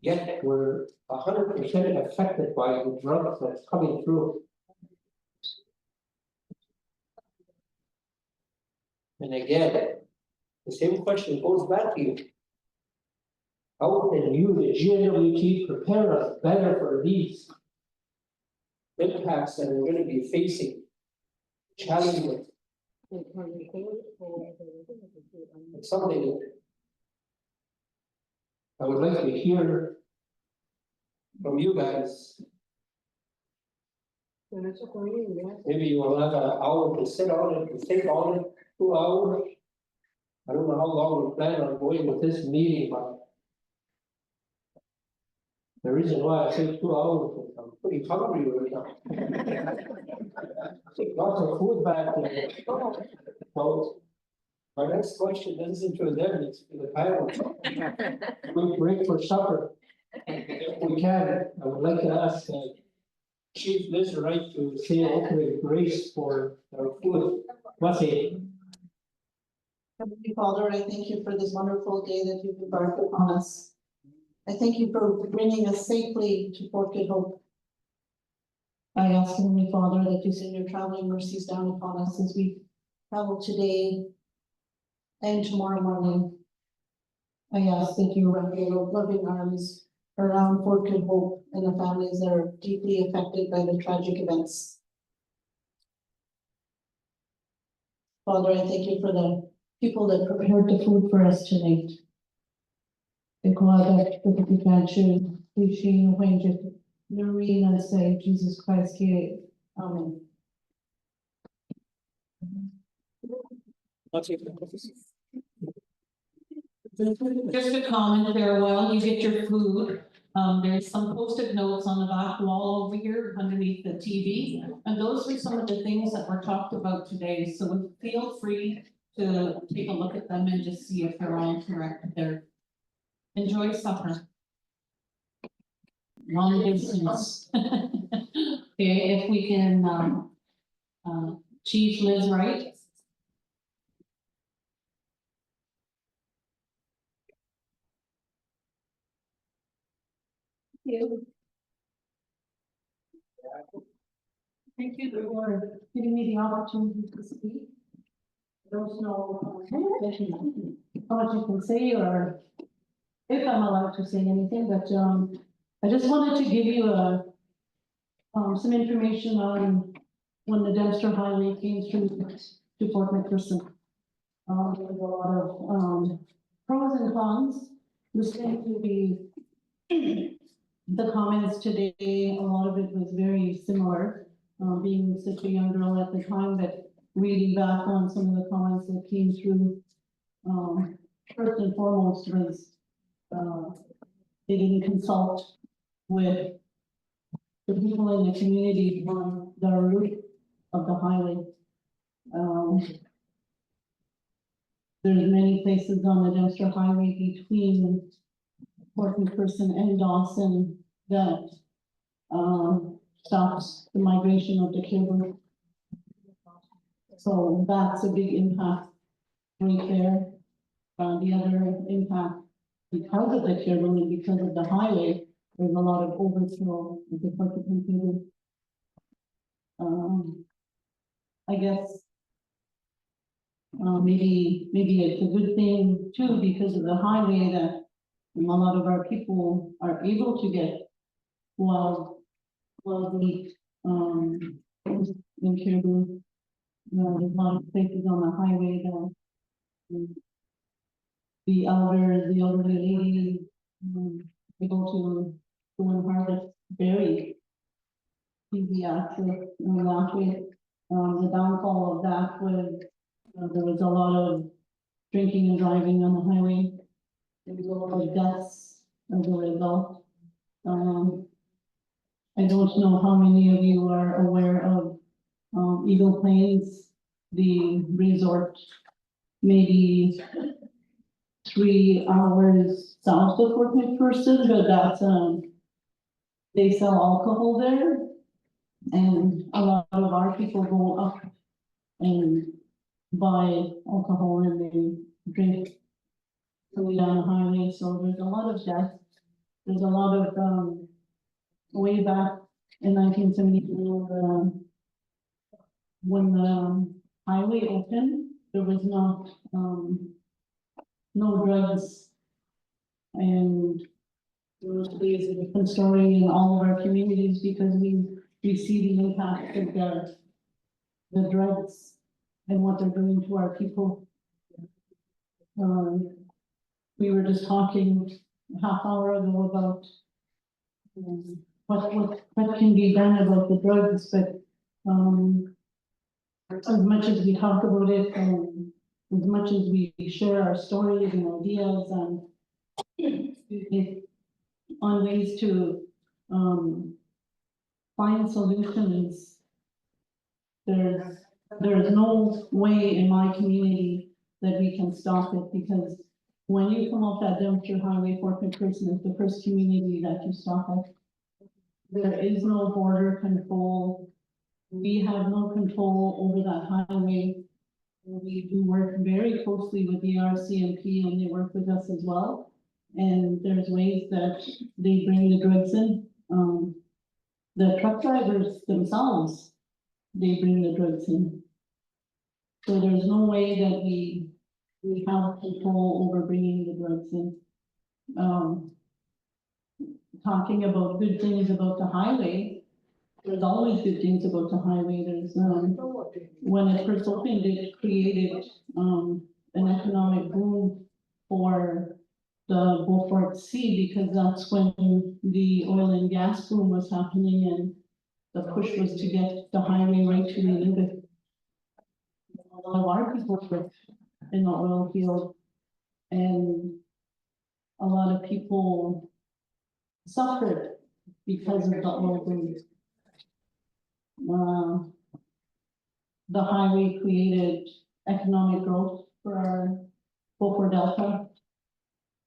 Yet we're 100% affected by the drugs that's coming through. And again, the same question goes back to you. How can you, the GNWT, prepare us better for these impacts that we're going to be facing? Challenges. It's something I would like to hear from you guys. Maybe you will have an hour to sit on it, to think on it, 2 hours. I don't know how long we plan on going with this meeting, but the reason why I say 2 hours is I'm pretty hungry right now. Lots of food back there. So my next question isn't to them, it's to the panel. We break for supper. If we can, I would like to ask Chief Liz Wright to say an opening grace for our food. What's it?
Heavenly Father, I thank you for this wonderful day that you've embarked upon us. I thank you for bringing us safely to Port Good Hope. I ask, Heavenly Father, that you send your traveling mercies down upon us as we travel today and tomorrow morning. I ask that you wrap your loving arms around Port Good Hope and the families that are deeply affected by the tragic events. Father, I thank you for the people that prepared the food for us tonight. Noreen, say Jesus Christ, Amen.
Just a comment farewell, you get your food. There's some post-it notes on the back wall over here underneath the TV. And those are some of the things that were talked about today. So feel free to take a look at them and just see if they're all correct there. Enjoy supper. Long distance. Okay, if we can, Chief Liz Wright.
Thank you for giving me the opportunity to speak. I don't know how much you can say or if I'm allowed to say anything, but I just wanted to give you some information on when the Dempster Highway came through to Fort McPherson. There's a lot of pros and cons. Listening to the comments today, a lot of it was very similar. Being such a young girl at the time, but reading back on some of the comments that came through, first and foremost was they didn't consult with the people in the community on the route of the highway. There's many places on the Dempster Highway between Fort McPherson and Dawson that stops the migration of the Caribou. So that's a big impact right there. The other impact because of the Caribou and because of the highway, there's a lot of overflow of the Caribou. I guess maybe it's a good thing too because of the highway that a lot of our people are able to get wild meat in Caribou. There's a lot of places on the highway that the elderly lady able to go and harvest berries. Easy access and that way. The downfall of that was there was a lot of drinking and driving on the highway. There was a lot of deaths as a result. I don't know how many of you are aware of Eagle Plains, the resort, maybe 3 hours south of Fort McPherson, but that's they sell alcohol there. And a lot of our people go up and buy alcohol and they drink going down the highway, so there's a lot of death. There's a lot of, way back in 1972, when the highway opened, there was not, no drugs. And usually it's a different story in all of our communities because we see the impact of the drugs and what they're doing to our people. We were just talking a half hour ago about what can be done about the drugs, but as much as we talk about it, as much as we share our stories and ideas on ways to find solutions, there's no way in my community that we can stop it, because when you come off that Dumpster Highway, Fort McPherson is the first community that you stop at. There is no border control. We have no control over that highway. We do work very closely with the RCMP and they work with us as well. And there's ways that they bring the drugs in. The truck drivers themselves, they bring the drugs in. So there's no way that we have control over bringing the drugs in. Talking about good things about the highway, there's always good things about the highway. There's, when it first opened, it created, an economic boom for the Beaufort Sea, because that's when the oil and gas boom was happening and the push was to get the highway right to Nunavut. A lot of our people were in the oil field, and a lot of people suffered because of the oil boom. The highway created economic growth for our Beaufort Delta,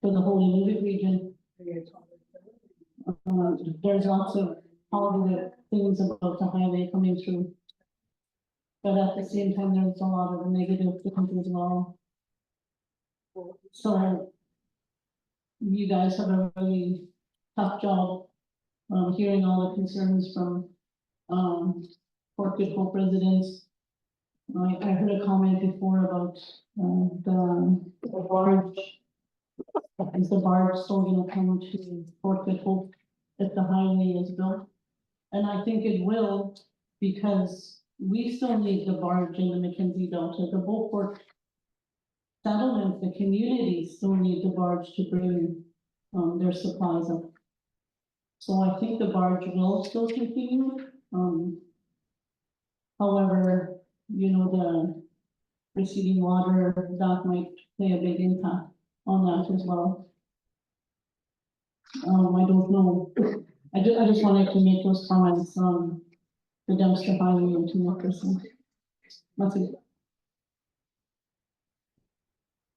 for the whole Nunavut region. There's lots of positive things about the highway coming through. But at the same time, there's a lot of negative things as well. So you guys have a really tough job, hearing all the concerns from, Fort Good Hope residents. I heard a comment before about, the barge. Is the barge still gonna come to Fort Good Hope if the highway is built? And I think it will, because we still need the barge in the Mackenzie Delta. The Beaufort settlement, the communities still need the barge to bring, their supplies up. So I think the barge will still continue. However, you know, the receding water, that might play a big impact on that as well. I don't know. I just wanted to make those comments on the dumpster highway and to McPherson. That's it.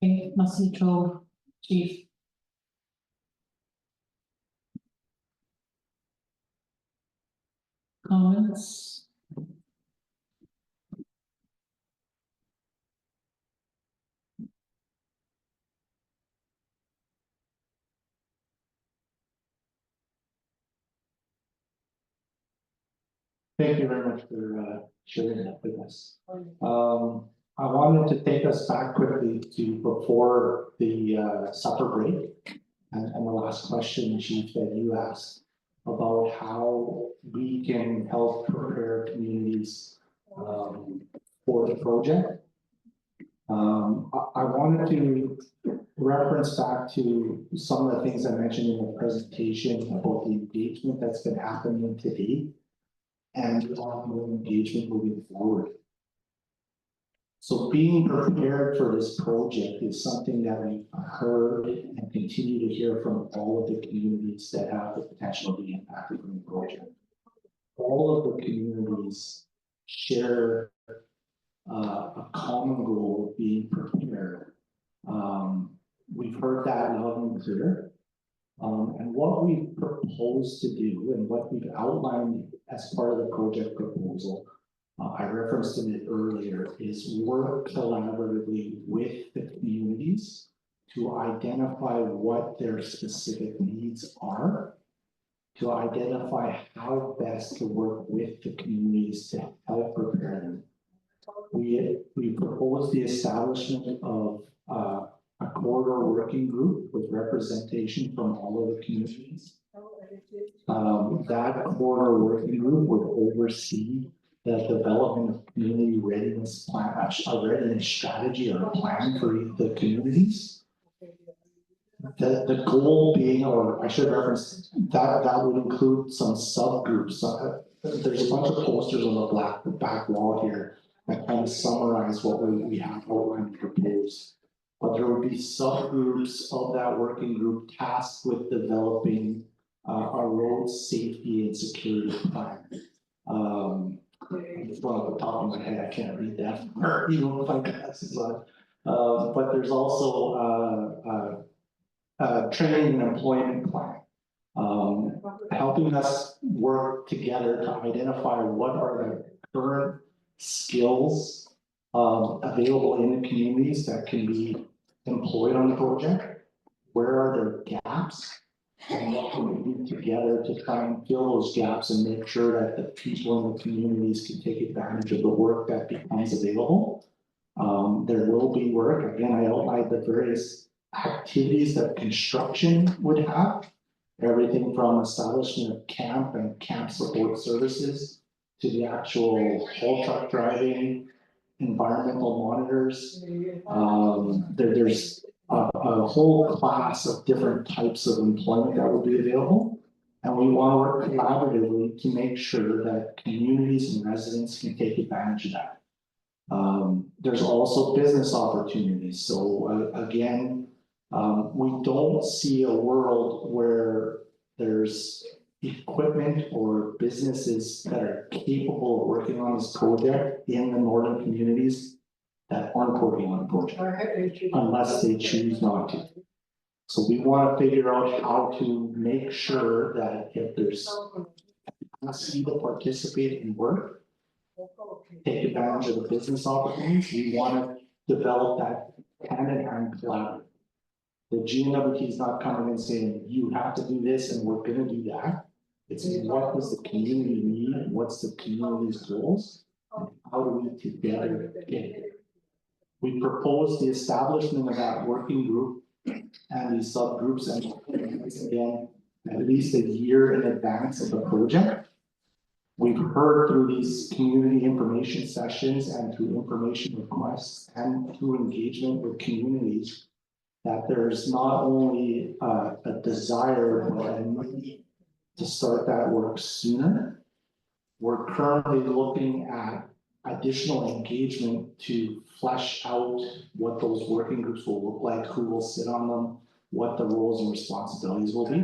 Okay, Masito, Chief. Comments?
Thank you very much for sharing that with us. I wanted to take us back quickly to before the supper break and the last question, Chief, that you asked about how we can help prepare communities for the project. I wanted to reference back to some of the things I mentioned in the presentation about the engagement that's been happening today and the ongoing engagement moving forward. So being prepared for this project is something that we've heard and continue to hear from all of the communities that have the potential to be impacted from the project. All of the communities share a common goal of being prepared. We've heard that loud and clear. And what we propose to do and what we've outlined as part of the project proposal, I referenced it earlier, is work collaboratively with the communities to identify what their specific needs are, to identify how best to work with the communities to help prepare them. We propose the establishment of a corridor working group with representation from all of the communities. That corridor working group would oversee the development of community readiness plan, a readiness strategy or a plan for the communities. The goal being, or I should reference, that would include some subgroups. There's a bunch of posters on the back wall here that kind of summarize what we have outlined and proposed. But there would be subgroups of that working group tasked with developing a road safety and security plan. It's one off the top of my head, I can't read that, or even with my glasses on. But there's also training and employment plan. Helping us work together to identify what are the current skills available in the communities that can be employed on the project, where are there gaps, and what can we do together to try and fill those gaps and make sure that the people in the communities can take advantage of the work that becomes available. There will be work, again, I outlined the various activities that construction would have, everything from establishment of camp and camp support services to the actual haul truck driving, environmental monitors. There's a whole class of different types of employment that will be available. And we want to work collaboratively to make sure that communities and residents can take advantage of that. There's also business opportunities. So again, we don't see a world where there's equipment or businesses that are capable of working on this project in the northern communities that aren't working on the project, unless they choose not to. So we want to figure out how to make sure that if there's capacity to participate in work, take advantage of the business opportunities, we want to develop that hand in hand collaborative. The GNWT is not coming and saying, you have to do this and we're gonna do that. It's what does the community need and what's the community's goals? And how do we together get there? We propose the establishment of that working group and these subgroups, and again, at least a year in advance of the project. We've heard through these community information sessions and through information requests and through engagement with communities that there's not only a desire but a need to start that work sooner. We're currently looking at additional engagement to flesh out what those working groups will look like, who will sit on them, what the roles and responsibilities will be.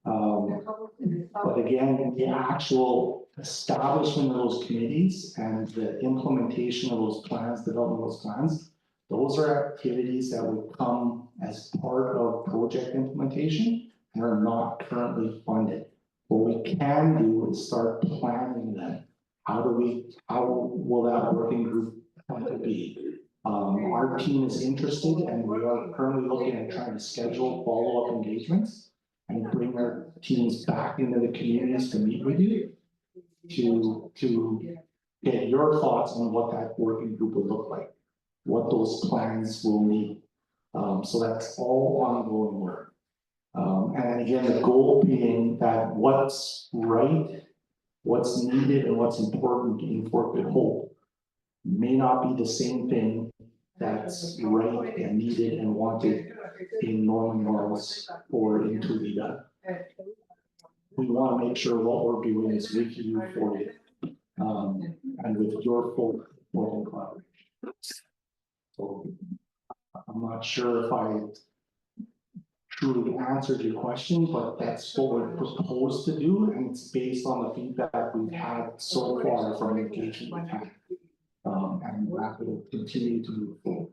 But again, the actual establishment of those committees and the implementation of those plans, development of those plans, those are activities that would come as part of project implementation and are not currently funded. What we can do is start planning them. How will that working group come to be? Our team is interested and we are currently looking at trying to schedule follow-up engagements and bring our teams back into the communities to meet with you to get your thoughts on what that working group would look like, what those plans will need. So that's all ongoing work. And again, the goal being that what's right, what's needed, and what's important in Fort Good Hope may not be the same thing that's right and needed and wanted in Norman Morris or in Toledo. We want to make sure what we're doing is with you for you, and with your full collaboration. So I'm not sure if I truly answered your question, but that's what we're proposed to do, and it's based on the feedback we've had so far from engagement we've had. And that will continue to move forward.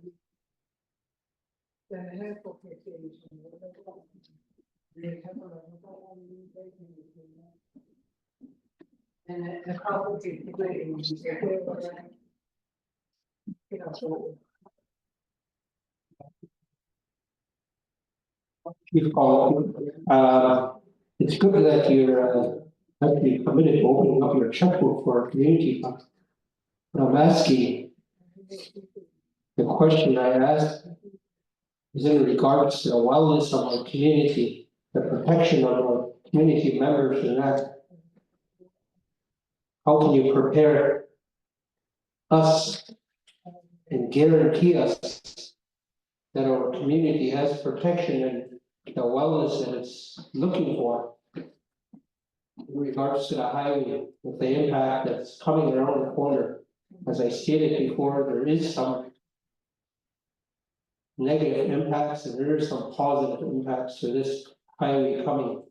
And the complicated things.
Chief Paul, it's good that you're actually committed to opening up your checkbook for our community. But I'm asking, the question I asked is in regards to the wellness of our community, the protection of our community members and that. How can you prepare us and guarantee us that our community has protection and the wellness that it's looking for in regards to the highway, with the impact that's coming around the corner? As I stated before, there is some negative impacts and there is some positive impacts to this highway coming.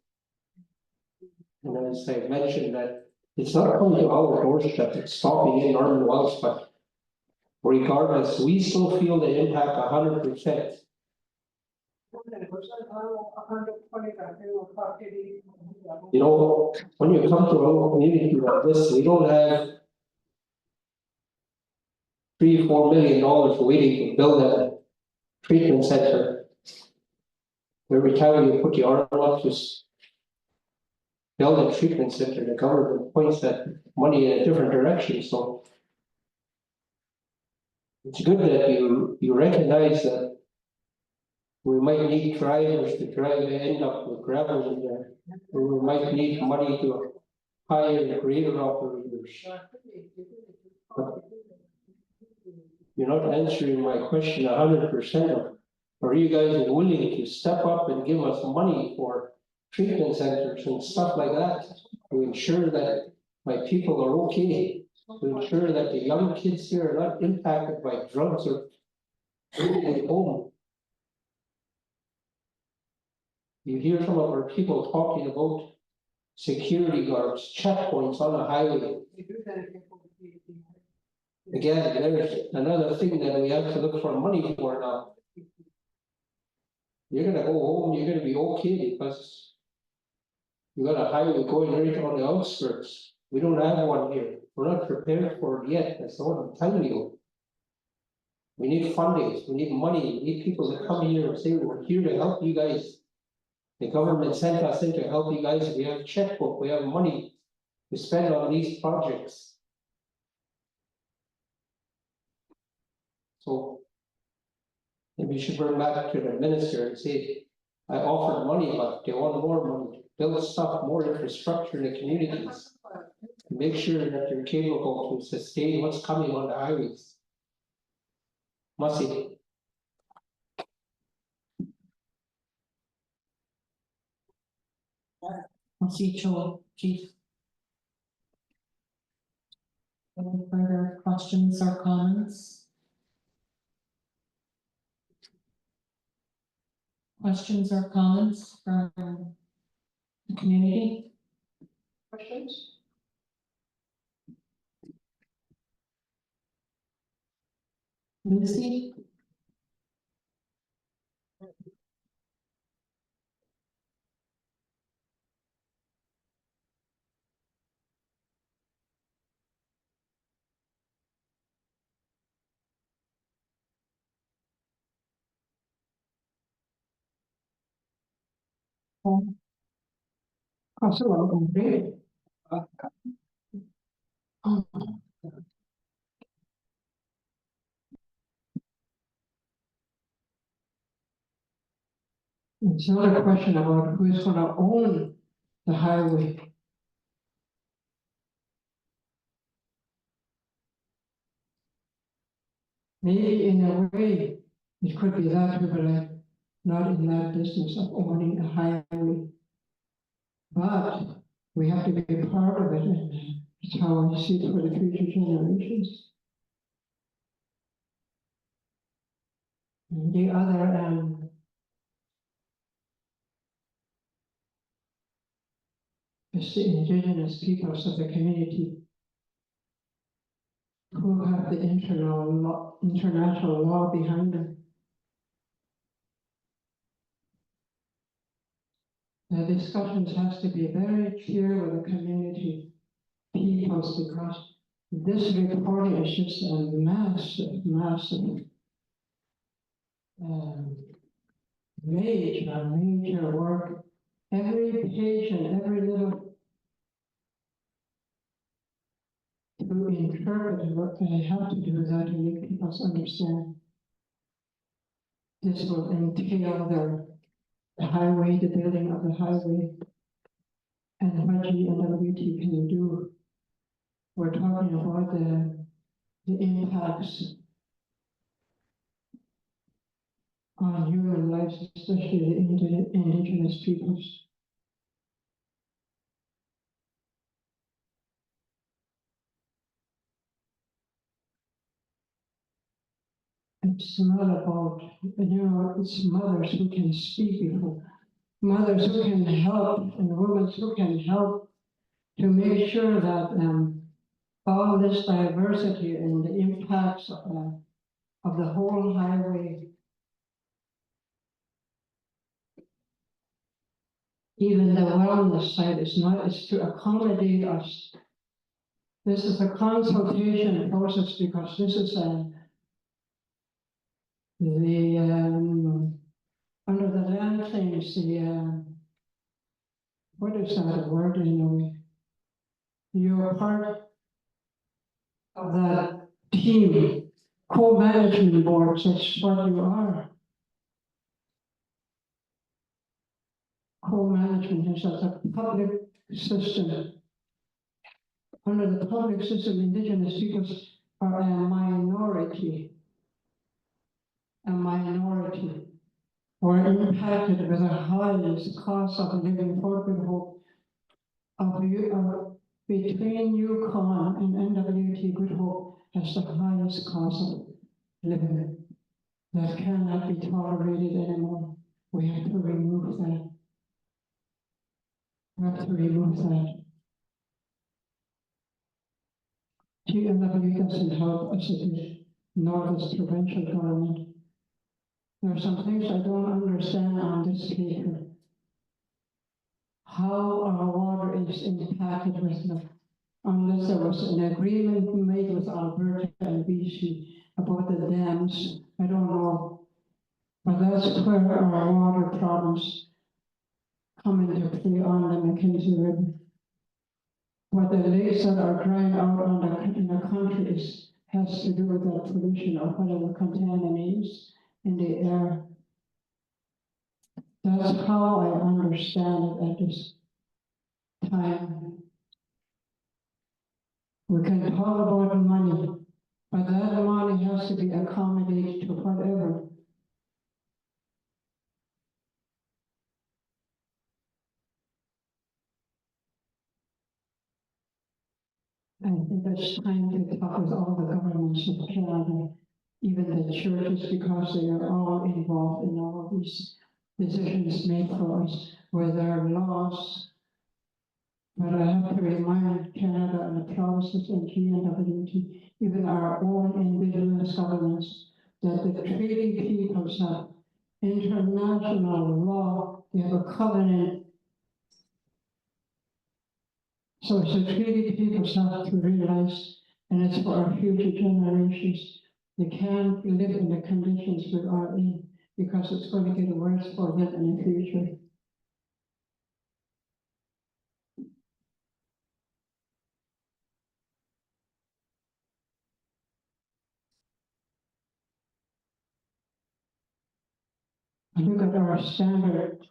And as I mentioned, that it's not coming to our doorstep, it's stopping in Norman Wells, but regardless, we still feel the impact 100%. You know, when you come to a community like this, we don't have $3-4 million waiting to build a treatment center. Every time you put your arm up to build a treatment center, the government points that money in a different direction, so it's good that you recognize that we might need drivers to drive and end up with gravel in there. Or we might need money to hire grader operators. But you're not answering my question 100%. Are you guys willing to step up and give us money for treatment centers and stuff like that to ensure that my people are okay? To ensure that the young kids here are not impacted by drugs or at home. You hear some of our people talking about security guards, checkpoints on the highway. Again, there's another thing that we have to look for money for now. You're gonna go home, you're gonna be okay because you got a highway going right on the outskirts. We don't have one here. We're not prepared for it yet. That's what I'm telling you. We need funding, we need money, we need people to come here and say, we're here to help you guys. The government sent us in to help you guys. We have a checkbook, we have money to spend on these projects. So maybe you should bring back to the minister and say, I offered money, but they want more money to build stuff, more infrastructure in the communities. Make sure that they're capable to sustain what's coming on the highways. Mussy.
Mussy Joel, Chief. Any further questions or comments? Questions or comments from the community? Questions? Lucy? It's not a question about who's gonna own the highway. Maybe in a way, it could be that, but I'm not in that business of owning a highway. But we have to be a part of it, and it's how I see it for the future generations. And the other, is the indigenous peoples of the community who have the international law behind them. the discussions has to be very clear with the community peoples, because this reporting is just a massive major work. Every page and every little to interpret what they have to do that to make people understand. This will entail the highway, the building of the highway, and what GNWT can do. We're talking about the impacts on human lives, especially the indigenous peoples. It's not about, it's mothers who can speak before, mothers who can help, and women who can help to make sure that all this diversity and the impacts of the whole highway, even the wellness side is to accommodate us. This is a consultation process because this is under the land claims, what is that word anyway? You're part of that team, co-management boards, that's what you are. Co-management is a public system. Under the public system, indigenous peoples are a minority. Or impacted with the highest cost of living for good hope between Yukon and NWT. Good Hope has the highest cost of living that cannot be tolerated anymore. We have to remove that. We have to remove that. GNW doesn't help us, nor does provincial government. There are some things I don't understand on this paper. How our water is impacted with them, unless there was an agreement made with Alberta and BC about the dams. I don't know. But that's where our water problems come into play on the Mackenzie River. What the lakes that are drying out in the country has to do with that pollution or whatever contaminates in the air. That's how I understand it at this time. We can talk about money, but that money has to be accommodated to whatever. I think it's time to talk with all the governments of Canada, even the churches, because they are all involved in all of these decisions made for us, where there are laws. But I have to remind Canada and the provinces and GNWT, even our own indigenous governments, that the treaty peoples have international law, they have a covenant. So it's the treaty peoples have to realize, and it's for our future generations, they can't live in the conditions we are in, because it's going to get worse for them in the future. Look at our substandard,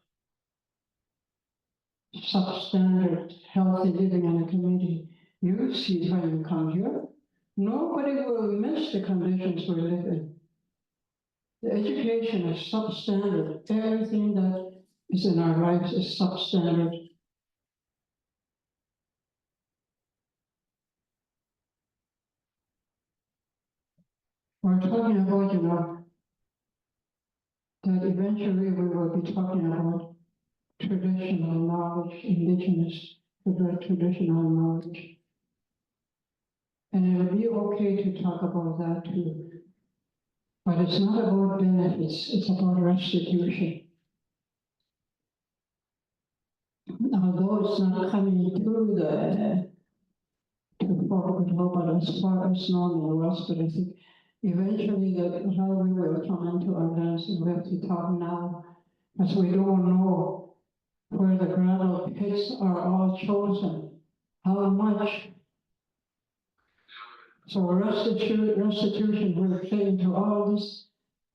healthy living in a community. You see when you come here, nobody will miss the conditions we live in. The education is substandard. Everything that is in our lives is substandard. We're talking about, that eventually we will be talking about traditional knowledge, indigenous traditional knowledge. And it'll be okay to talk about that too. But it's not about benefits, it's about restitution. although it's not coming to the to Fort Hope, but as far as normal was, but I think eventually the railway will come into our lands and we have to talk now, as we don't know where the gravel pits are all chosen, how much. So restitution will play into all this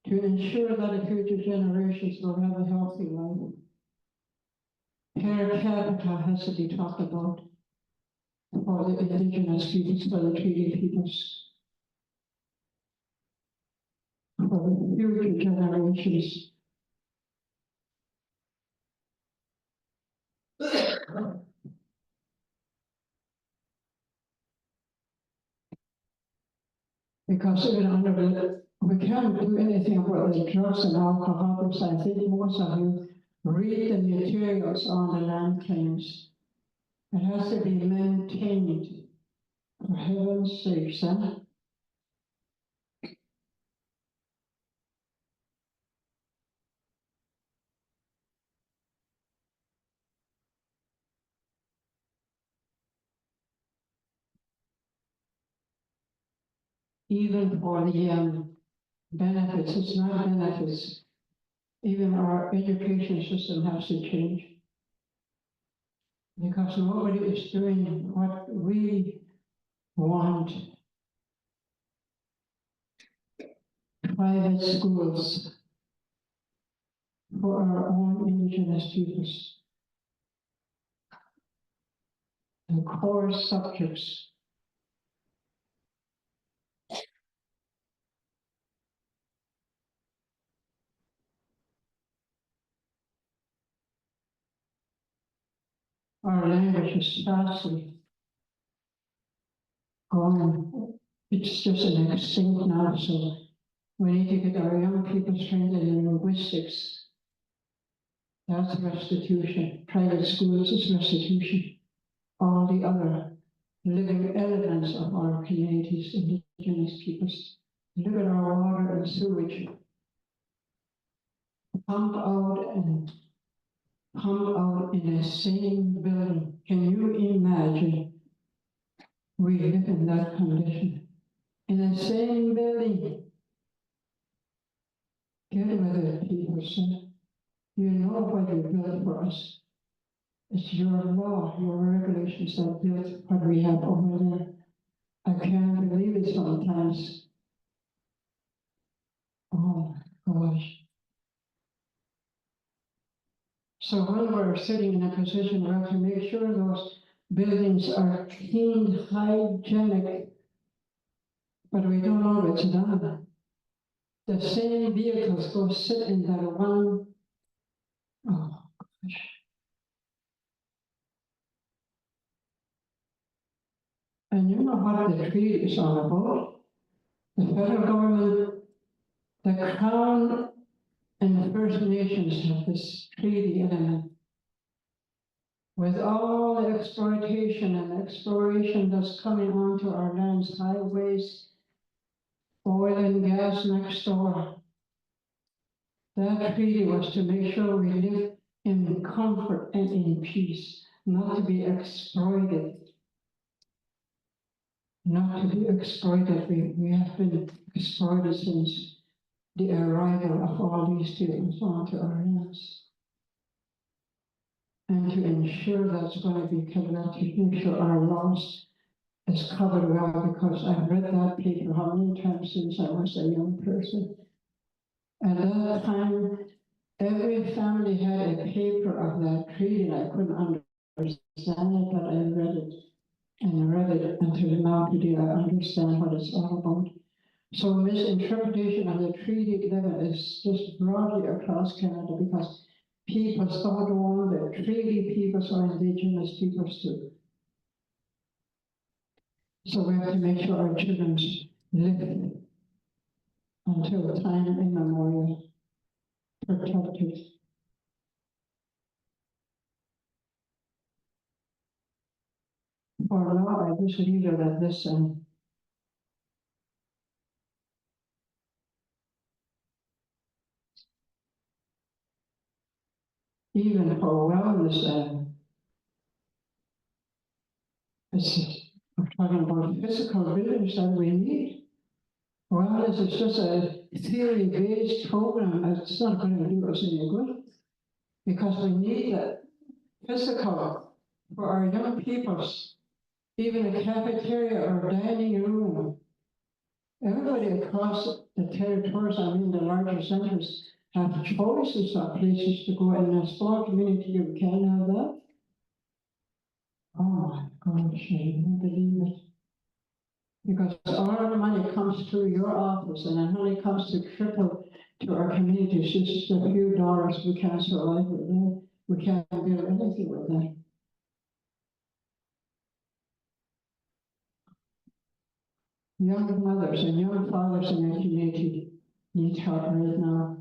to ensure that the future generations will have a healthy life. Per capita has to be talked about for the indigenous peoples, for the treaty peoples, for the future generations. Because even under the, we can't do anything about the drugs and alcohol, because I think most of you read the materials on the land claims. It has to be maintained, for heaven's sake, huh? Even for the benefits, it's not benefits. Even our education system has to change. Because nobody is doing what we want. Private schools for our own indigenous peoples. The core subjects. Our language is fastly gone. It's just an extinct now, so we need to get our young people trained in linguistics. That's restitution. Private schools is restitution. All the other living elements of our communities, indigenous peoples. Look at our water and sewage. Pump out in the same building. Can you imagine? We live in that condition. In the same building. Get with it, people, sir. You know what you built for us. It's your law, your regulations that built what we have over there. I can't believe it sometimes. Oh my gosh. So when we're sitting in a position where we have to make sure those buildings are clean, hygienic, but we don't know it's done. The same vehicles go sit in that one. Oh gosh. And you know what the treaty is all about? The federal government, the Crown, and the First Nations have this treaty element. With all the exploitation and exploration that's coming onto our lands, highways, oil and gas next door. That treaty was to make sure we live in comfort and in peace, not to be exploited. Not to be exploited. We have been exploited since the arrival of all these peoples onto our lands. And to ensure that's going to be kept up, to make sure our laws is covered well, because I've read that paper how many times since I was a young person. At that time, every family had a paper of that treaty, and I couldn't understand it, but I read it. And I read it until now today I understand what it's all about. So misinterpretation of the treaty level is just broadly across Canada, because people don't want the treaty peoples or indigenous peoples to. So we have to make sure our children live until time immemorial, protected. For now, I just leave it at this. Even for wellness, We're talking about physical village that we need. Well, this is just a theory-based program, it's not going to do us any good. Because we need that physical for our young peoples, even a cafeteria or dining room. Everybody across the territories, I mean the larger centers, have choices of places to go. In a small community, you can't have that. Oh my gosh, I can't believe it. Because all the money comes through your office and it only comes to trickle to our communities. Just a few dollars, we can't survive with that. We can't do anything with that. Young mothers and young fathers in our community need help right now.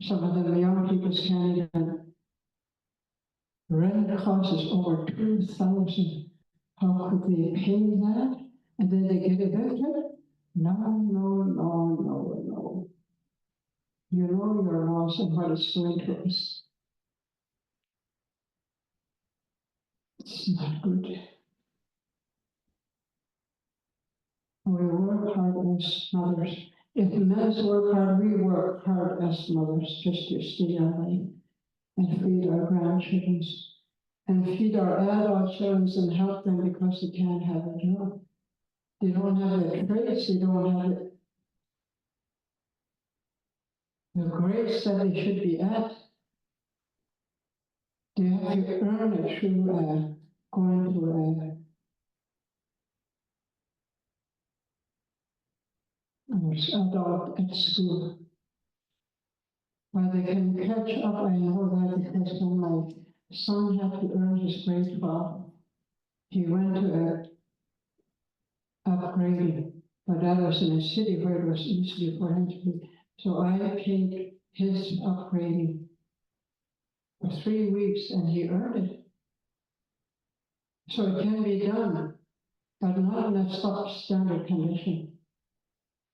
Some of them young people can't even. Rent cost is over 2,000. How could they pay that? And then they get evicted? No. You know your loss and what it's doing to us. It's not good. We work hard as mothers. If men work hard, we work hard as mothers just to stay alive and feed our grandchildren and feed our adult children and help them because they can't have a job. They don't have the traits, they don't have the grades that they should be at. They have to earn it through going to adult at school. But they can catch up, I know that because when my son had to earn his grade 12, he went to upgrading, but that was in a city where it was easy for him to be. So I paid his upgrading for 3 weeks and he earned it. So it can be done, but not in a substandard condition.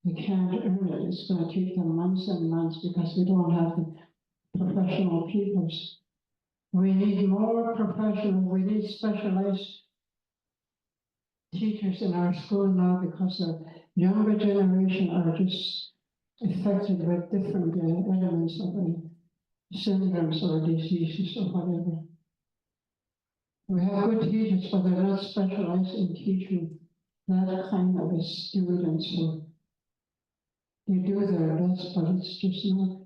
We can't earn it. It's going to take them months and months because we don't have the professional peoples. We need more professional, we need specialized teachers in our school now because the younger generation are just affected with different elements of syndromes or diseases or whatever. We have good teachers, but they're not specialized in teaching that kind of a student. So they do their best, but it's just not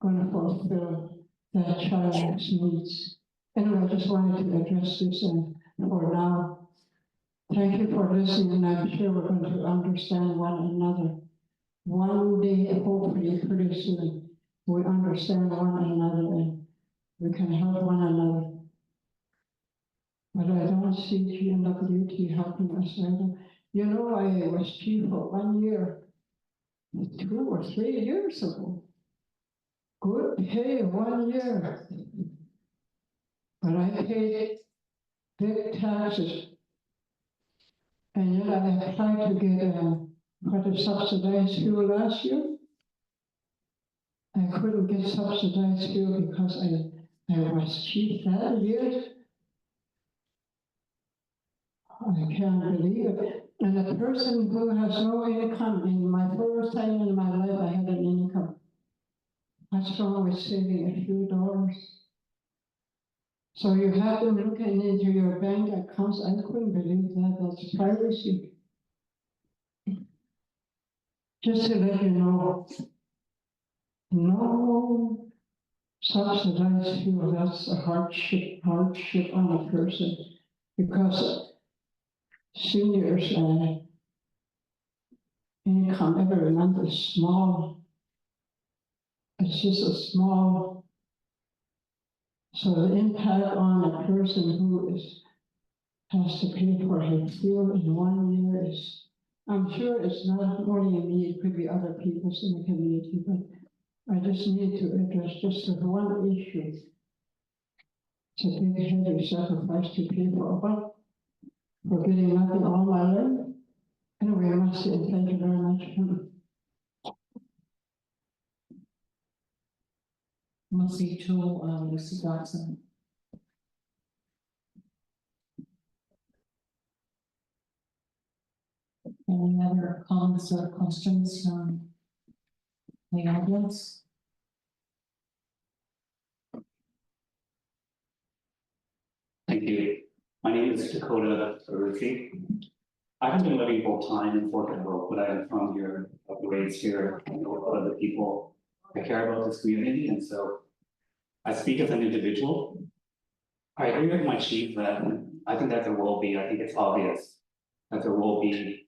going to fulfill that child's needs. Anyway, I just wanted to address this for now. Thank you for listening, and I'm sure we're going to understand one another. One day, hopefully, pretty soon, we understand one another and we can help one another. But I don't see GNWT helping us either. You know, I was chief for 1 year, 2 or 3 years ago. Good pay 1 year. But I paid big taxes. And yet I applied to get a subsidized fuel last year. I couldn't get subsidized fuel because I was chief that year. I can't believe it. And a person who has no income, in my first time in my life, I had an income. What's wrong with saving a few dollars? So you have them looking into your bank accounts. I couldn't believe that. That's piracy. Just to let you know, no subsidized fuel. That's a hardship on a person because seniors' income every month is small. It's just a small. So the impact on a person who has to pay for his fuel in 1 year is, I'm sure it's not only me, it could be other people in the community, but I just need to address just the one issue. It's a big heavy sacrifice to pay for what? For getting nothing all my life? Anyway, I must say thank you very much.
Mostly to Lucy Dodson. Any other comments or questions from the audience?
Thank you. My name is Dakota Ruthie. I haven't been living full time in Fort Hill, but I am from here, raised here. I know a lot of the people that care about this community, and so I speak as an individual. I agree with my chief that I think that there will be, I think it's obvious that there will be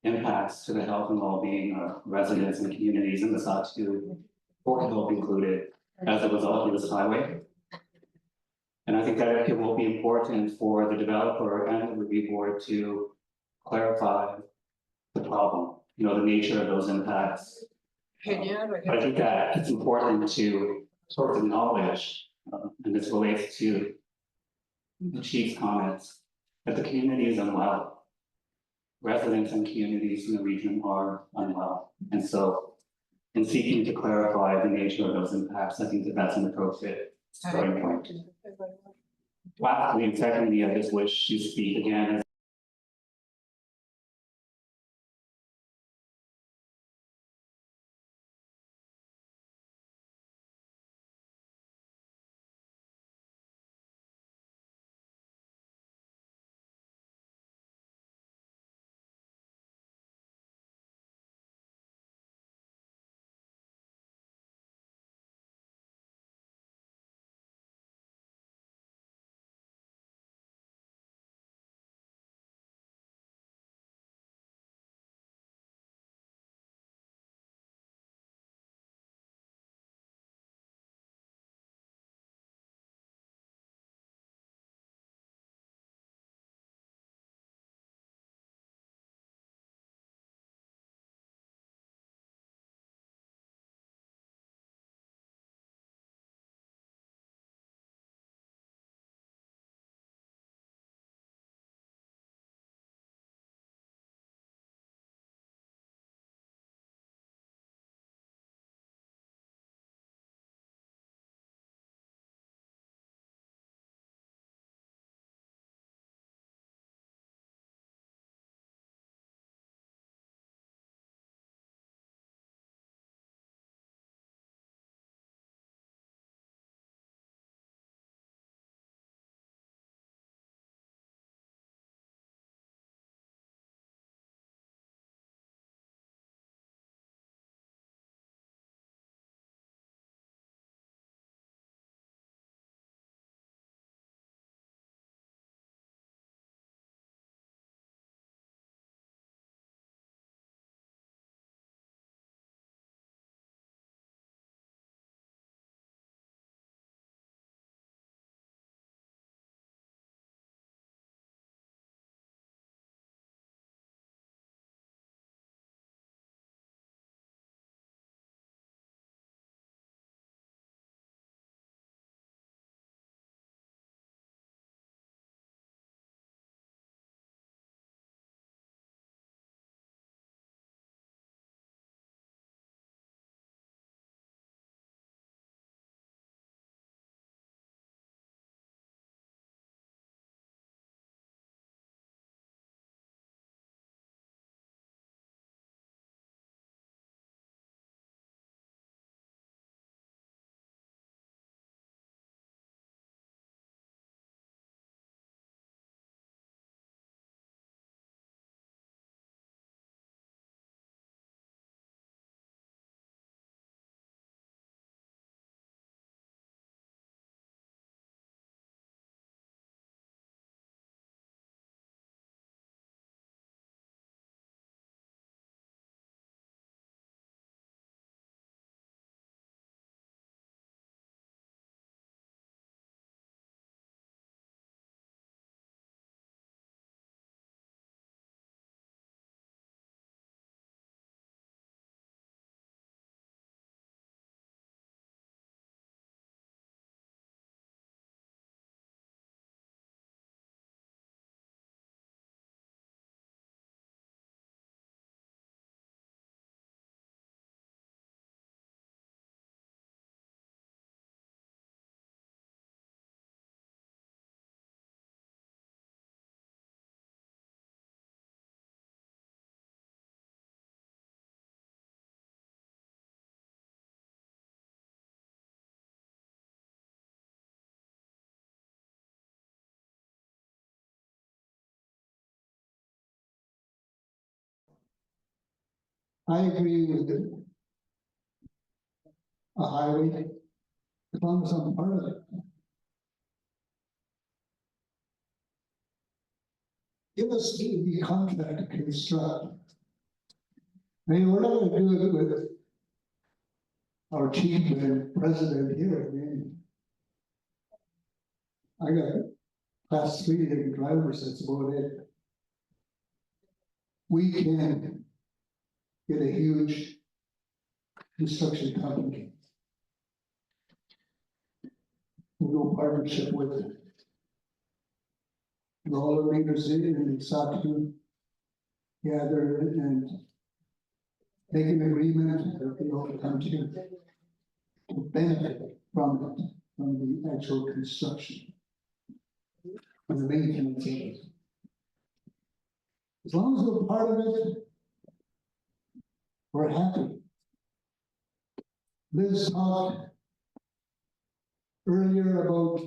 impacts to the health and well-being of residents and communities in the Sahtu, Fort Hill included, as a result of this highway. And I think that it will be important for the developer and the review board to clarify the problem, you know, the nature of those impacts. I think that it's important to sort of acknowledge, and this relates to the chief's comments, that the community is unwell. Residents and communities in the region are unwell. And so in seeking to clarify the nature of those impacts, I think that that's an appropriate starting point. Lastly, and secondly, I just wish to speak again as
I agree with a highway, as long as I'm part of it. Give us the contract to construct. I mean, we're not gonna do it with our chief and president here. I mean, I got class 3 drivers, that's about it. We can get a huge construction company. We'll go partnership with it. And all the leaders in Saku gather and make an agreement that they all come to benefit from it, from the actual construction. And the maintenance of it. As long as we're part of it, we're happy. Liz talked earlier about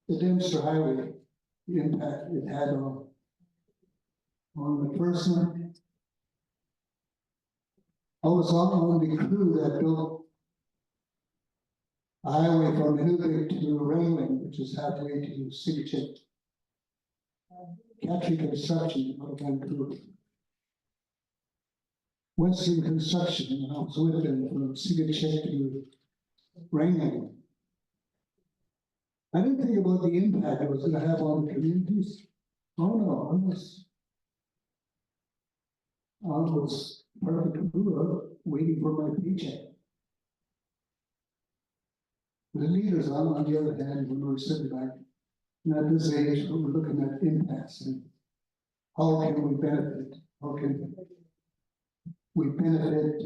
the Dempster Highway, the impact it had on the person. I was on the crew that built a highway from Inuvik to Wrangling, which is halfway to Sigachik. Capturing construction out of Vancouver. Western Construction, and I was with them from Sigachik to Wrangling. I didn't think about the impact it was going to have on the communities. Oh no, I was part of the crew waiting for my paycheck. The leaders on the other hand, when we're sitting back, and at this age, we're looking at impacts and how can we benefit? How can we benefit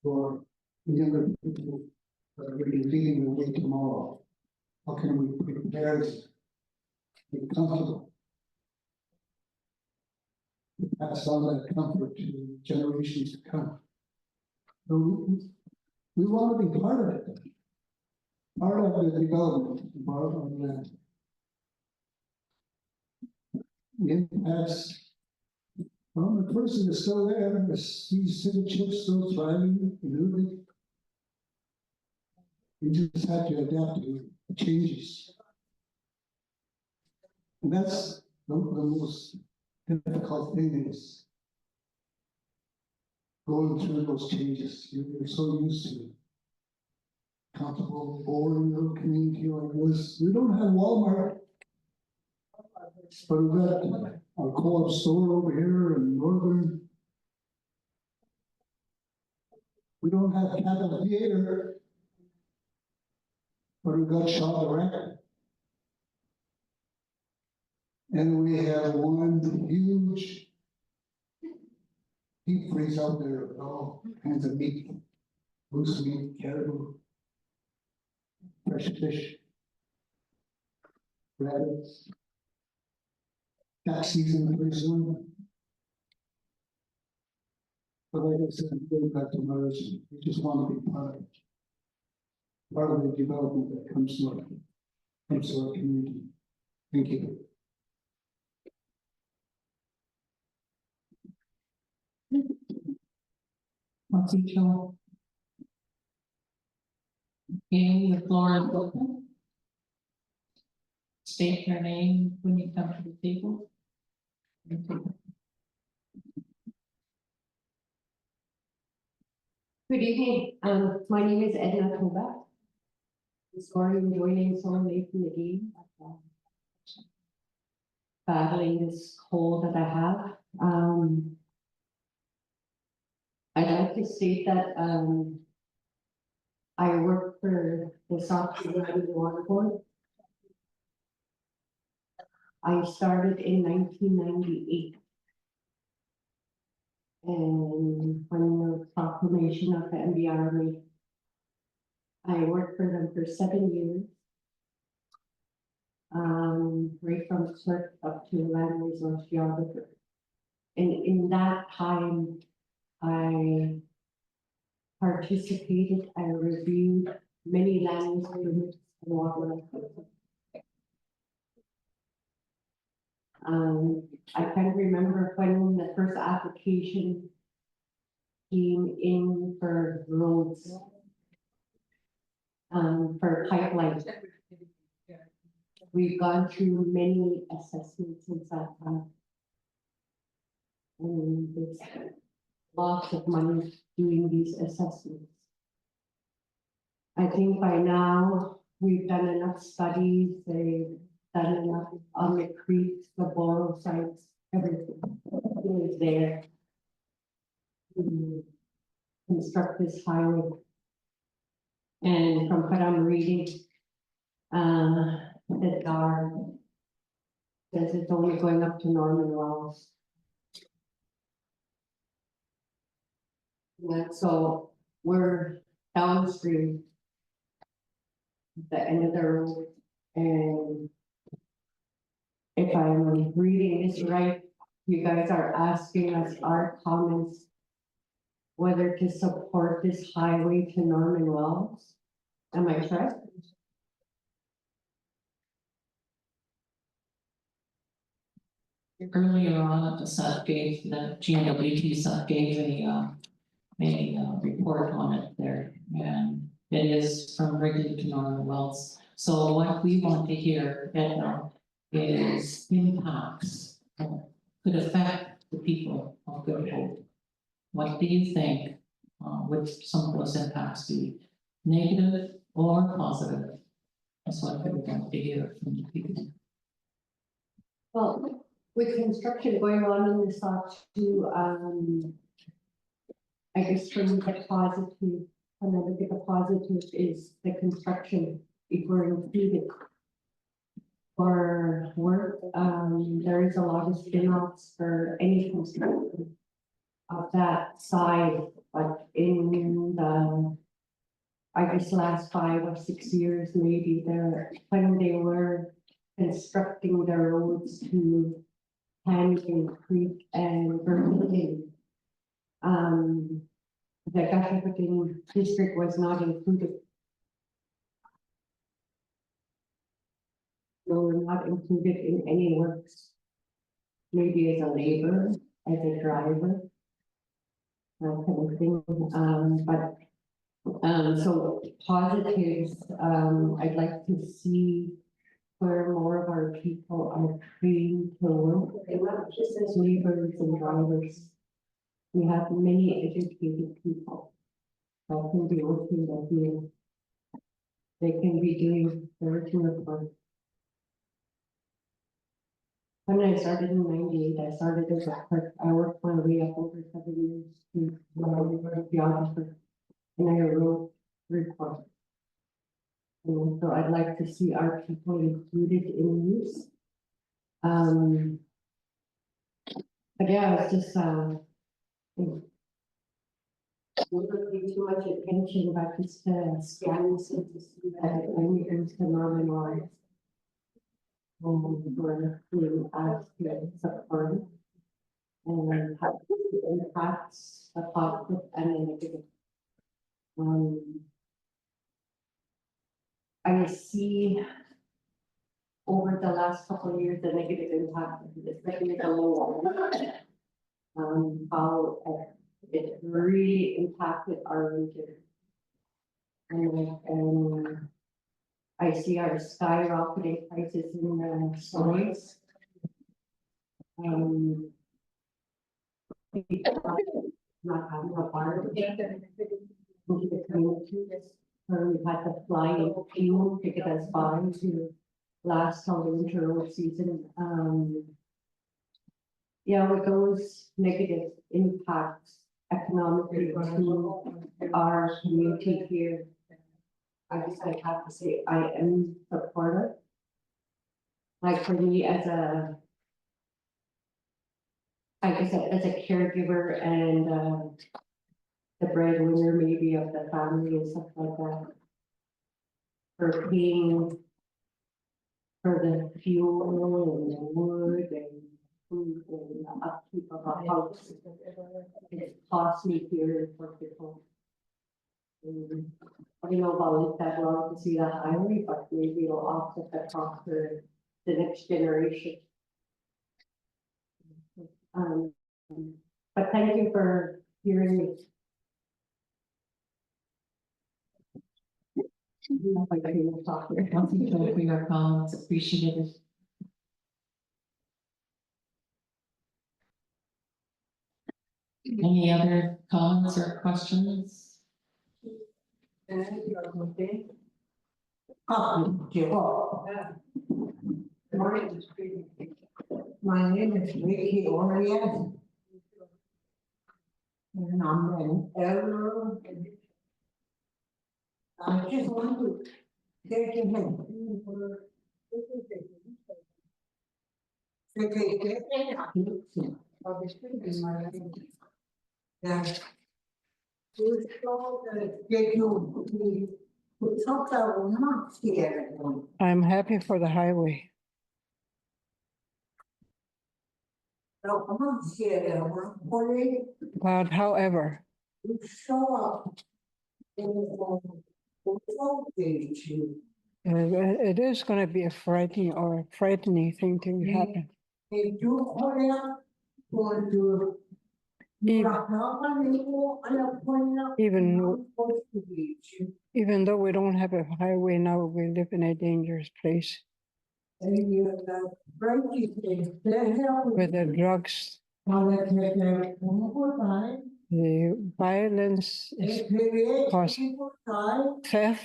for the younger people that are really leading the way tomorrow? How can we prepare them to be comfortable? To pass on that comfort to generations to come. So we want to be part of it. Part of the development, part of the land. The impacts, well, the person is still there, these city chips still thriving, moving. You just have to adapt to the changes. And that's the most difficult thing is going through those changes. You're so used to it. Comfortable, boring little community like this. We don't have Walmart, but we've got our co-op store over here in Northern. We don't have Cattle Theater, but we've got Shaw Direct. And we have one huge deep freeze out there with all kinds of meat, moose meat, caribou. Fresh fish, rabbits, duck season pretty soon. But like I said, going back to my original, we just want to be part of the development that comes to our community. Thank you.
What's each one? Okay, the floor is open. State your name when you come to the table.
Good evening. My name is Edna Kovac. I'm sorry I'm joining so late in the game. Battling this cold that I have. I'd like to state that I work for the South Carolina Water Board. I started in 1998. And when the proclamation of the MBR made, I worked for them for 7 years. Right from clerk up to land resource geographer. And in that time, I participated, I reviewed many land use permits and water rights. I can't remember when the first application came in for roads. For pipelines. We've gone through many assessments since that time. And there's lots of money doing these assessments. I think by now, we've done enough studies, they've done enough on the creeks, the borrow sites, everything is there. To construct this highway. And from what I'm reading, the DAR says it's only going up to Norman Wells. Yeah, so we're downstream at the end of the road, and if I'm reading this right, you guys are asking us our comments whether to support this highway to Norman Wells. Am I correct?
Earlier on, the GNWT gave a report on it there, and it is from Rádeyı to Norman Wells. So what we want to hear, Edna, is impacts could affect the people of Good Hope. What do you think? Would some of those impacts be negative or positive? That's what we want to hear from the people.
Well, with construction going on in this too, I guess for me the positive, another big positive is the construction. If we're included for work, there is a lot of spin-offs for any construction of that size, but in the, I guess, last 5 or 6 years, maybe when they were constructing the roads to Hannigan Creek and Burlington, the Gashapatan district was not included. They were not included in any works. Maybe as a laborer, as a driver, that kind of thing. So positives, I'd like to see where more of our people are trained to work, not just as laborers and drivers. We have many educated people that can be working the field. They can be doing everything at work. When I started in '98, I started as a clerk. I worked my way up over 7 years to a geographer, and I wrote reports. And so I'd like to see our people included in these. But yeah, it's just we don't pay too much attention about this scams and to see that it only comes to Norman Wells. We're being asked to support and how it impacts the positive and the negative. I see over the last couple of years the negative impact, especially the low one, how it really impacted our region. And I see our skyrocketing prices in the stores. Not having a bar into the community. We had to fly in fuel to get us by to last till the winter road season. Yeah, with those negative impacts economically to our community here, I guess I have to say I am supportive. Like for me as a, I guess as a caregiver and the breadwinner maybe of the family and stuff like that, for paying for the fuel and the wood and food and the upkeep of a house. It costs me here in Port People. I don't know about it that long to see that highway, but maybe it'll offset the cost for the next generation. But thank you for hearing me.
Thank you for your comments, appreciate it. Any other comments or questions?
My name is Vicky Orias. And I'm an elder. I just want to take a hint.
I'm happy for the highway. But however, it is going to be a frightening thing to happen. Even though we don't have a highway now, we live in a dangerous place. With the drugs, the violence is causing theft.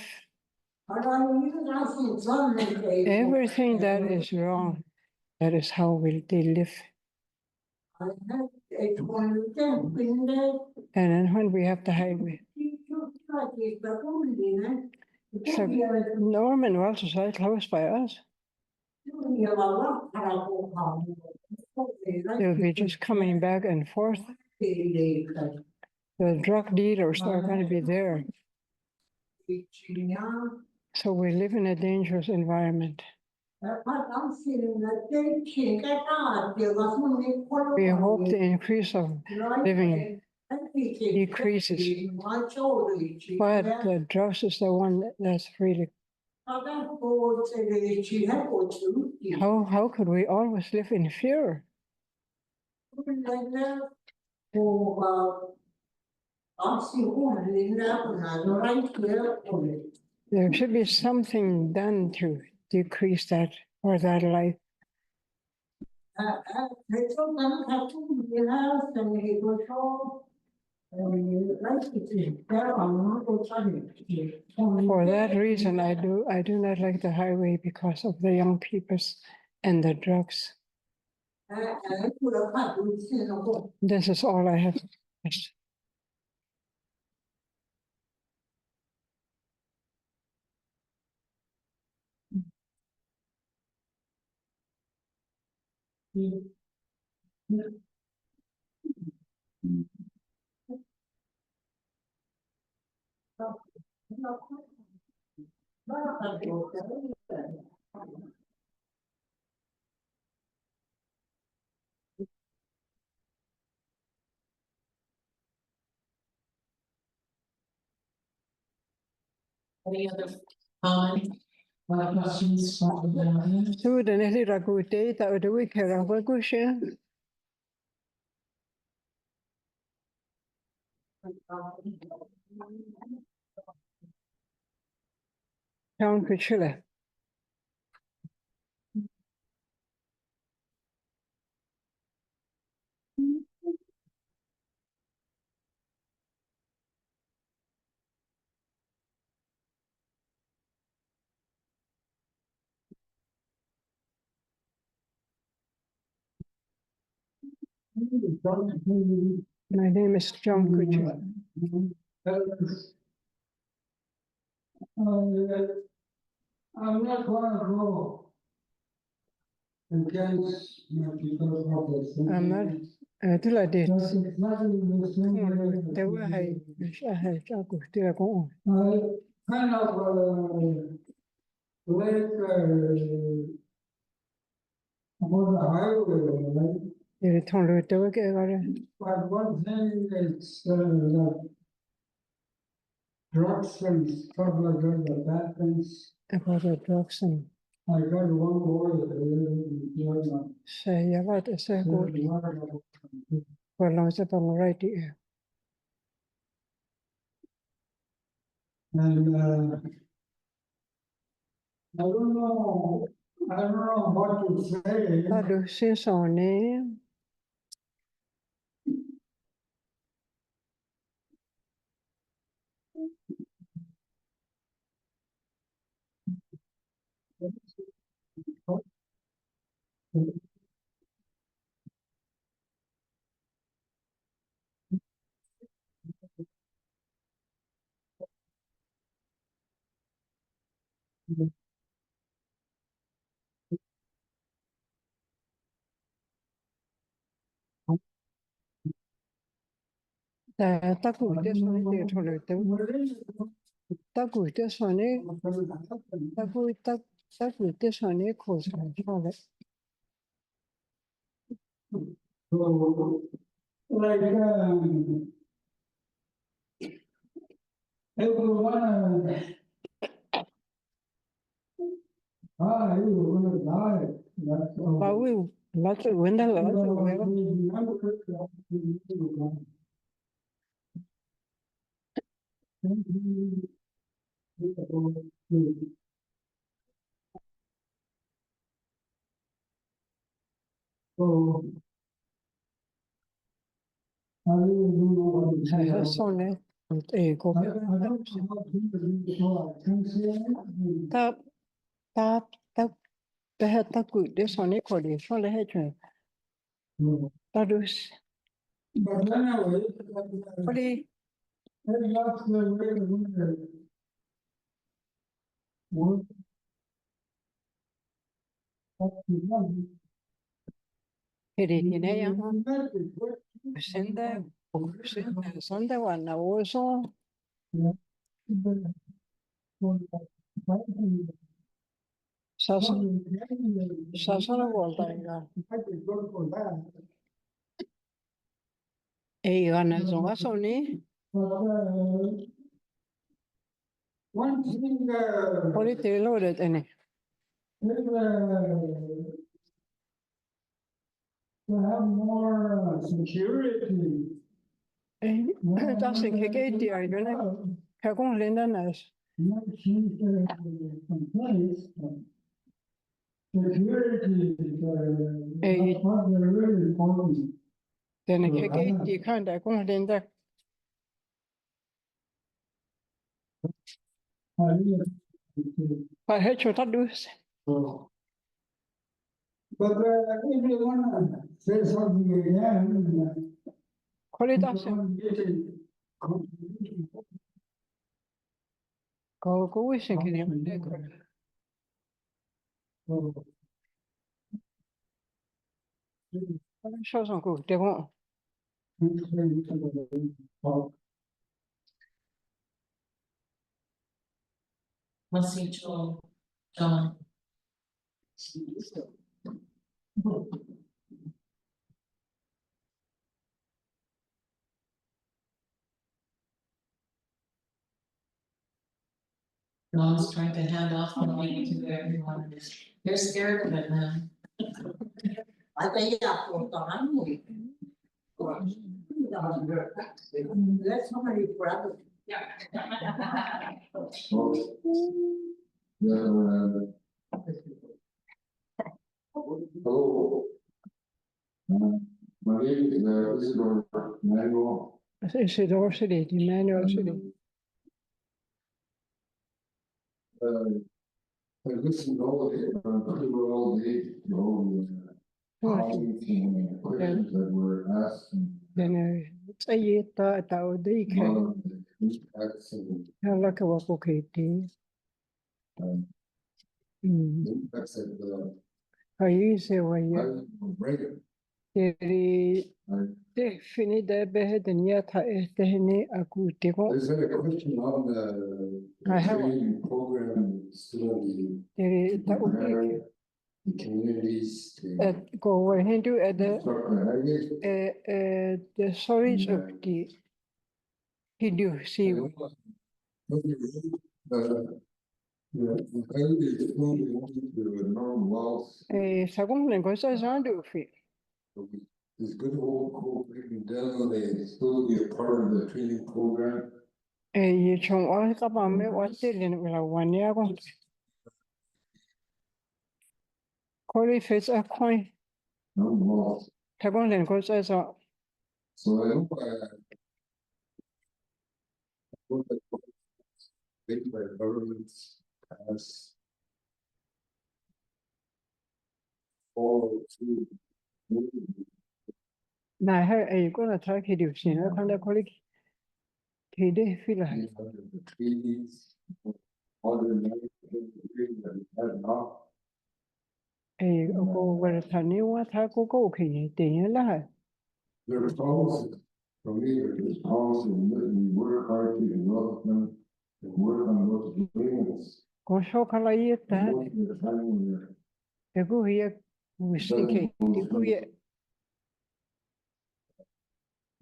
Everything that is wrong, that is how they live. And then when we have the highway. So Norman Wells is right close by us. They'll be just coming back and forth. The drug dealers are going to be there. So we live in a dangerous environment. We hope the increase of living decreases, but the drugs is the one that's really. How could we always live in fear? There should be something done to decrease that or that life. For that reason, I do not like the highway because of the young people and the drugs. This is all I have.
Any other comments? Questions?
So den är god data och då kan jag vara god ske. Town för Chile. My name is John Kuchar.
I'm not going to go against my people's office.
I'm not. Till I did.
Because it's nothing in this thing.
There were I go.
I kind of like about the highway, right?
You told her to get
But one thing is like drugs and stuff like that, the bad things.
about the drugs and
I got one boy that lives in
Säga vad det säger god. Hur långt är det på Rádeyı?
And I don't know what to say.
Vad du ser så ni? Ta gute så ni det tror du. Ta gute så ni. Ta gute så ni kostar.
So, like, everyone, you're gonna die. That's all.
Vad vi låter vända låter.
So, I really don't know what to say.
Så ni. Det går.
I don't know how people do it, so I can't say anything.
Det här ta gute så ni kör det så det heter. Ta du.
But anyway,
Fordi
that's the way the winter works.
Hereditär ja. Sända varna och så. Sasana volta ja. Ei gana zonga soni.
One thing,
Poli te lodet ene.
to have more security.
Das ist kein die eigene. Herr Länder nas.
Not change some place, but security is really important.
Den kein die kan der Länder. Vad heter det du?
But if you want to say something again,
Go wishing him. Show some good. They won't.
Masicho, John. Mom's trying to hand off the mic to everyone. They're scared of it now. I think that's somebody forever.
Hello. My name is Isidore Manuel.
Isidore City, Emmanuel City.
I listened all day, pretty well all day, questions that were asked.
Then I thought they can. I like a walk okay. How you say when you definitely better than yet. I
There's a question on the training program still in the communities.
Go ahead to the storage of the Hindu see. Según la cosa son de fe.
Is Good Hope breaking down, they still be a part of the training program.
Y chong o ka ba me wa te le la wa ne a go. Ko le fe a coin.
No.
Según la cosa so.
So I hope big by governments has follow through.
Na ha e ko na ta ke di sin na kan da ko le ke de fi la.
The treaties, other American agreements that we have now.
E ko wa ta ni wa ta ko ke ni te ni la.
There are policies, for me, there's policy that we work hard to develop them and work on those agreements.
Ko so ka la ye ta. E ko ye we ke di ko ye.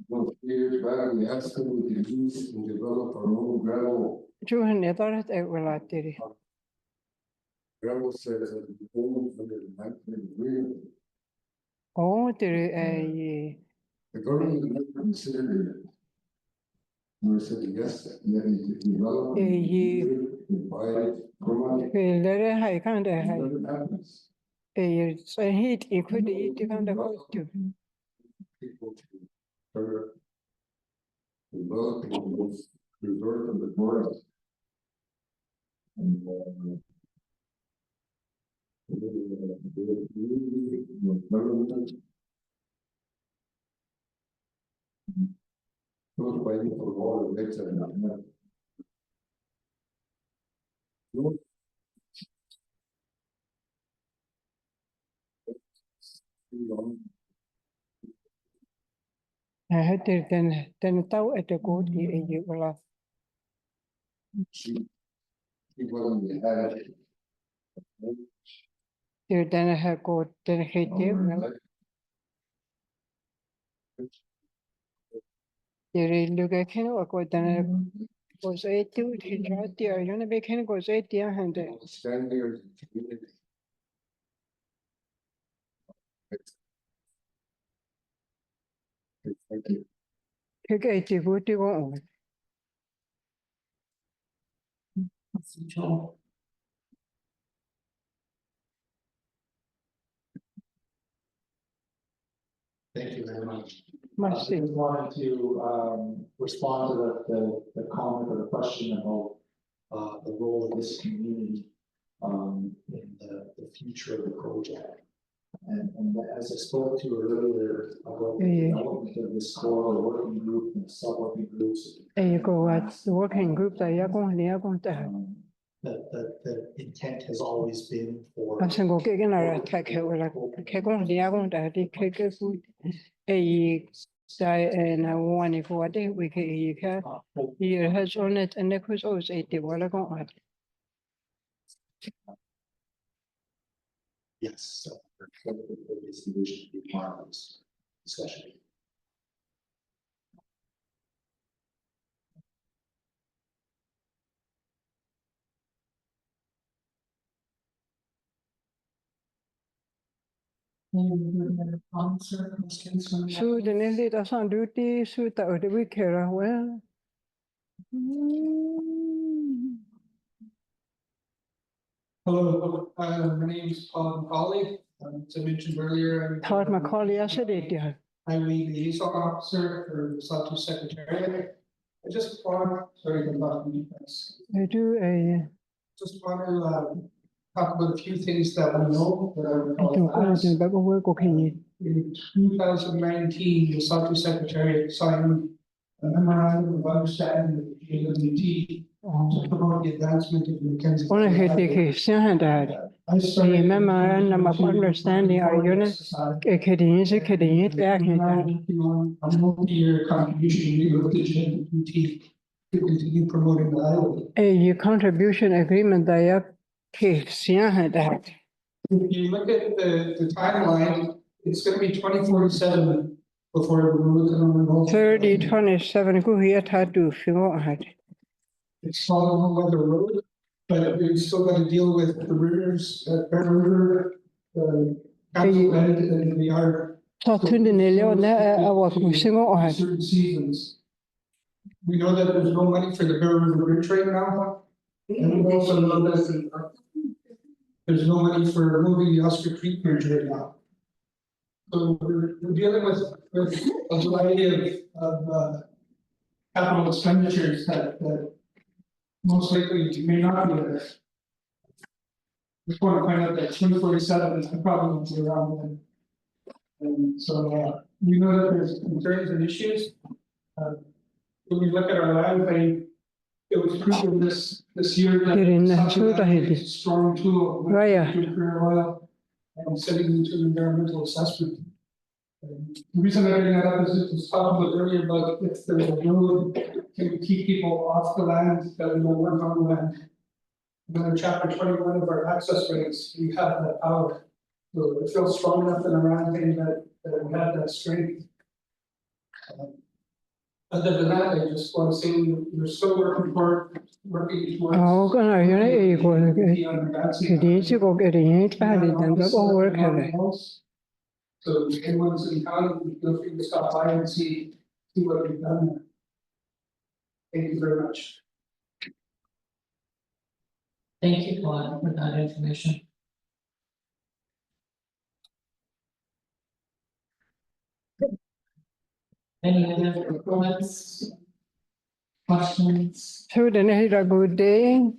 Those years back, we asked them we could use and develop our own gravel.
Ju ne ta ra e wa la te ri.
Gravel says that we own under the Mackenzie agreement.
Oh, te
The government never considered it. Nor said yes, that you could develop it, buy it, promote it.
ke le re hai kan da hai.
Never happens.
E so hit e ko di te kan da ko tu.
People to start developing those reserves of the forest. And government those fighting for water, that's enough.
Ha te ten tau e te ko di e ye wala.
She wasn't had it.
Te ten ha ko ten he te wala. Te re lu ga ken wa ko ten ko se tu te ra ti a yo ne be ken ko se ti a han de.
Stand there as a community. Thank you.
Ke ke te ko te ko.
Thank you very much.
Merci.
I just wanted to respond to the comment or the question about the role of this community in the future of the project. And as I spoke to earlier about the development of this core working group and sub-working groups.
E ko wa working group da ya ko ne ya ko ta.
The intent has always been for.
Asen ko ke na ra ta ke wala ke ko ne ya ko ta di ke ku e sai na wani ko de we ke e ka ye has on it and the was always e te wala ko at.
Yes, so this solution to be part of this discussion.
So the nearly doesn't do the suit out the week here well.
Hello, my name is Todd Macaulay. As I mentioned earlier,
Todd Macaulay, I said it, yeah.
I'm the liaison officer for the South Secretariat. I just want, sorry, I'm not in defense.
I do a.
Just want to talk about a few things that we know that I recall. In 2019, the South Secretariat signed a memorandum of understanding with the GWT to promote the advancement of Mackenzie.
The memorandum of understanding are unit
a multi-year contribution with the GWT to continue promoting the highway.
A contribution agreement that if
you look at the timeline, it's going to be 2047 before we're looking on the
3027 go here to do figure out.
It's called Weather Road. But we still gotta deal with the rivers, Bear River, Council Bend, and we are. Certain seasons. We know that there's no money for the Bear River Bridge right now. And we also know that there's no money for moving the Oscar Creek Bridge right now. So we're dealing with a variety of capital expenditures that most likely may not be there. Just want to find out that 2047 is probably won't be around then. And so we know that there's concerns and issues. When we look at our land bank, it was proven this year that it's a strong tool for oil and setting into an environmental assessment. The reason I bring that up is it was talked about earlier about if there's a road, can we keep people off the land that we don't work on the land? And then in chapter 21 of our access rights, we have that power. So it feels strong enough in our land thing that we have that strength. Other than that, I just want to say we're still working towards. So if anyone's in town, feel free to stop by and see what we've done there. Thank you very much.
Thank you, Claude, for that information. Any other comments? Questions?
Student, had a good day.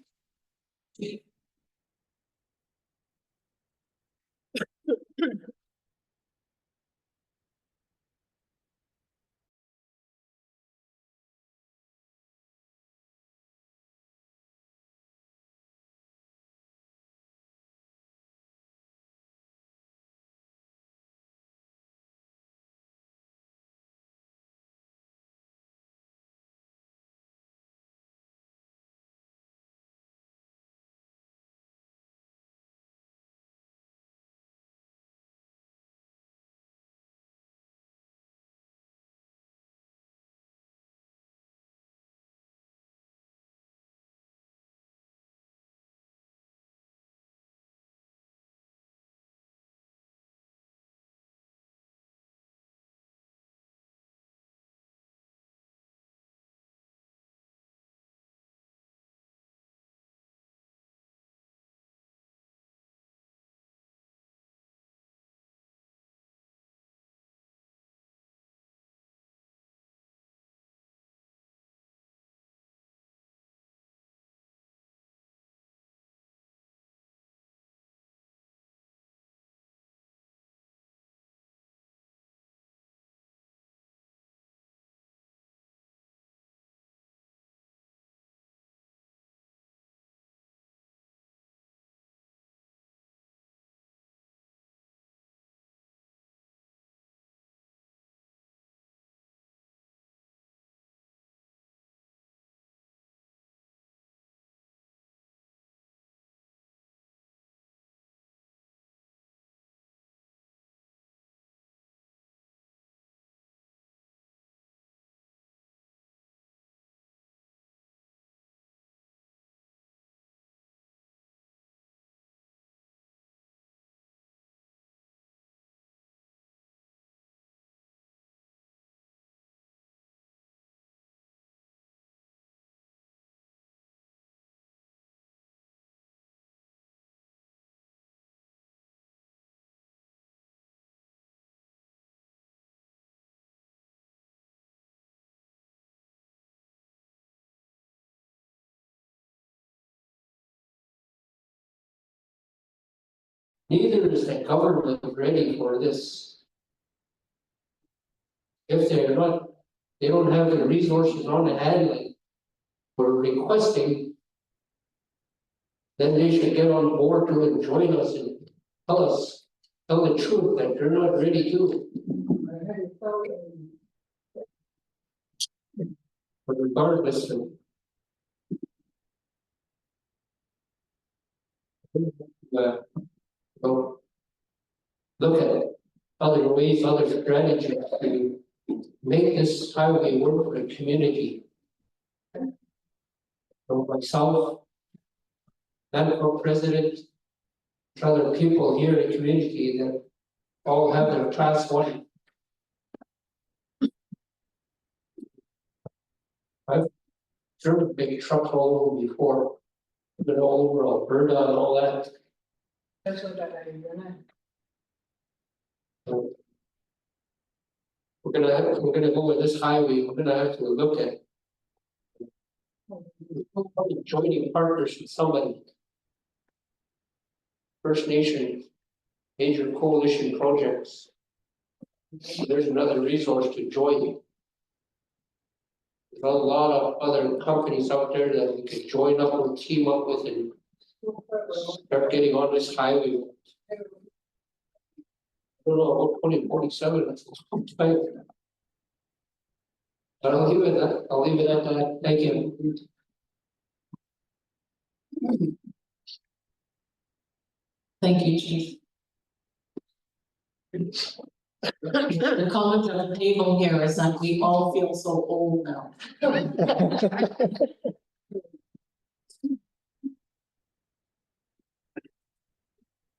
Neither is the government ready for this. If they're not, they don't have the resources on the handling for requesting, then they should get on board to and join us and tell the truth that they're not ready to. But regardless of look at other ways, other strategies to make this highway work for the community. From myself, Madam President, other people here in the community that all have their class one. I've driven a big truck all over before, been all over Alberta and all that. So, we're gonna go with this highway, we're gonna have to look at. Probably joining partners with somebody. First Nation, major coalition projects. There's another resource to join. There's a lot of other companies out there that we could join up or team up with and start getting on this highway. I don't know, about 2047, that's a long time. But I'll leave it at that, thank you.
Thank you, Chief. The comment on the table here is that we all feel so old now.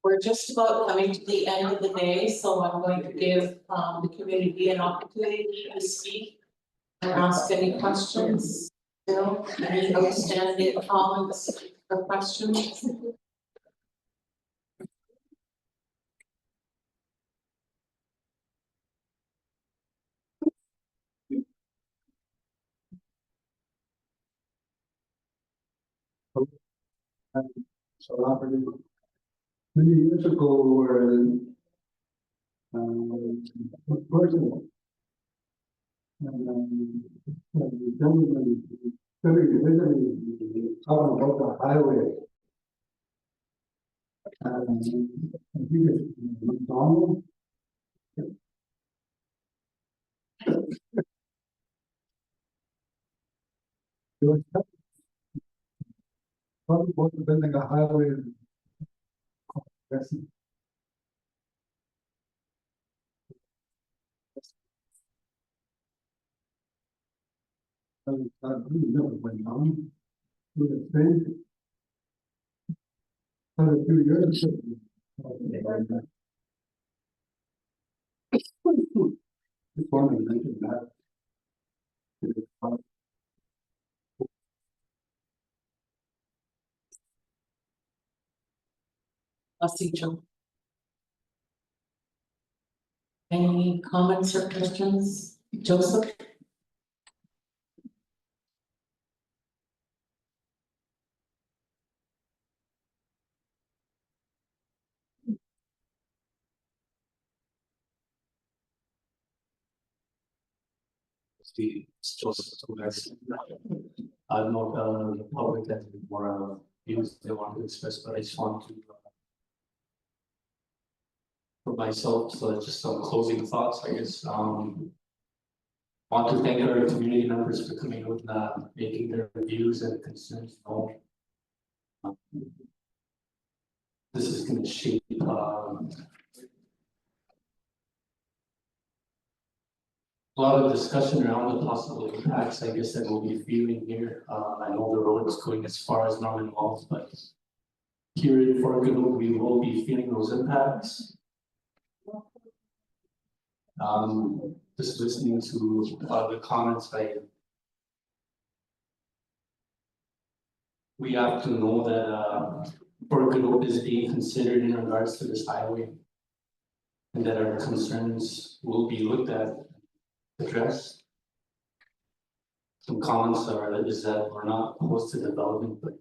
We're just about coming to the end of the day, so I'm going to give the community an opportunity to speak or ask any questions. You know, any outstanding comments or questions?
So operative. Many years ago, when person the gentleman very visibly talking about the highway. I think it's McDonald. Probably was building a highway. That's I really never went on with a thing. Had a few years. Just wanted to mention that.
Any comments or questions? Joseph?
It's just so nice. I'm not the public that more views they want to express, but I just want to for myself, so just some closing thoughts, I guess. Want to thank our community members for coming out and making their views and concerns known. This is going to shape a lot of discussion around the possible impacts, I guess, that we'll be feeling here. I know the road is going as far as Norman Walls, but here in Fort Good, we will be feeling those impacts. Just listening to the comments, we have to know that Fort Good is being considered in regards to this highway, and that our concerns will be looked at. Address. Some comments is that we're not opposed to development, but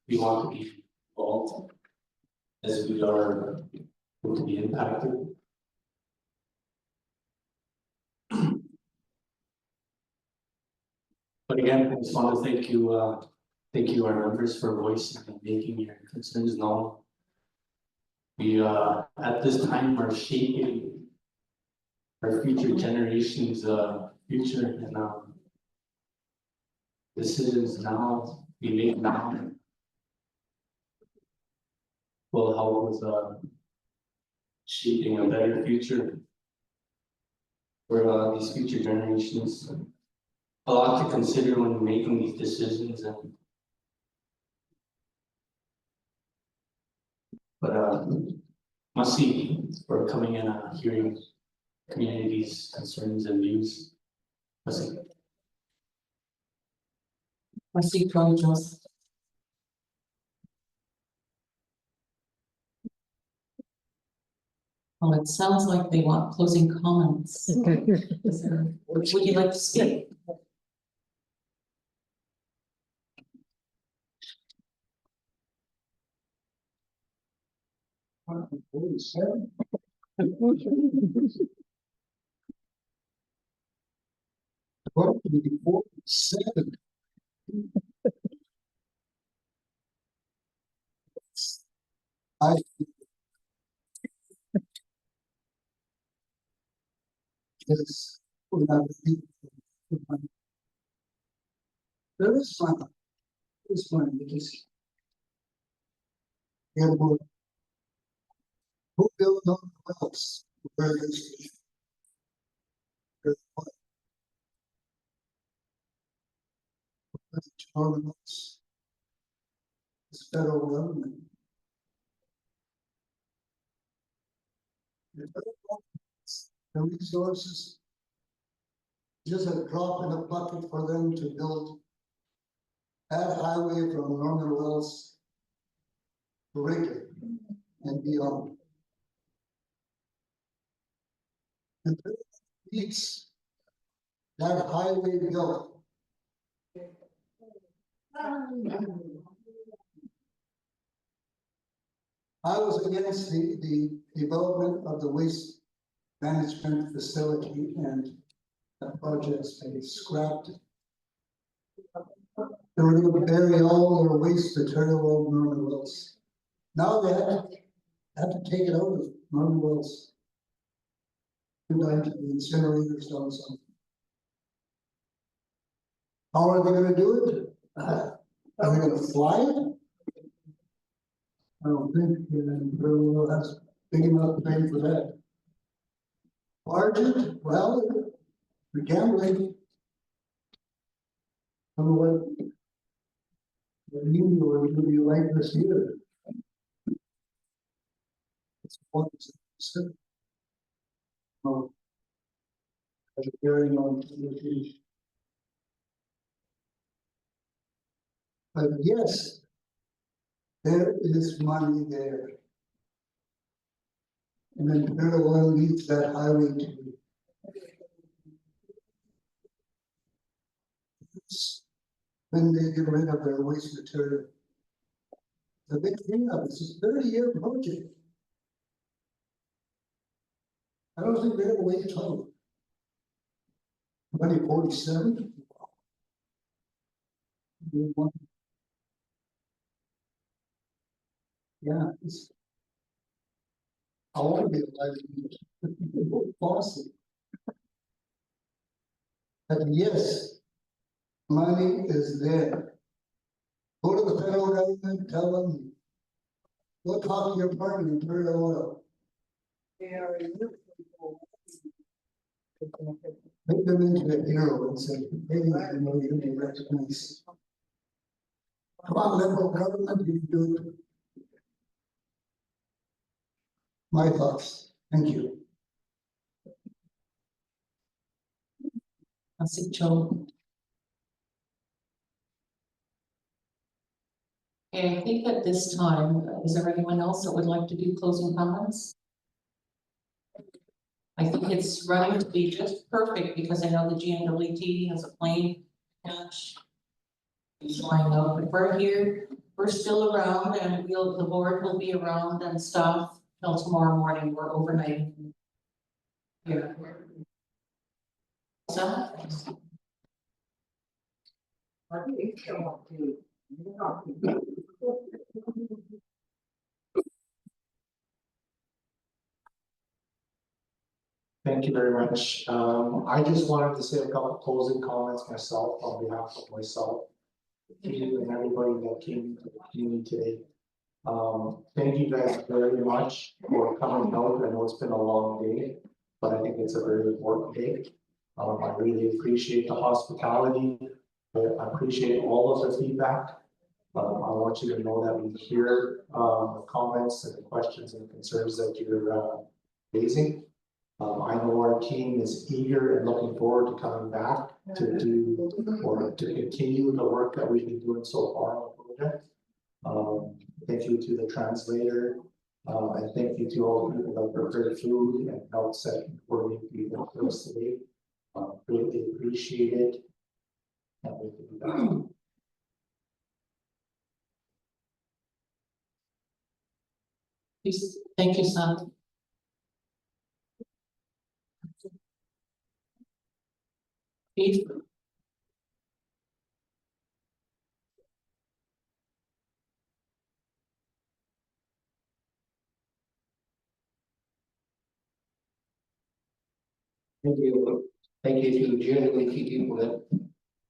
we want to be involved as we are going to be impacted. But again, I just want to thank you our members for voicing and making your concerns known. We at this time are shaping our future generations' future, and decisions now we make now will help with shaping a better future for these future generations. A lot to consider when making these decisions, and But must see for coming in, hearing communities' concerns and views. Must see.
Trustee Trojans. Well, it sounds like they want closing comments. Would you like to speak?
I. Yes. There is fun. It's fun because. Yeah, but who built on the wells? Where is tournaments? It's federal government. The resources. Just a drop in a bucket for them to build. That highway from Norman Wells. To Wrigley and beyond. And needs that highway built. I was against the development of the waste management facility and the projects they scrapped. They were going to bury all their waste material in Norman Wells. Now they have to take it out of Norman Wells. Down to the incinerators down some. How are they going to do it? Are they going to fly it? I don't think that's big enough thing for that. Barge it? Well, the gambling. I don't know what you like this year. It's what is it? Oh. As a very long TV. But yes, there is money there. And then Paraguay leads that highway to. When they get rid of their waste material. The big thing of this is 30-year project. I don't think they're gonna wait till 2047. Yeah, I want to be alive. Possible. But yes, money is there. Go to the federal government, tell them, go talk to your partner in Imperial Oil. Make them into a hero and say, hey, I know you'll be recognized. Come on, liberal government, you do it. My thoughts. Thank you.
I see Joe. Okay, I think at this time, is there anyone else that would like to do closing comments? I think it's running to be just perfect because I know the GNWT has a plane catch. So I know, but we're here, we're still around and the board will be around and stuff till tomorrow morning. We're overnighting here. So.
Thank you very much. I just wanted to say a couple of closing comments myself on behalf of myself. You and everybody that came to the community today. Thank you guys very much for coming out. I know it's been a long day, but I think it's a very important day. I really appreciate the hospitality. I appreciate all of the feedback. I want you to know that we hear, the comments and the questions and concerns that you're, raising. I know our team is eager and looking forward to coming back to do, or to continue the work that we've been doing so far on the project. Thank you to the translator, and thank you to all the people that prepared food and helped set and coordinate the event for us today. Greatly appreciate it. Can't wait to be back.
Please, thank you, Sam. Keith?
Thank you to genuinely key people that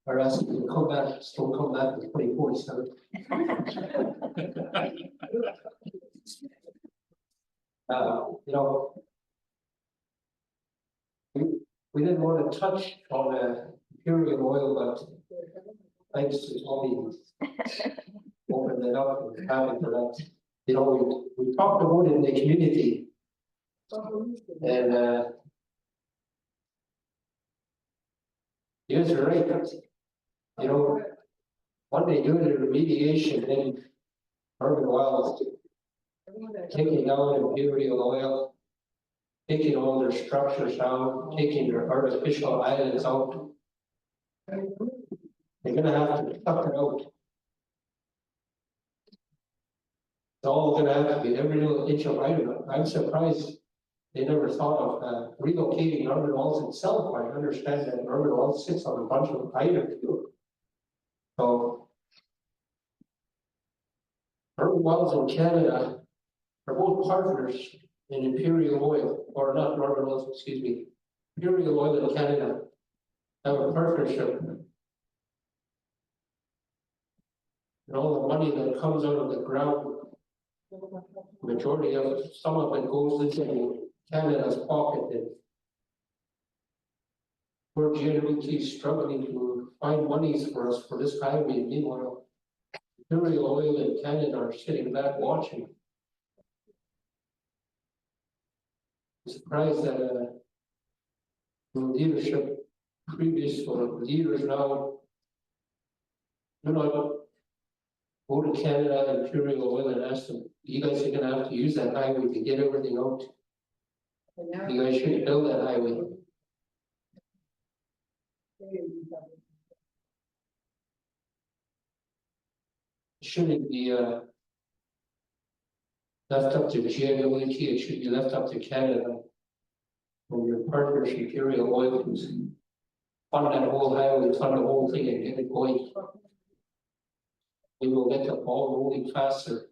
are asking to come back, still come back to 2047. You know, we didn't want to touch on Imperial oil, but thanks to Tommy, opened it up and having for that. You know, we talked about it in the community, and yes, you're right. You know, what they do in remediation in urban wilds, taking down Imperial oil, taking all their structures down, taking their artificial islands out. They're gonna have to suck it out. It's all gonna have to be every little inch of right of it. I'm surprised they never thought of relocating urban walls itself. I understand that urban walls sits on a bunch of items too. So urban walls in Canada are both partners in Imperial Oil, or not urban walls, excuse me. Imperial Oil in Canada have a partnership. And all the money that comes out of the ground, majority of it, some of it goes into Canada's pocket, and we're genuinely struggling to find monies for us for this highway. Meanwhile, Imperial Oil in Canada are sitting back watching. I'm surprised that the leadership, previous or leaders now, do not go to Canada and Imperial Oil and ask them, you guys are gonna have to use that highway to get everything out. You guys should build that highway. It shouldn't be left up to GWT, it should be left up to Canada. When your partners, Imperial Oil, can fund that whole highway, fund the whole thing and get it going. We will get the ball rolling faster.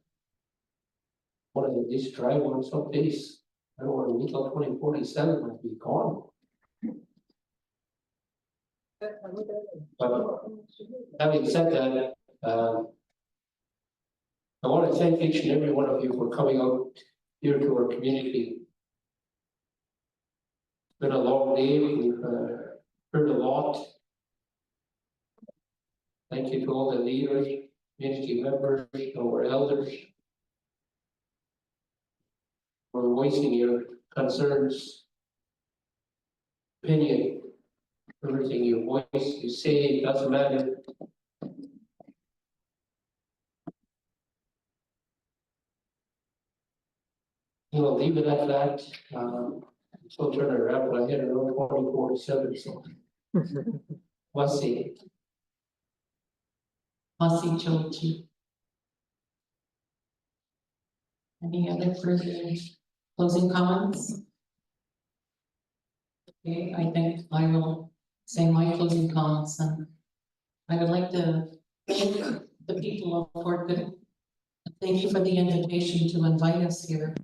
One of these drive on some days, I don't want to wait till 2047 might be gone. But having said that, I want to thank each and every one of you for coming out here to our community. It's been a long day, we've heard a lot. Thank you to all the leaders, community members, our elders, for voicing your concerns, opinion, everything you voice, you say, it doesn't matter. You know, leave it at that. So turn it around, but I hit around 2047, so. Let's see. Masi Chochi. Any other further closing comments? Okay, I think I will say my closing comments, and I would like to thank the people of Fort Good. Thank you for the invitation to invite us here.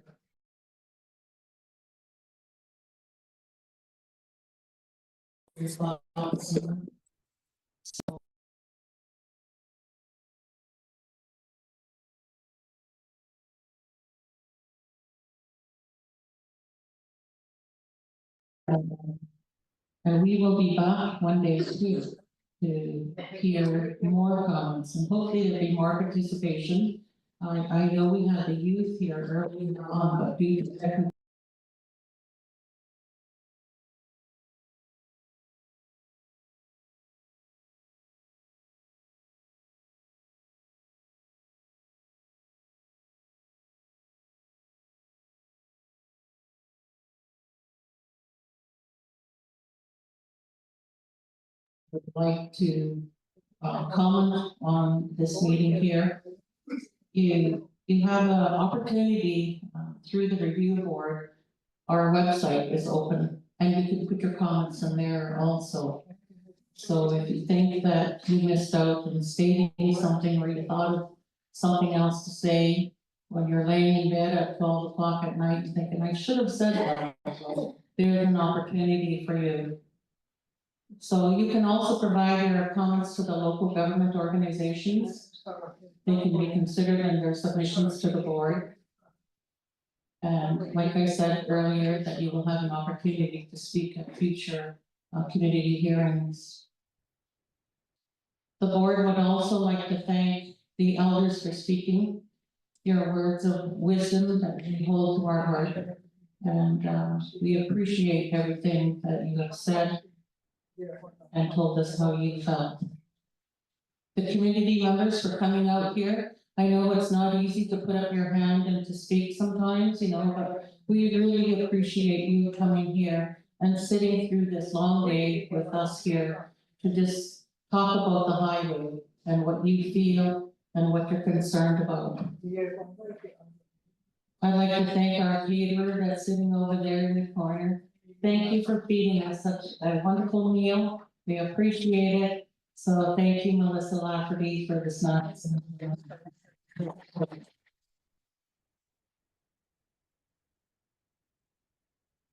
And we will be back one day soon.
to hear more comments, and hopefully there'll be more participation. I know we had the youth here earlier on, but due to technical would like to comment on this meeting here. You have an opportunity through the review board. Our website is open and you can put your comments in there also. So if you think that you missed out in stating something or you thought of something else to say when you're laying in bed at 12 o'clock at night, thinking I should have said that, there's an opportunity for you. So you can also provide your comments to the local government organizations. They can be considered in their submissions to the board. And like I said earlier, that you will have an opportunity to speak at future community hearings. The board would also like to thank the elders for speaking your words of wisdom that we hold to our heart. And we appreciate everything that you have said and told us how you felt. The community members for coming out here. I know it's not easy to put up your hand and to speak sometimes, but we really appreciate you coming here and sitting through this long day with us here to just talk about the highway and what you feel and what you're concerned about. I'd like to thank our caterer that's sitting over there in the corner. Thank you for feeding us such a wonderful meal. We appreciate it. So thank you, Melissa Lafferty, for the snacks.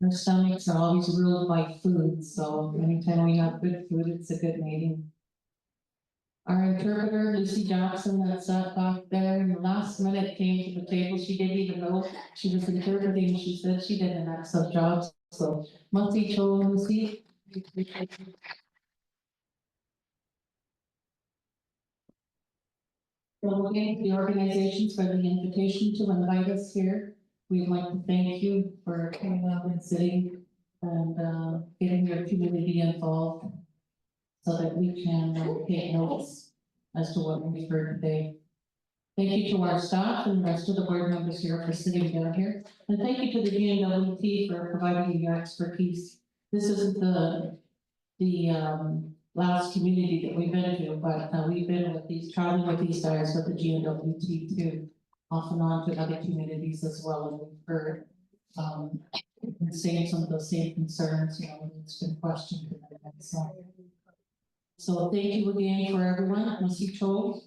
Our stomachs are always ruled by food, so anytime we have good food, it's a good meeting. Our interpreter, Lucy Jackson, that sat back there in the last minute came to the table. She didn't even know she was interpreting. She said she did an excellent job. So, Mati Cho, Lucy. So again, the organizations for the invitation to invite us here. We'd like to thank you for coming out and sitting and getting your community involved so that we can take notes as to what we've heard today. Thank you to our staff and the rest of the board members here for sitting down here. And thank you to the GNWT for providing your expertise. This isn't the last community that we've been to, but we've been with traveling with these guys with the GNWT too, off and on to other communities as well, and we've heard and seen some of those same concerns, it's been questioned. So thank you again for everyone, Lucy Cho,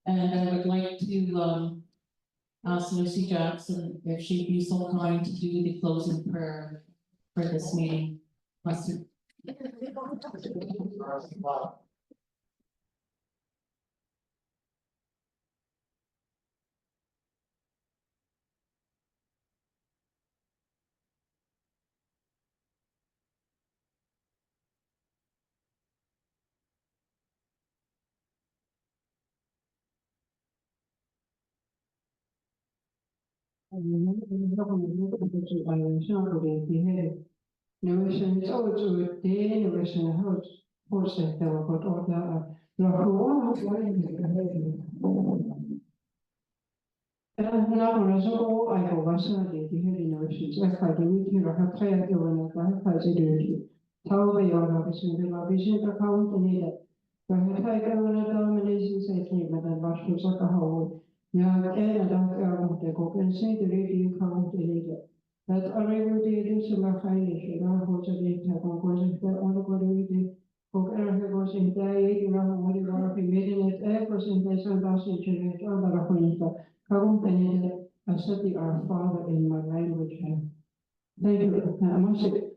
and I would like to ask Lucy Jackson if she'd be so kind to do the closing prayer for this meeting. Lucy.
I said our Father in my language. Thank you.